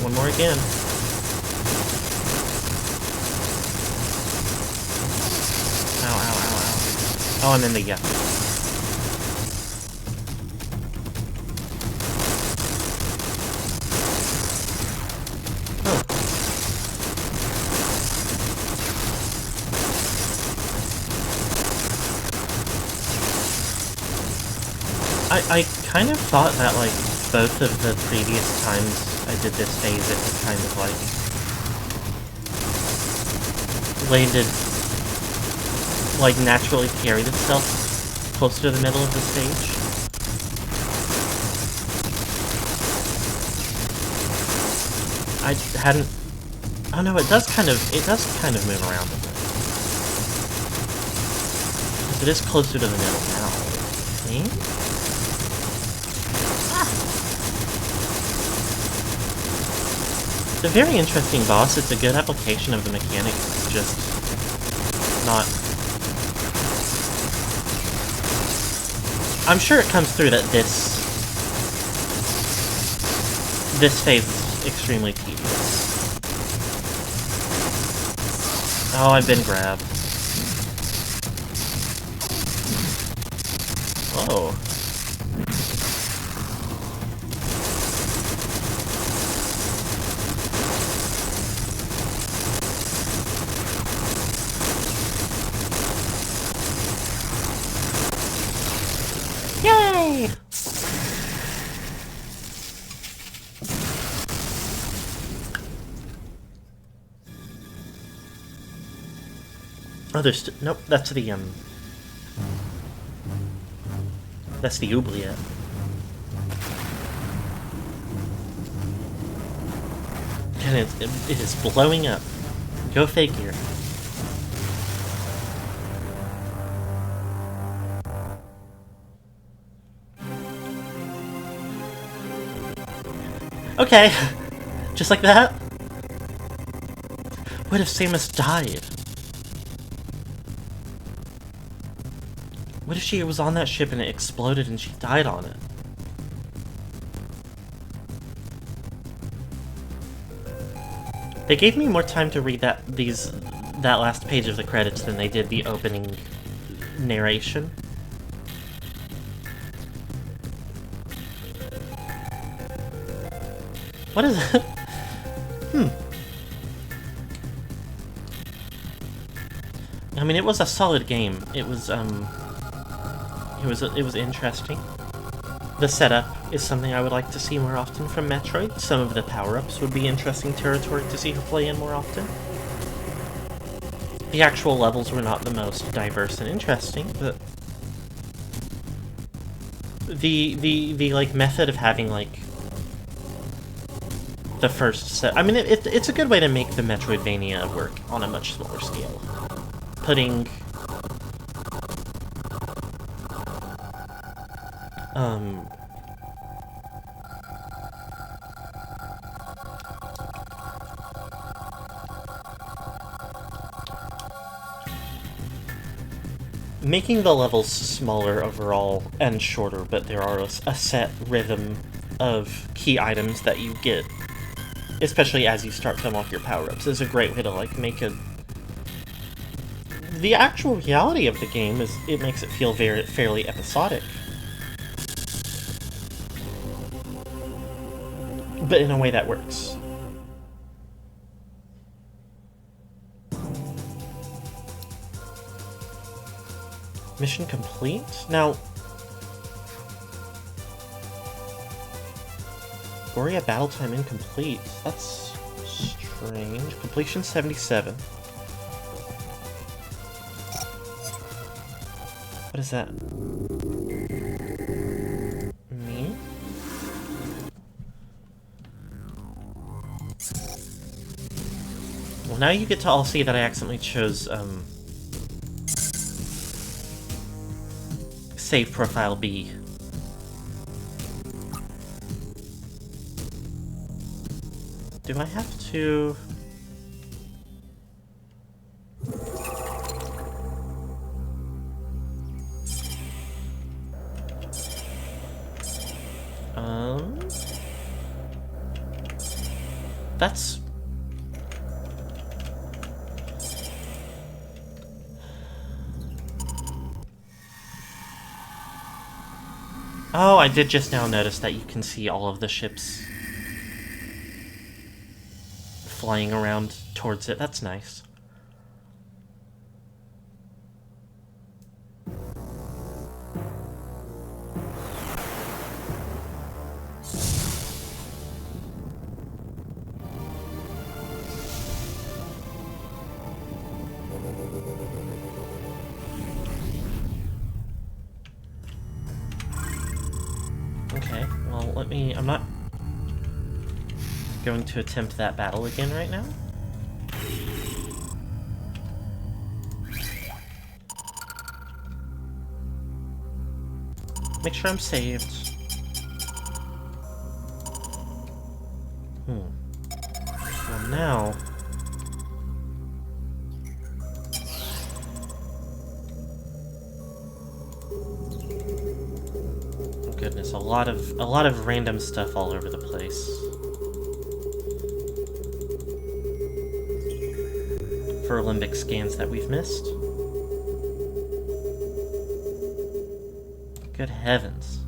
One more again. Ow, ow, ow, ow. Oh, I'm in the yuck. I kind of thought that, like, both of the previous times I did this phase, it had kind of, like, landed, like, naturally carried itself closer to the middle of the stage. I hadn't... Oh no, it does kind of move around a bit. It is closer to the middle now, I think? It's a very interesting boss. It's a good application of the mechanic. It's just not... I'm sure it comes through that this phase is extremely tedious. Oh, I've been grabbed. Whoa. Yay! Oh, there's nope. That's the That's the oubliette. And it is blowing up. Go figure. Okay, just like that? What if Samus died? What if she was on that ship and it exploded and she died on it? They gave me more time to read that last page of the credits than they did the opening narration. What is it? I mean, it was a solid game. It was interesting. The setup is something I would like to see more often from Metroid. Some of the power-ups would be interesting territory to see her play in more often. The actual levels were not the most diverse and interesting, but the like method of having like the first set. I mean, it's a good way to make the Metroidvania work on a much smaller scale. Putting making the levels smaller overall and shorter, but there are a set rhythm of key items that you get, especially as you start to unlock your power-ups, is a great way to like make a... The actual reality of the game is it makes it feel fairly episodic. But in a way that works. Mission complete? Now... Goria battle time incomplete. That's strange. Completion 77. What is that? Me? Well, now you get to all see that I accidentally chose, save profile B. Do I have to... That's... Oh, I did just now notice that you can see all of the ships flying around towards it. That's nice. Okay, well, let me... I'm not going to attempt that battle again right now. Make sure I'm saved. Well, now... Oh goodness, a lot of random stuff all over the place. For limbic scans that we've missed. Good heavens.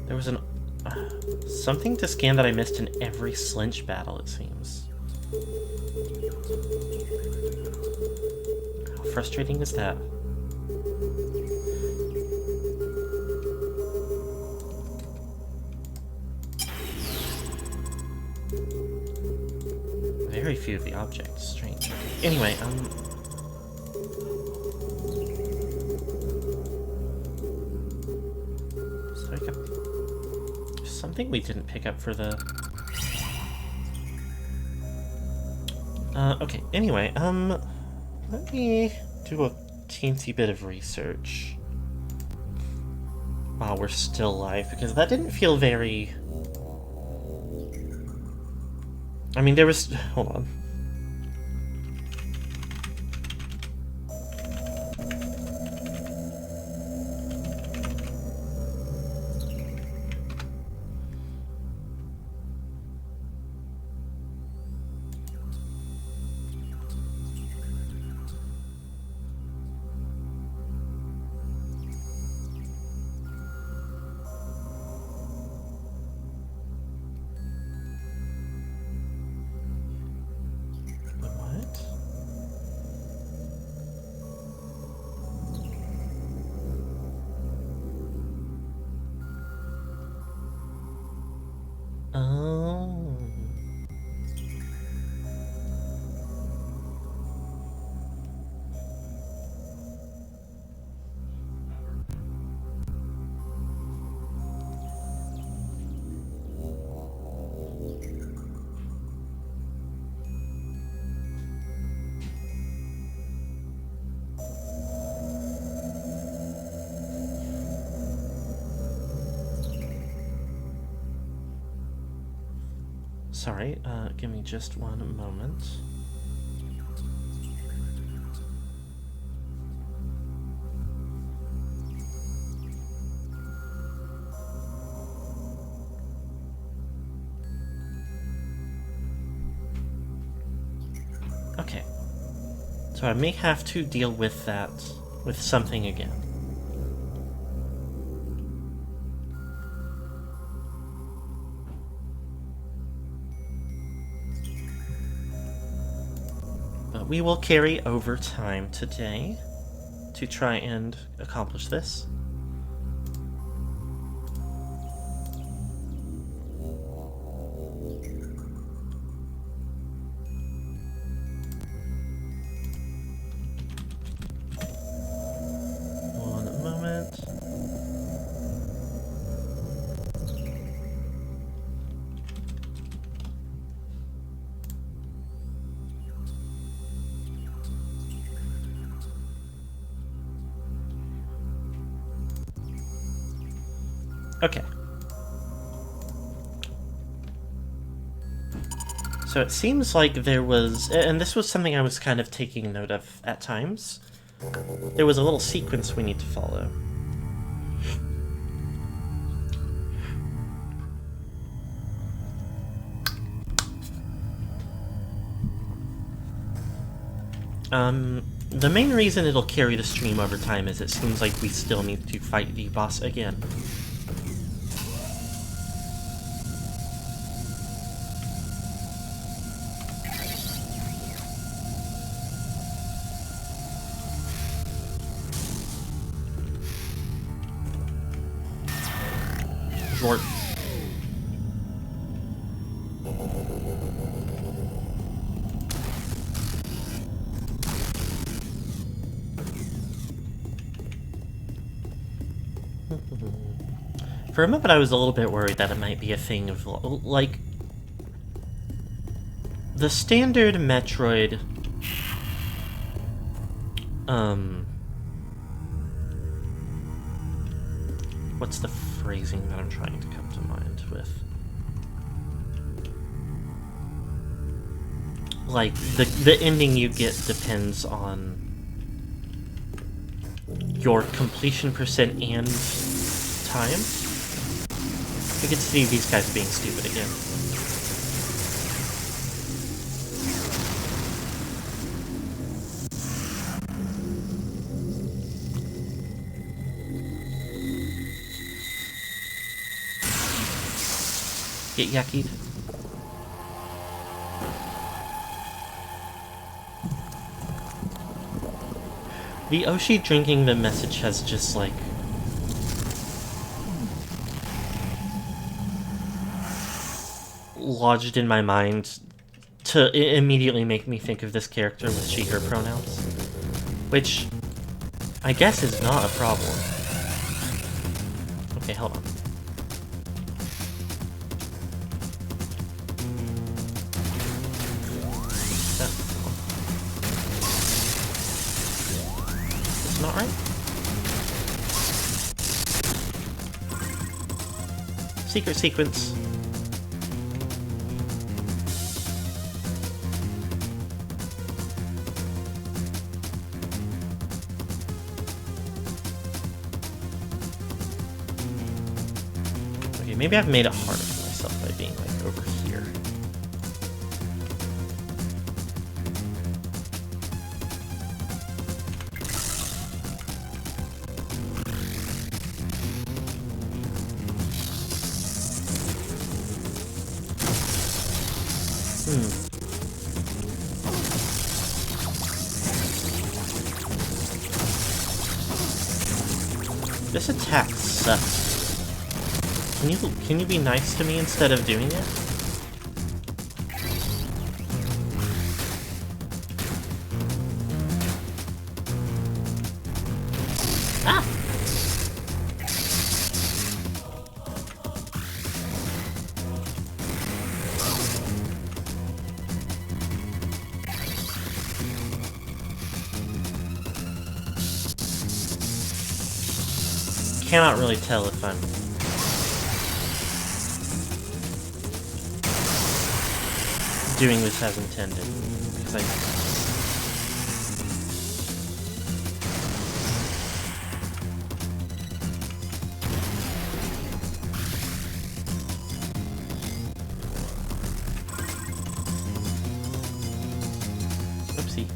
There was something to scan that I missed in every Slinch battle, it seems. How frustrating is that? Very few of the objects, strange. Anyway, so I got something we didn't pick up for the... okay, anyway, let me do a teensy bit of research while we're still live, because that didn't feel very... I mean, there was... Hold on. Sorry, give me just one moment. Okay. So I may have to deal with that, with something again. We will carry over time today to try and accomplish this. Okay. So it seems like there was, and this was something I was kind of taking note of at times, there was a little sequence we need to follow. The main reason it'll carry the stream over time is it seems like we still need to fight the boss again. Short. For a moment I was a little bit worried that it might be a thing of, like, the standard Metroid, what's the phrasing that I'm trying to come to mind with? Like, the ending you get depends on your completion percent and time. We get to see these guys being stupid again. Get yuckied. The Oshi drinking the message has just, like, lodged in my mind to immediately make me think of this character with she, her pronouns. Which, I guess is not a problem. Okay, hold on. Not right? Secret sequence. Okay, maybe I've made it harder for myself by being, like, over here. This attack sucks. Can you be nice to me instead of doing it? Ah! Cannot really tell if I'm doing this as intended, because oopsie.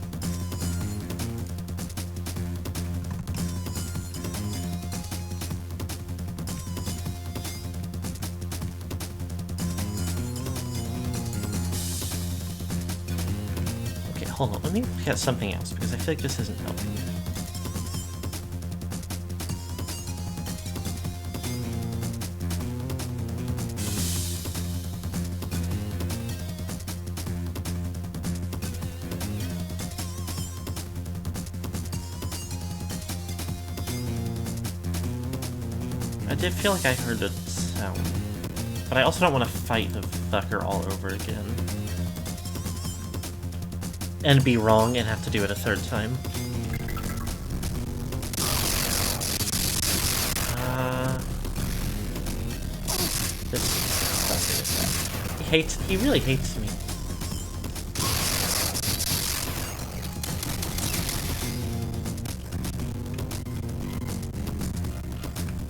Hold on, let me look at something else, because I feel like this isn't helping. I did feel like I heard a sound, but I also don't want to fight the fucker all over again. And be wrong and have to do it a third time. This fucking is that. He really hates me.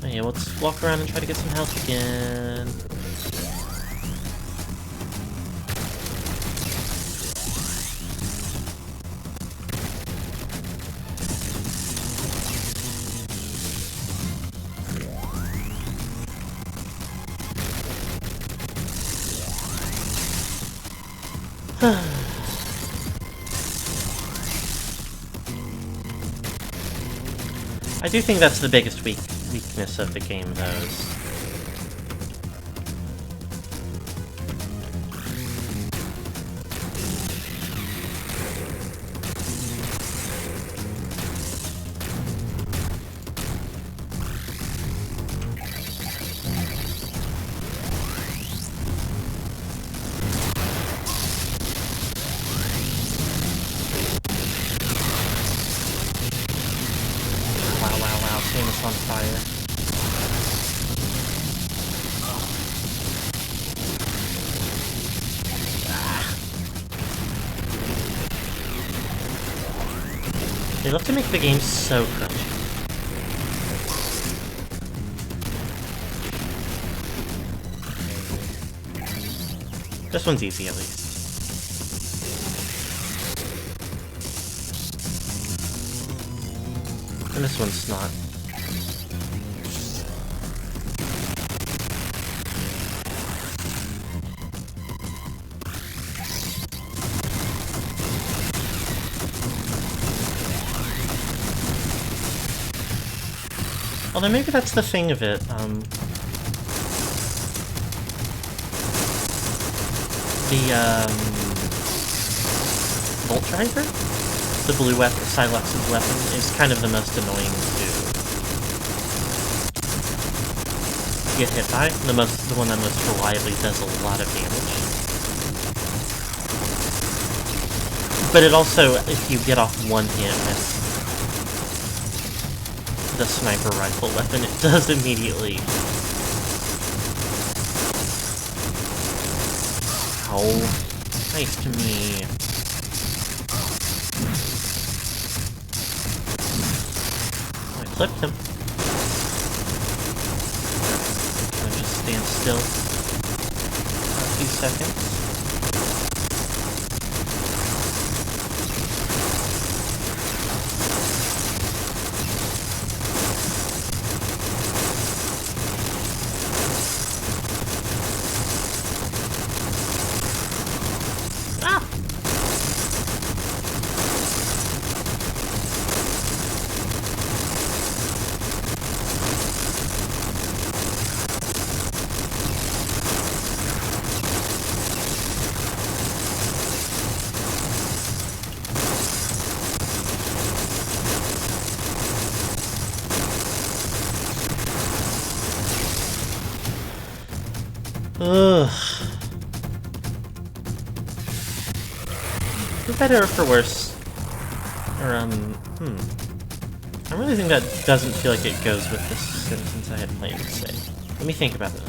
Oh yeah, let's walk around and try to get some health again. I do think that's the biggest weakness of the game, though. Wow, Samus on fire. They love to make the game so crunchy. This one's easy, at least. And this one's not. Although maybe that's the thing of it, Volt Driver? The blue weapon, Silux's weapon, is kind of the most annoying to get hit by. The one that most reliably does a lot of damage. But it also, if you get off one hit with the sniper rifle weapon, it does immediately. Ow. Nice to me. I clipped him. Can I just stand still for a few seconds? Ugh. For better or for worse. Or, I really think that doesn't feel like it goes with this sentence I had planned to say. Let me think about it.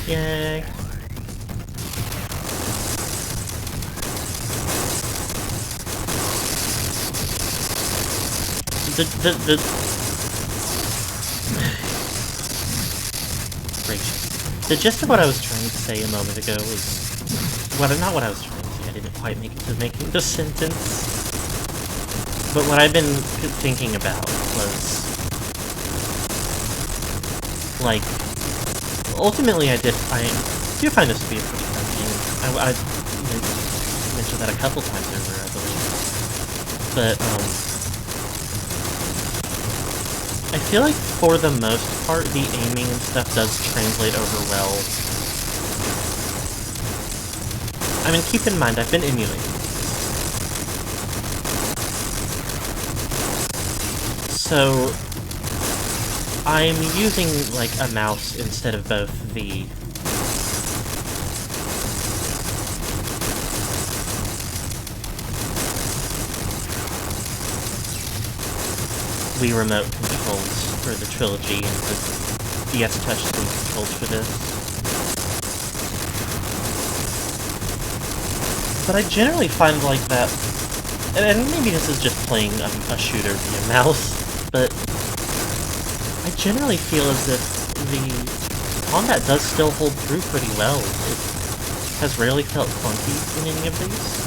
Yay. The gist of what I was trying to say a moment ago was... not what I was trying to say, I didn't quite make it to making the sentence. But what I've been thinking about was... like, ultimately I do find this to be a pretty fun game. I mentioned that a couple times over, I believe. But, I feel like for the most part, the aiming and stuff does translate over well. I mean, keep in mind, I've been emulating. So, I'm using, like, a mouse instead of both the Wii Remote controls for the Trilogy and the DS touchscreen controls for this. But I generally find like that, and maybe this is just playing a shooter via mouse, but I generally feel as if the combat does still hold through pretty well. It has rarely felt clunky in any of these.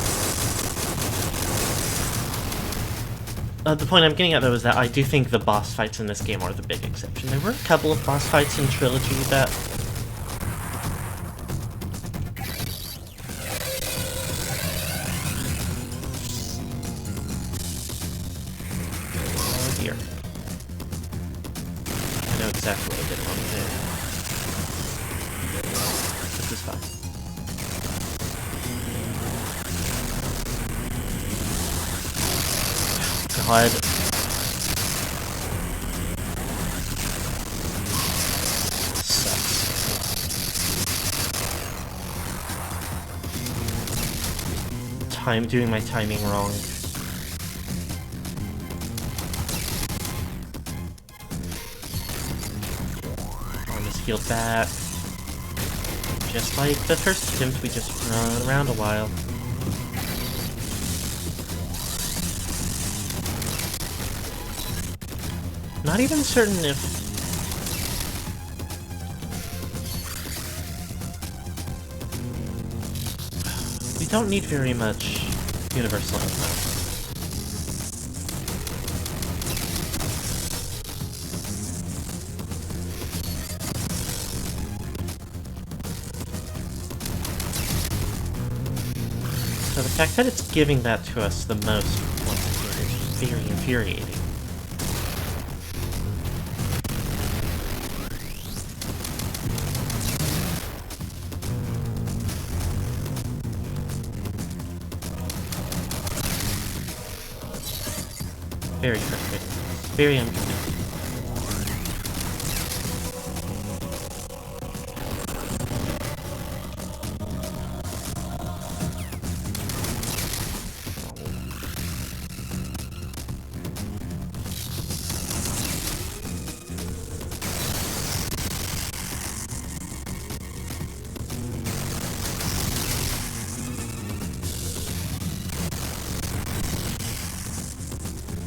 The point I'm getting at, though, is that I do think the boss fights in this game are the big exception. There were a couple of boss fights in Trilogy that... Oh dear. I know exactly what I did wrong there. This is fine. God. Sucks. Doing my timing wrong. On this field back. Just like the first attempt, we just run around a while. Not even certain if... We don't need very much universal info. So the fact that it's giving that to us the most once again is very infuriating. Very frustrating. Very unconvincing.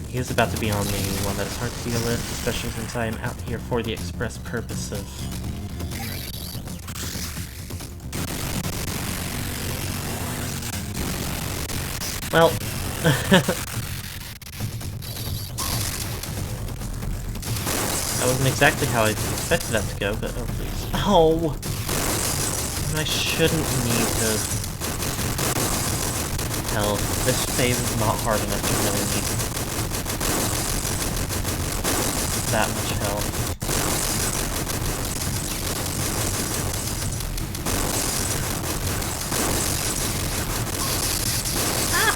He is about to be on the one that is hard to deal with, especially since I am out here for the express purpose of... Well... That wasn't exactly how I expected that to go, but oh please. Oh! I shouldn't need the... Hell, this phase is not hard enough to really need that much health. Ah!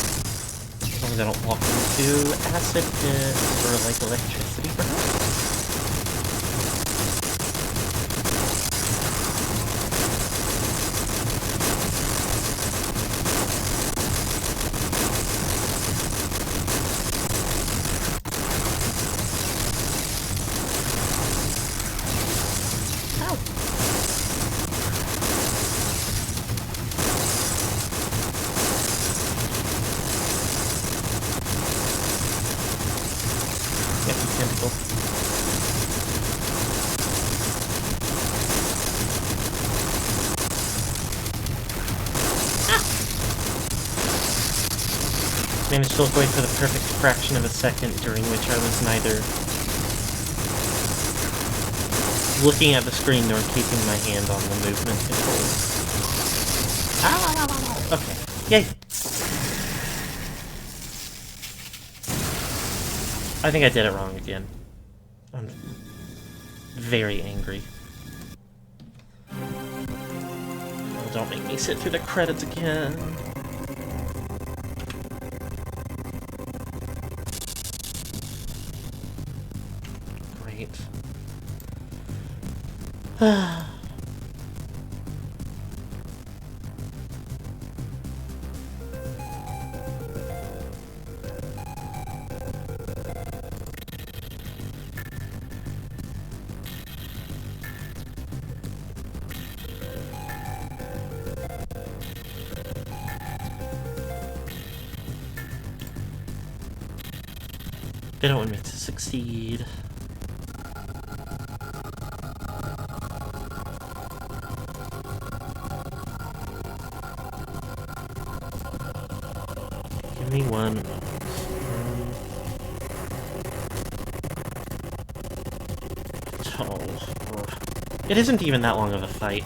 As long as I don't walk into acid pits or like electricity, perhaps? Managed to avoid for the perfect fraction of a second during which I was neither looking at the screen nor keeping my hand on the movement controls. Ah! Okay. Yay! I think I did it wrong again. I'm very angry. Oh, don't make me sit through the credits again. Great. They don't want me to succeed. Give me one. Oh. It isn't even that long of a fight.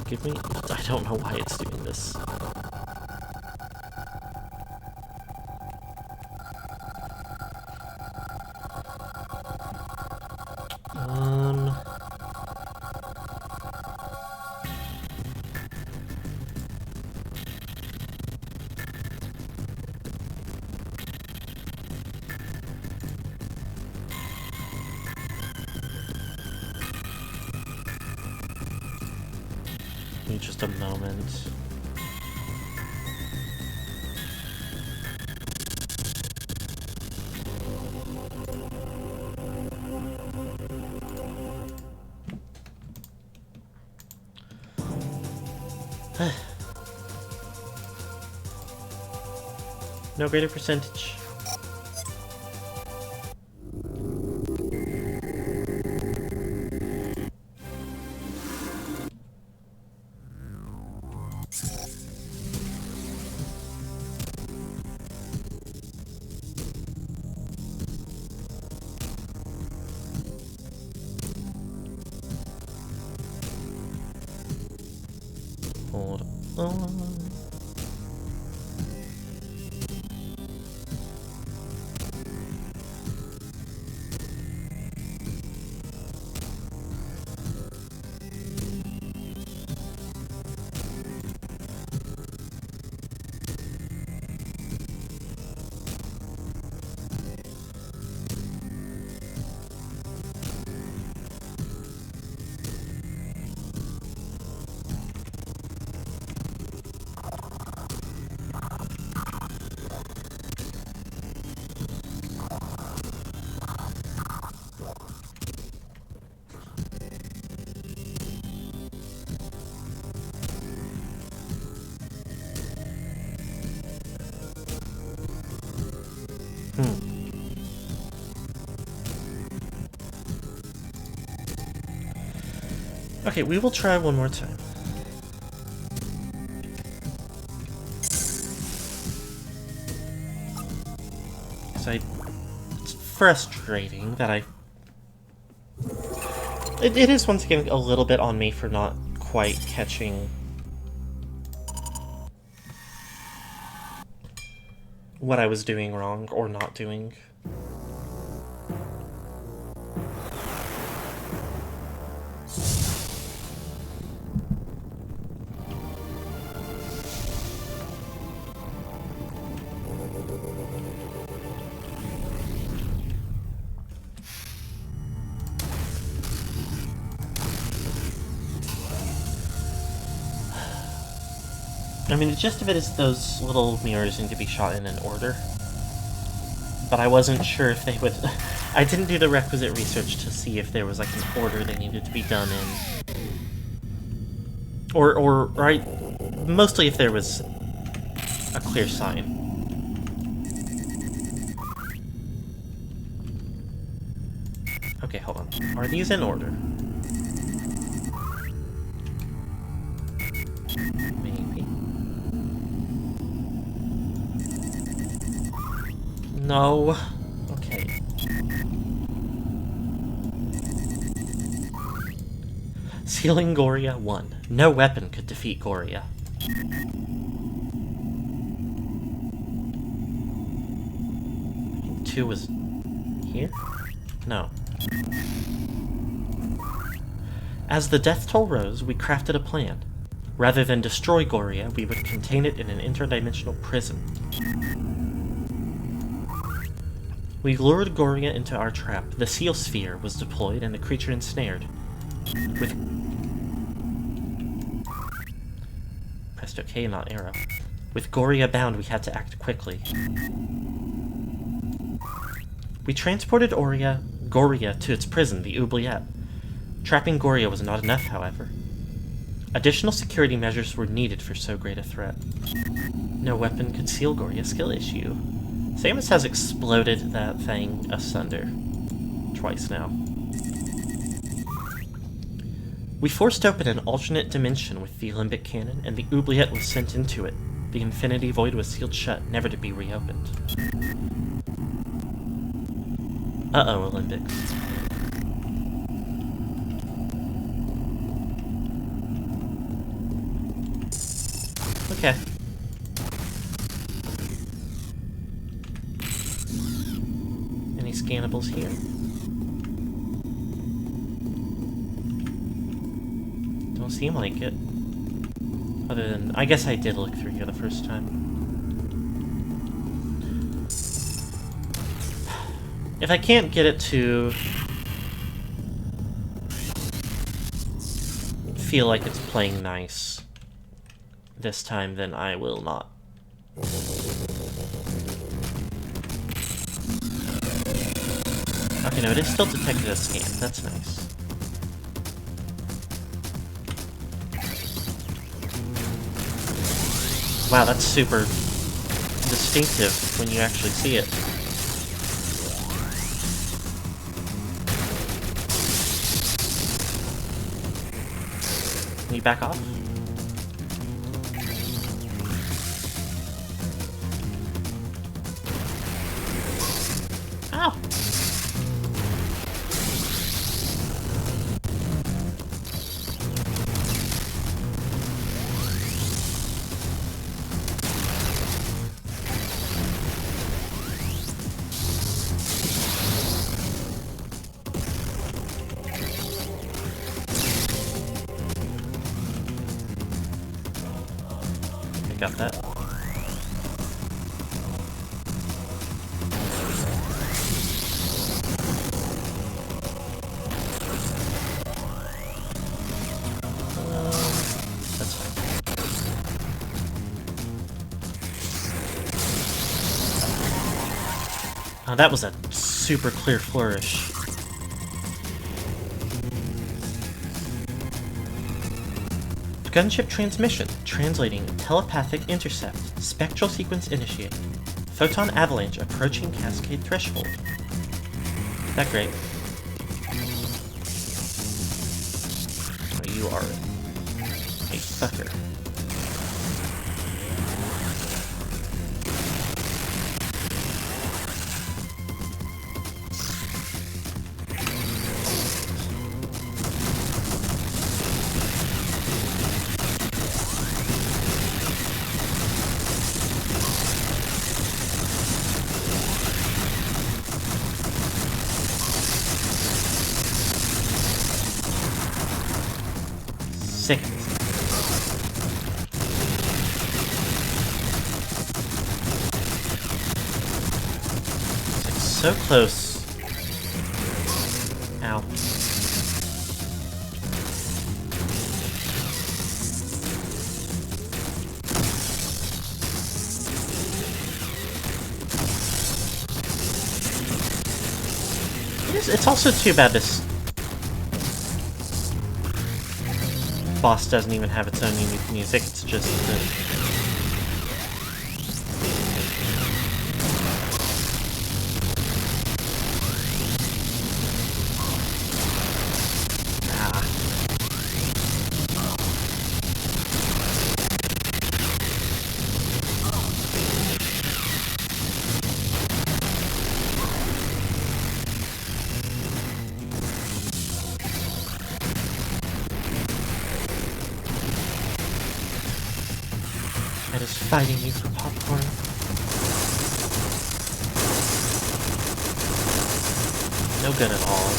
Give me... I don't know why it's doing this. Give me just a moment. No greater percentage. Hold on. Okay, we will try one more time. It's frustrating that it is once again a little bit on me for not quite catching what I was doing wrong or not doing. I mean, the gist of it is those little mirrors need to be shot in an order. But I wasn't sure if they would... I didn't do the requisite research to see if there was, like, an order they needed to be done in. Or mostly if there was a clear sign. Okay, hold on. Are these in order? Maybe. No. Okay. Sealing Goria 1. No weapon could defeat Goria. I think 2 was here? No. As the death toll rose, we crafted a plan. Rather than destroy Goria, we would contain it in an interdimensional prison. We lured Goria into our trap. The seal sphere was deployed and the creature ensnared. With... Pressed OK, not arrow. With Goria bound, we had to act quickly. We transported Goria to its prison, the Oubliette. Trapping Goria was not enough, however. Additional security measures were needed for so great a threat. No weapon could seal Goria. Skill issue. Samus has exploded that thing asunder. Twice now. We forced open an alternate dimension with the Limbic Cannon, and the Oubliette was sent into it. The Infinity Void was sealed shut, never to be reopened. Uh-oh, Olympics. Okay. Any scannables here? Don't seem like it. Other than... I guess I did look through here the first time. If I can't get it to feel like it's playing nice this time, then I will not. Okay, no, it is still detected as scanned. That's nice. Wow, that's super distinctive when you actually see it. Can you back off? Ow! I got that. That's fine. Oh, that was a super clear flourish. Gunship transmission. Translating telepathic intercept. Spectral sequence initiated. Photon avalanche approaching cascade threshold. That great. Oh, you are a fucker. Sick. It's like so close. Ow. It's also too bad this boss doesn't even have its own unique music, it's just Cat is fighting me for popcorn. No good at all.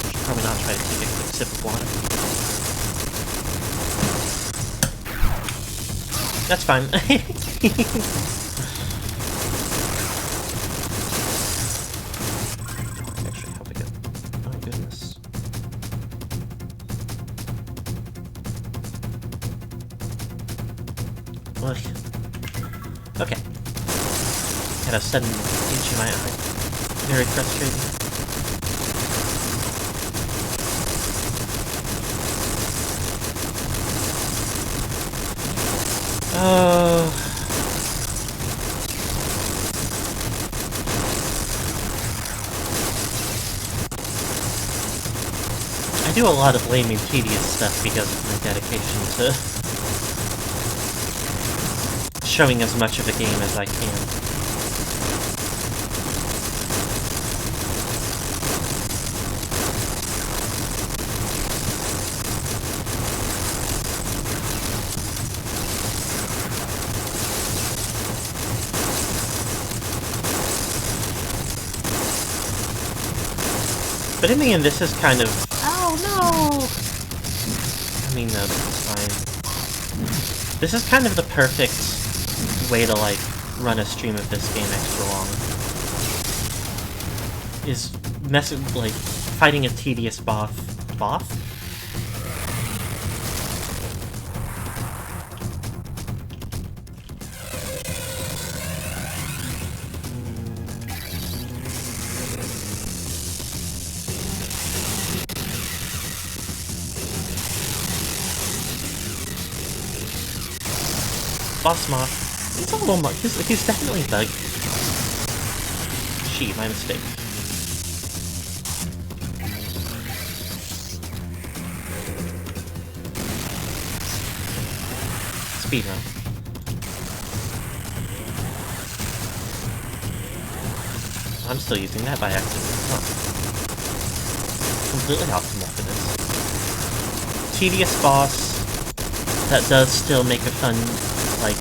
Should probably not try to take a quick sip of water. That's fine. Actually, how big? Oh goodness. Ugh. Okay. Had a sudden itch in my eye. Very frustrating. Oh. I do a lot of lame and tedious stuff because of my dedication to showing as much of a game as I can. But in the end, this is kind of... Oh, no! I mean, no, this is fine. This is kind of the perfect way to, like, run a stream of this game extra long. Is like, fighting a tedious boss? Boss Moth. He's a little much. He's definitely like... She, my mistake. Speedrun. I'm still using that by accident. Huh. Completely optimal for this. Tedious boss that does still make a fun, like,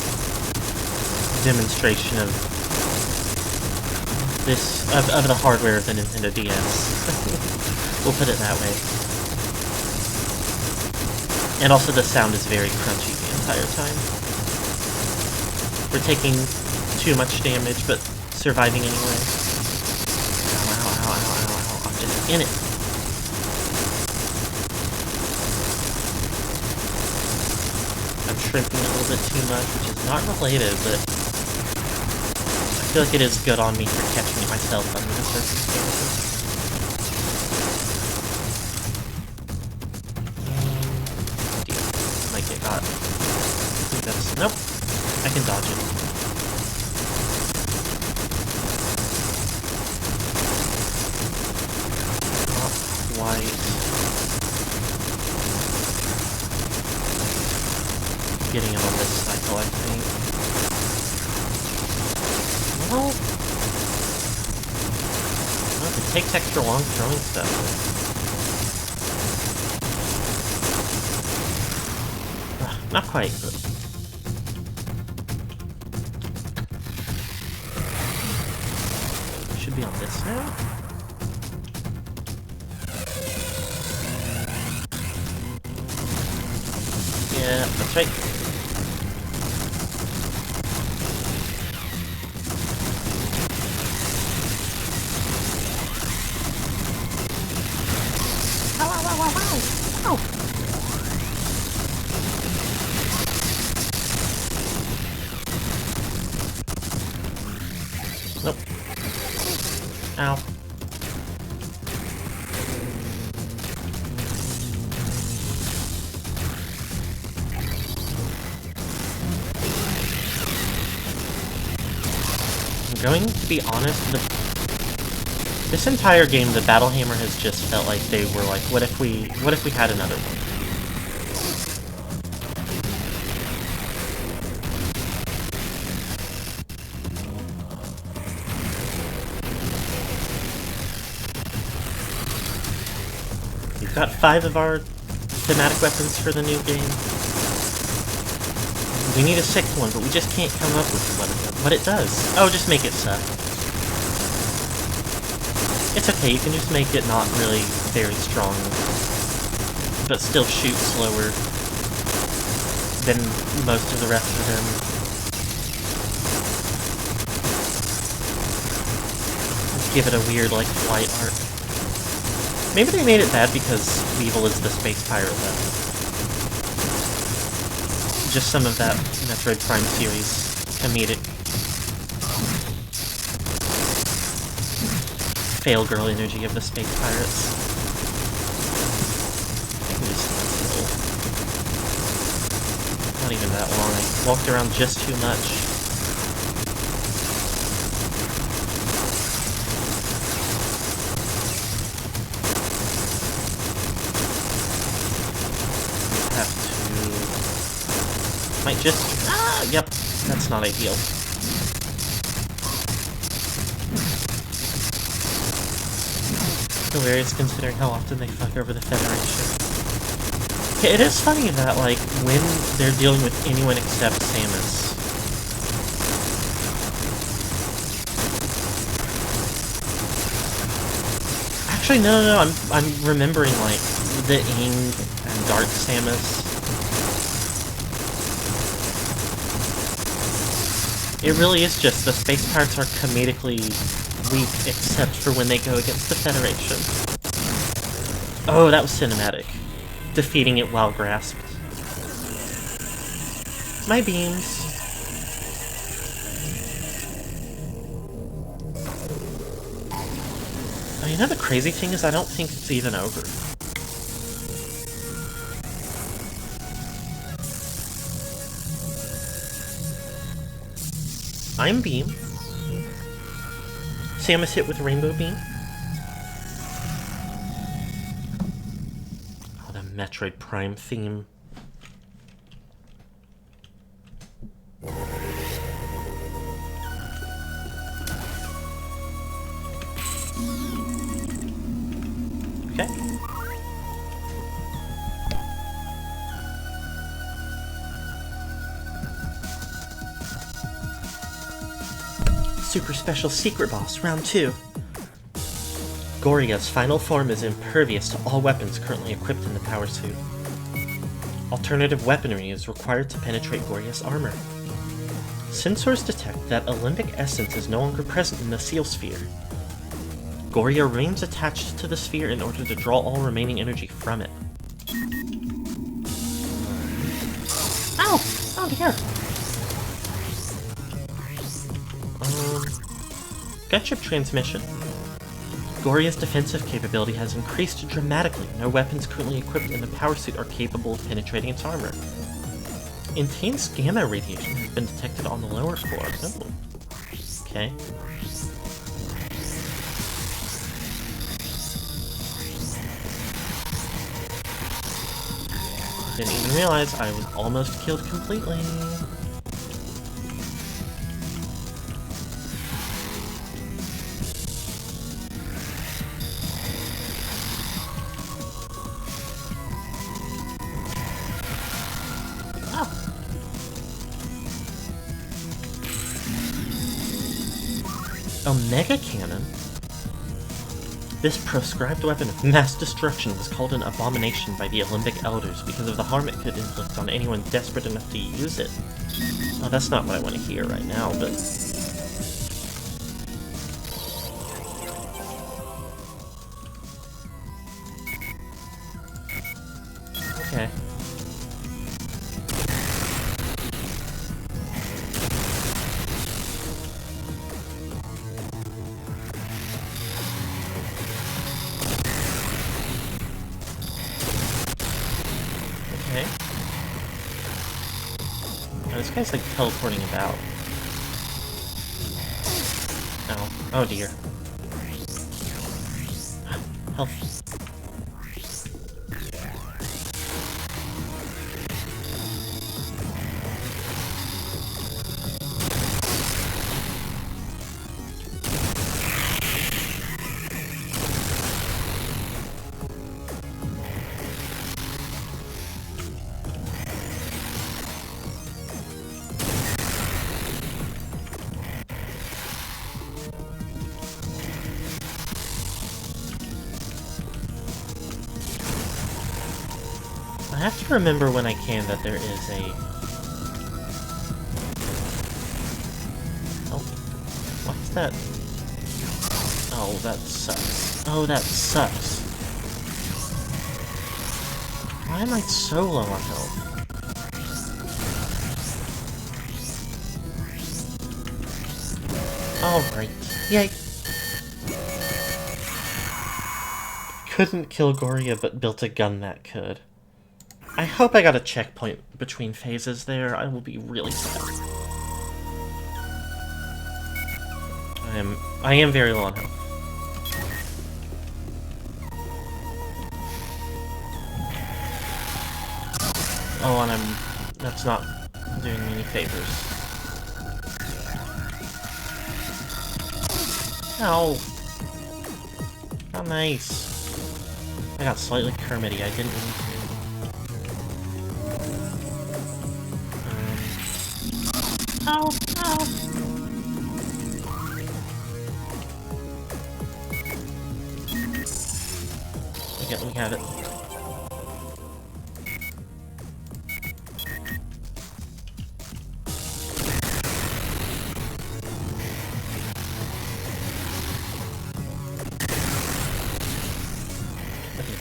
demonstration of this, of the hardware of the Nintendo DS. We'll put it that way. And also the sound is very crunchy the entire time. We're taking too much damage, but surviving anyway. Ow, ow, ow, ow, ow, ow. I'm just in it. I'm shrimping a little bit too much, which is not related, but I feel like it is good on me for catching it myself under the circumstances. Might get got. I think that's... Nope. I can dodge it. Not quite. Getting him on this cycle, I think. Well, it takes extra long throwing stuff. Not quite, but... Should be on this now? Yeah, that's right. Nope. Ow. I'm going to be honest, this entire game, the Battle Hammer has just felt like they were like, what if we had another one? got 5 of our thematic weapons for the new game. We need a 6th one, but we just can't come up with what it does. Oh, just make it suck. It's okay, you can just make it not really very strong, but still shoot slower than most of the rest of them. Let's give it a weird, like, flight arc. Maybe they made it bad because Weevil is the space pirate, though. Just some of that Metroid Prime series comedic fail girl energy of the space pirates. I can just not even that long. I walked around just too much. Have to... Might just... Ah! Yep. That's not ideal. Hilarious considering how often they fuck over the Federation. Okay, it is funny that, like, when they're dealing with anyone except Samus, actually, no, I'm remembering, like, the Ing and Dark Samus. It really is just the space pirates are comedically weak, except for when they go against the Federation. Oh, that was cinematic. Defeating it while grasped. My beams. Oh, you know the crazy thing is I don't think it's even over. I'm Beam. Samus hit with Rainbow Beam. Oh, the Metroid Prime theme. Okay. Super Special Secret Boss, Round 2. Goria's final form is impervious to all weapons currently equipped in the power suit. Alternative weaponry is required to penetrate Goria's armor. Sensors detect that Olympic essence is no longer present in the seal sphere. Goria remains attached to the sphere in order to draw all remaining energy from it. Ow! Oh dear! Gunship transmission. Goria's defensive capability has increased dramatically. No weapons currently equipped in the power suit are capable of penetrating its armor. Intense gamma radiation has been detected on the lower floor. Oh. Okay. Didn't even realize I was almost killed completely. Omega Cannon? This proscribed weapon of mass destruction was called an abomination by the Olympic Elders because of the harm it could inflict on anyone desperate enough to use it. Oh, that's not what I want to hear right now, but... Okay. Oh, this guy's like teleporting about. Oh, oh dear. Health. I have to remember when I can that there is a... Oh, what's that? Oh, that sucks. Oh, that sucks. Why am I so low on health? Alright. Yay! Couldn't kill Goria, but built a gun that could. I hope I got a checkpoint between phases there. I will be really sad. I am very low on health. Oh, and that's not doing me any favors. Ow! How nice. I got slightly Kermity, I didn't mean to. Ow! Ow! We have it.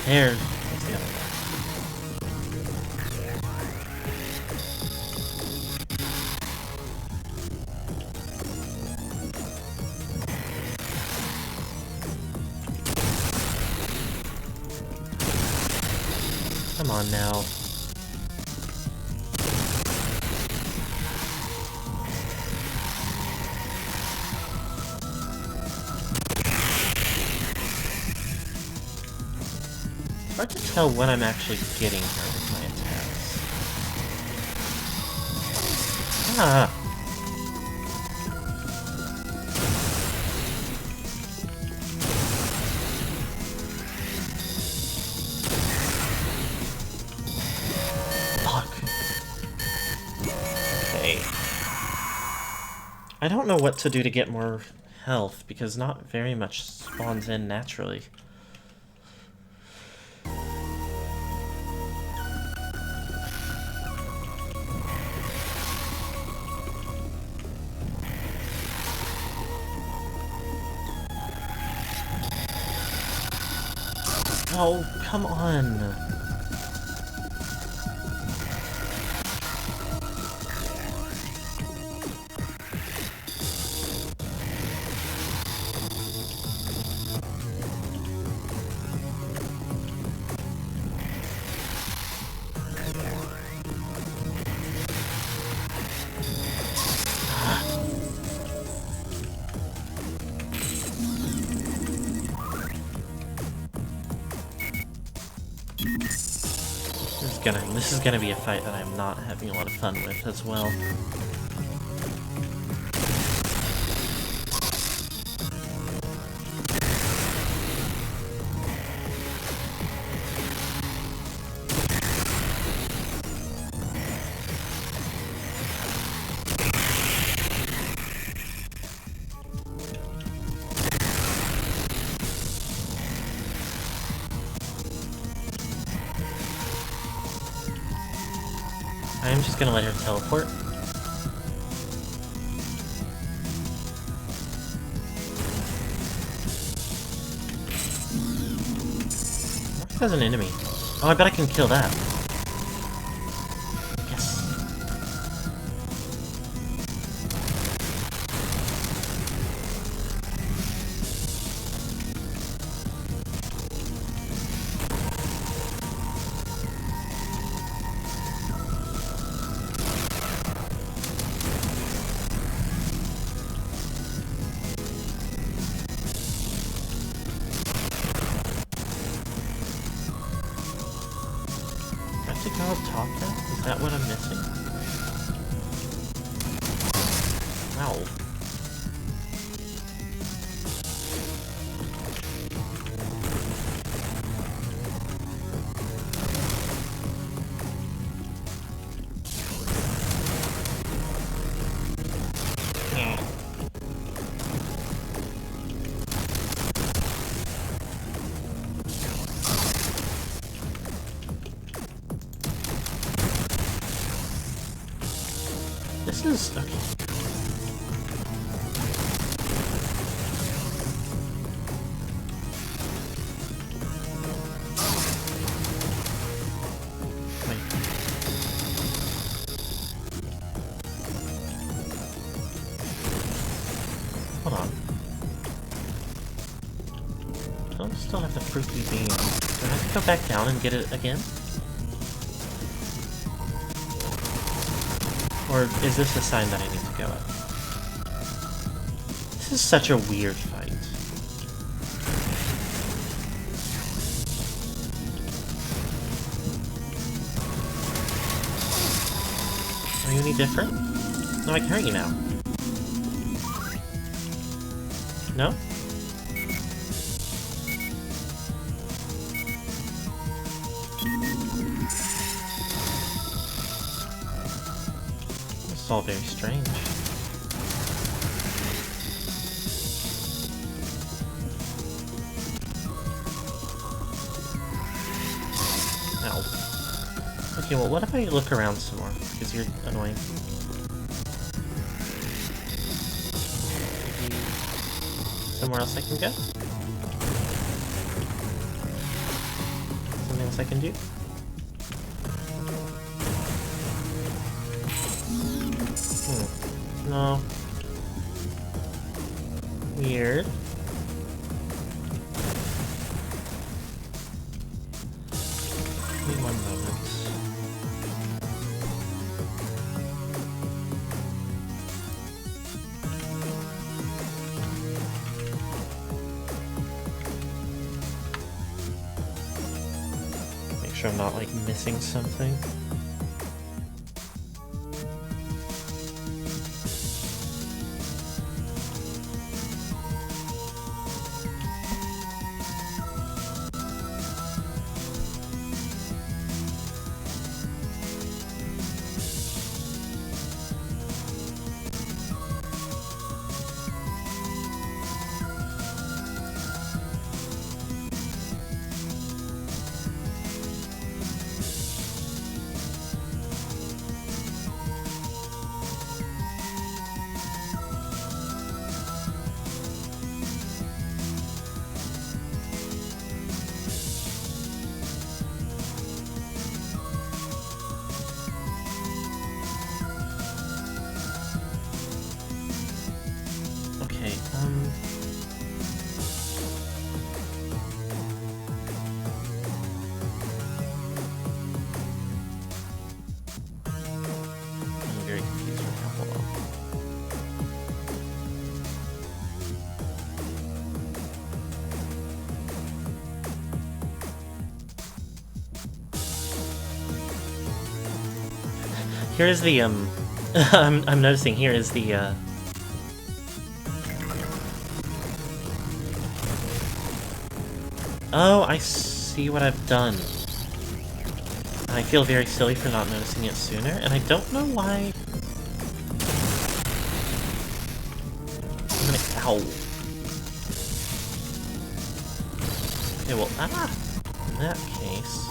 There. That's the other one. Come on now. It's hard to tell when I'm actually getting her with my attacks. Ah! Fuck. Okay. I don't know what to do to get more health, because not very much spawns in naturally. Oh, come on! This is gonna be a fight that I'm not having a lot of fun with as well. I'm just gonna let her teleport. What has an enemy? Oh, I bet I can kill that. Yes. To go up top now? Is that what I'm missing? Ow. this is... okay. Wait. Hold on. Don't I still have the fruity bean. Do I have to go back down and get it again? Or is this a sign that I need to go up? This is such a weird fight. Are you any different? No, I can hurt you now. No? It's all very strange. Ow. Okay, well, what if I look around some more? Because you're annoying. Maybe somewhere else I can go? Something else I can do? No. Weird. Give me one moment. Make sure I'm not, like, missing something. I'm very confused right now. Hold on. Here is the, I'm noticing here is the, oh, I see what I've done. I feel very silly for not noticing it sooner, and I don't know why... I'm gonna... Ow. Okay, well, in that case...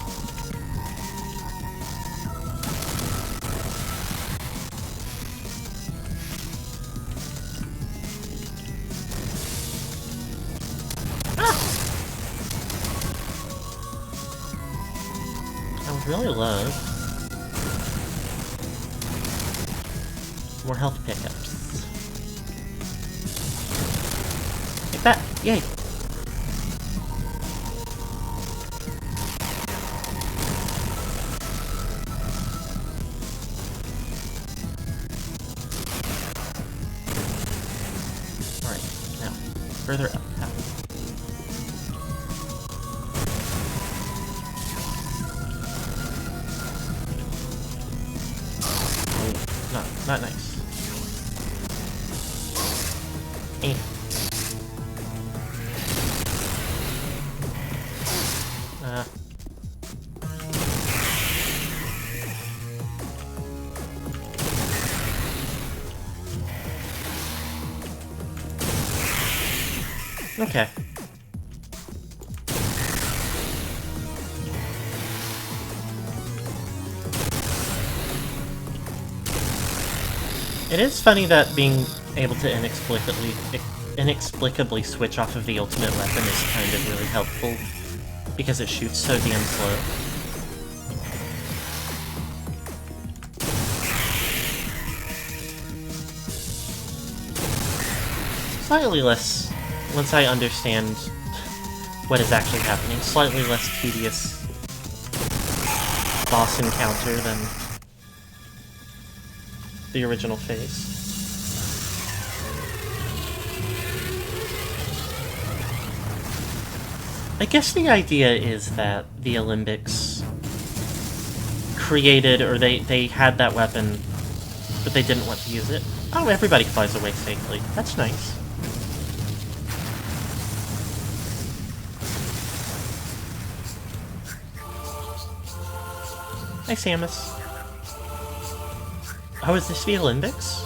Really love more health pickups. Like that! Yay! Alright, now, further up. Not nice. Eh. Okay. It is funny that being able to inexplicably switch off of the ultimate weapon is kind of really helpful, because it shoots so damn slow. Slightly less, once I understand what is actually happening, slightly less tedious boss encounter than the original phase. I guess the idea is that the Olympics created, or they had that weapon, but they didn't want to use it. Oh, everybody flies away safely. That's nice. Hi, Samus. Oh, is this the Olympics?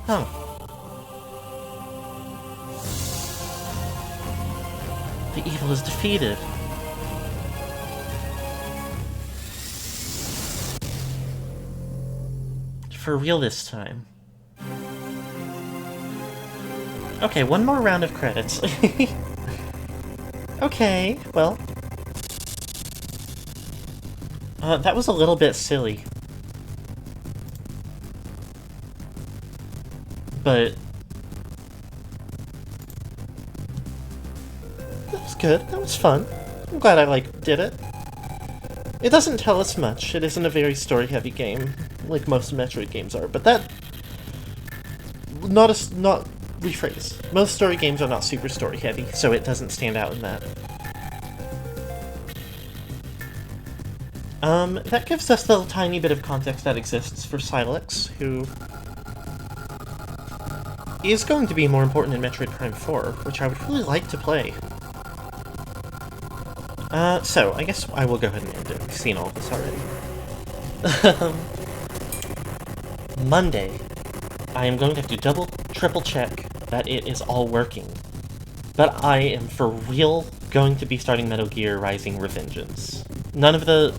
Oh. The evil is defeated. For real this time. Okay, one more round of credits. Okay, well. That was a little bit silly. But that was good. That was fun. I'm glad I, did it. It doesn't tell us much. It isn't a very story-heavy game, like most Metroid games are, but that... Not rephrase. Most story games are not super story-heavy, so it doesn't stand out in that. That gives us the little tiny bit of context that exists for Silex, who is going to be more important in Metroid Prime 4, which I would really like to play. So, I guess I will go ahead and end it. We've seen all of this already. Monday, I am going to have to double, triple check that it is all working. But I am for real going to be starting Metal Gear Rising Revengeance. None of the...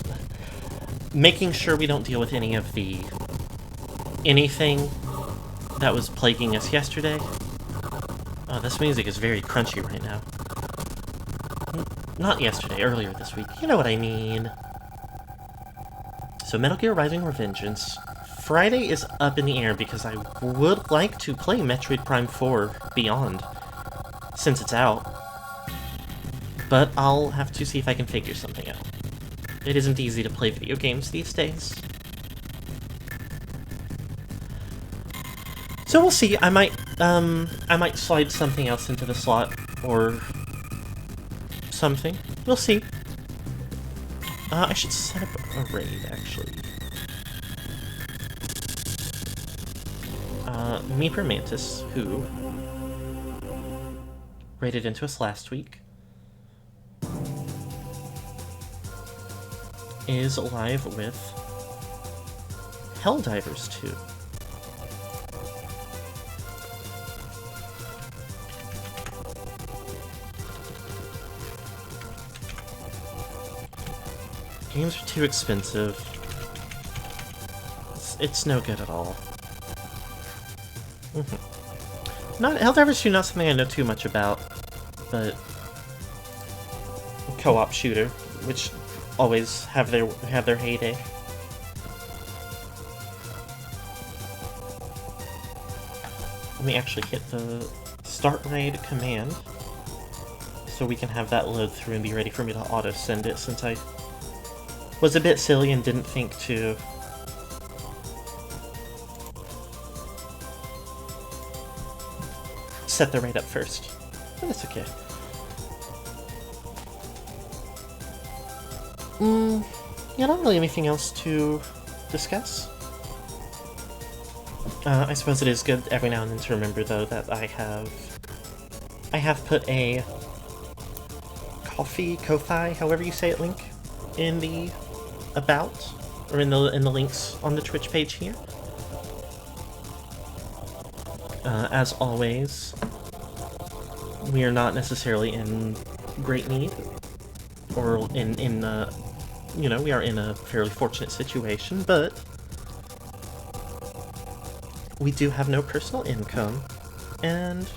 Making sure we don't deal with any of the... anything that was plaguing us yesterday. Oh, this music is very crunchy right now. Not yesterday, earlier this week. You know what I mean. So Metal Gear Rising Revengeance. Friday is up in the air because I would like to play Metroid Prime 4 Beyond, since it's out. But I'll have to see if I can figure something out. It isn't easy to play video games these days. So we'll see. I might slide something else into the slot, or something. We'll see. I should set up a raid, actually. Meeper Mantis, who raided into us last week, is alive with Helldivers 2. Games are too expensive. It's no good at all. Helldivers 2, not something I know too much about, but co-op shooter, which always have their heyday. Let me actually hit the start raid command so we can have that load through and be ready for me to auto send it, since I was a bit silly and didn't think to set the raid up first. But that's okay. Yeah, not really anything else to discuss. I suppose it is good every now and then to remember, though, that I have put a Ko-Fi, however you say it, link in the about, or in the links on the Twitch page here. As always, we are not necessarily in great need, or you know, we are in a fairly fortunate situation, but we do have no personal income, and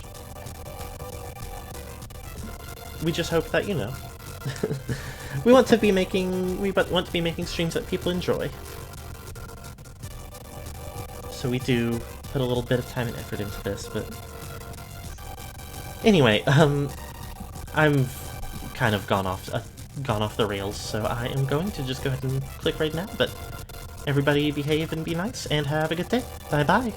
we just hope that, you know, we want to be making streams that people enjoy. So we do put a little bit of time and effort into this, but anyway, I'm kind of gone off the rails, so I am going to just go ahead and click right now. But everybody behave and be nice, and have a good day. Bye bye.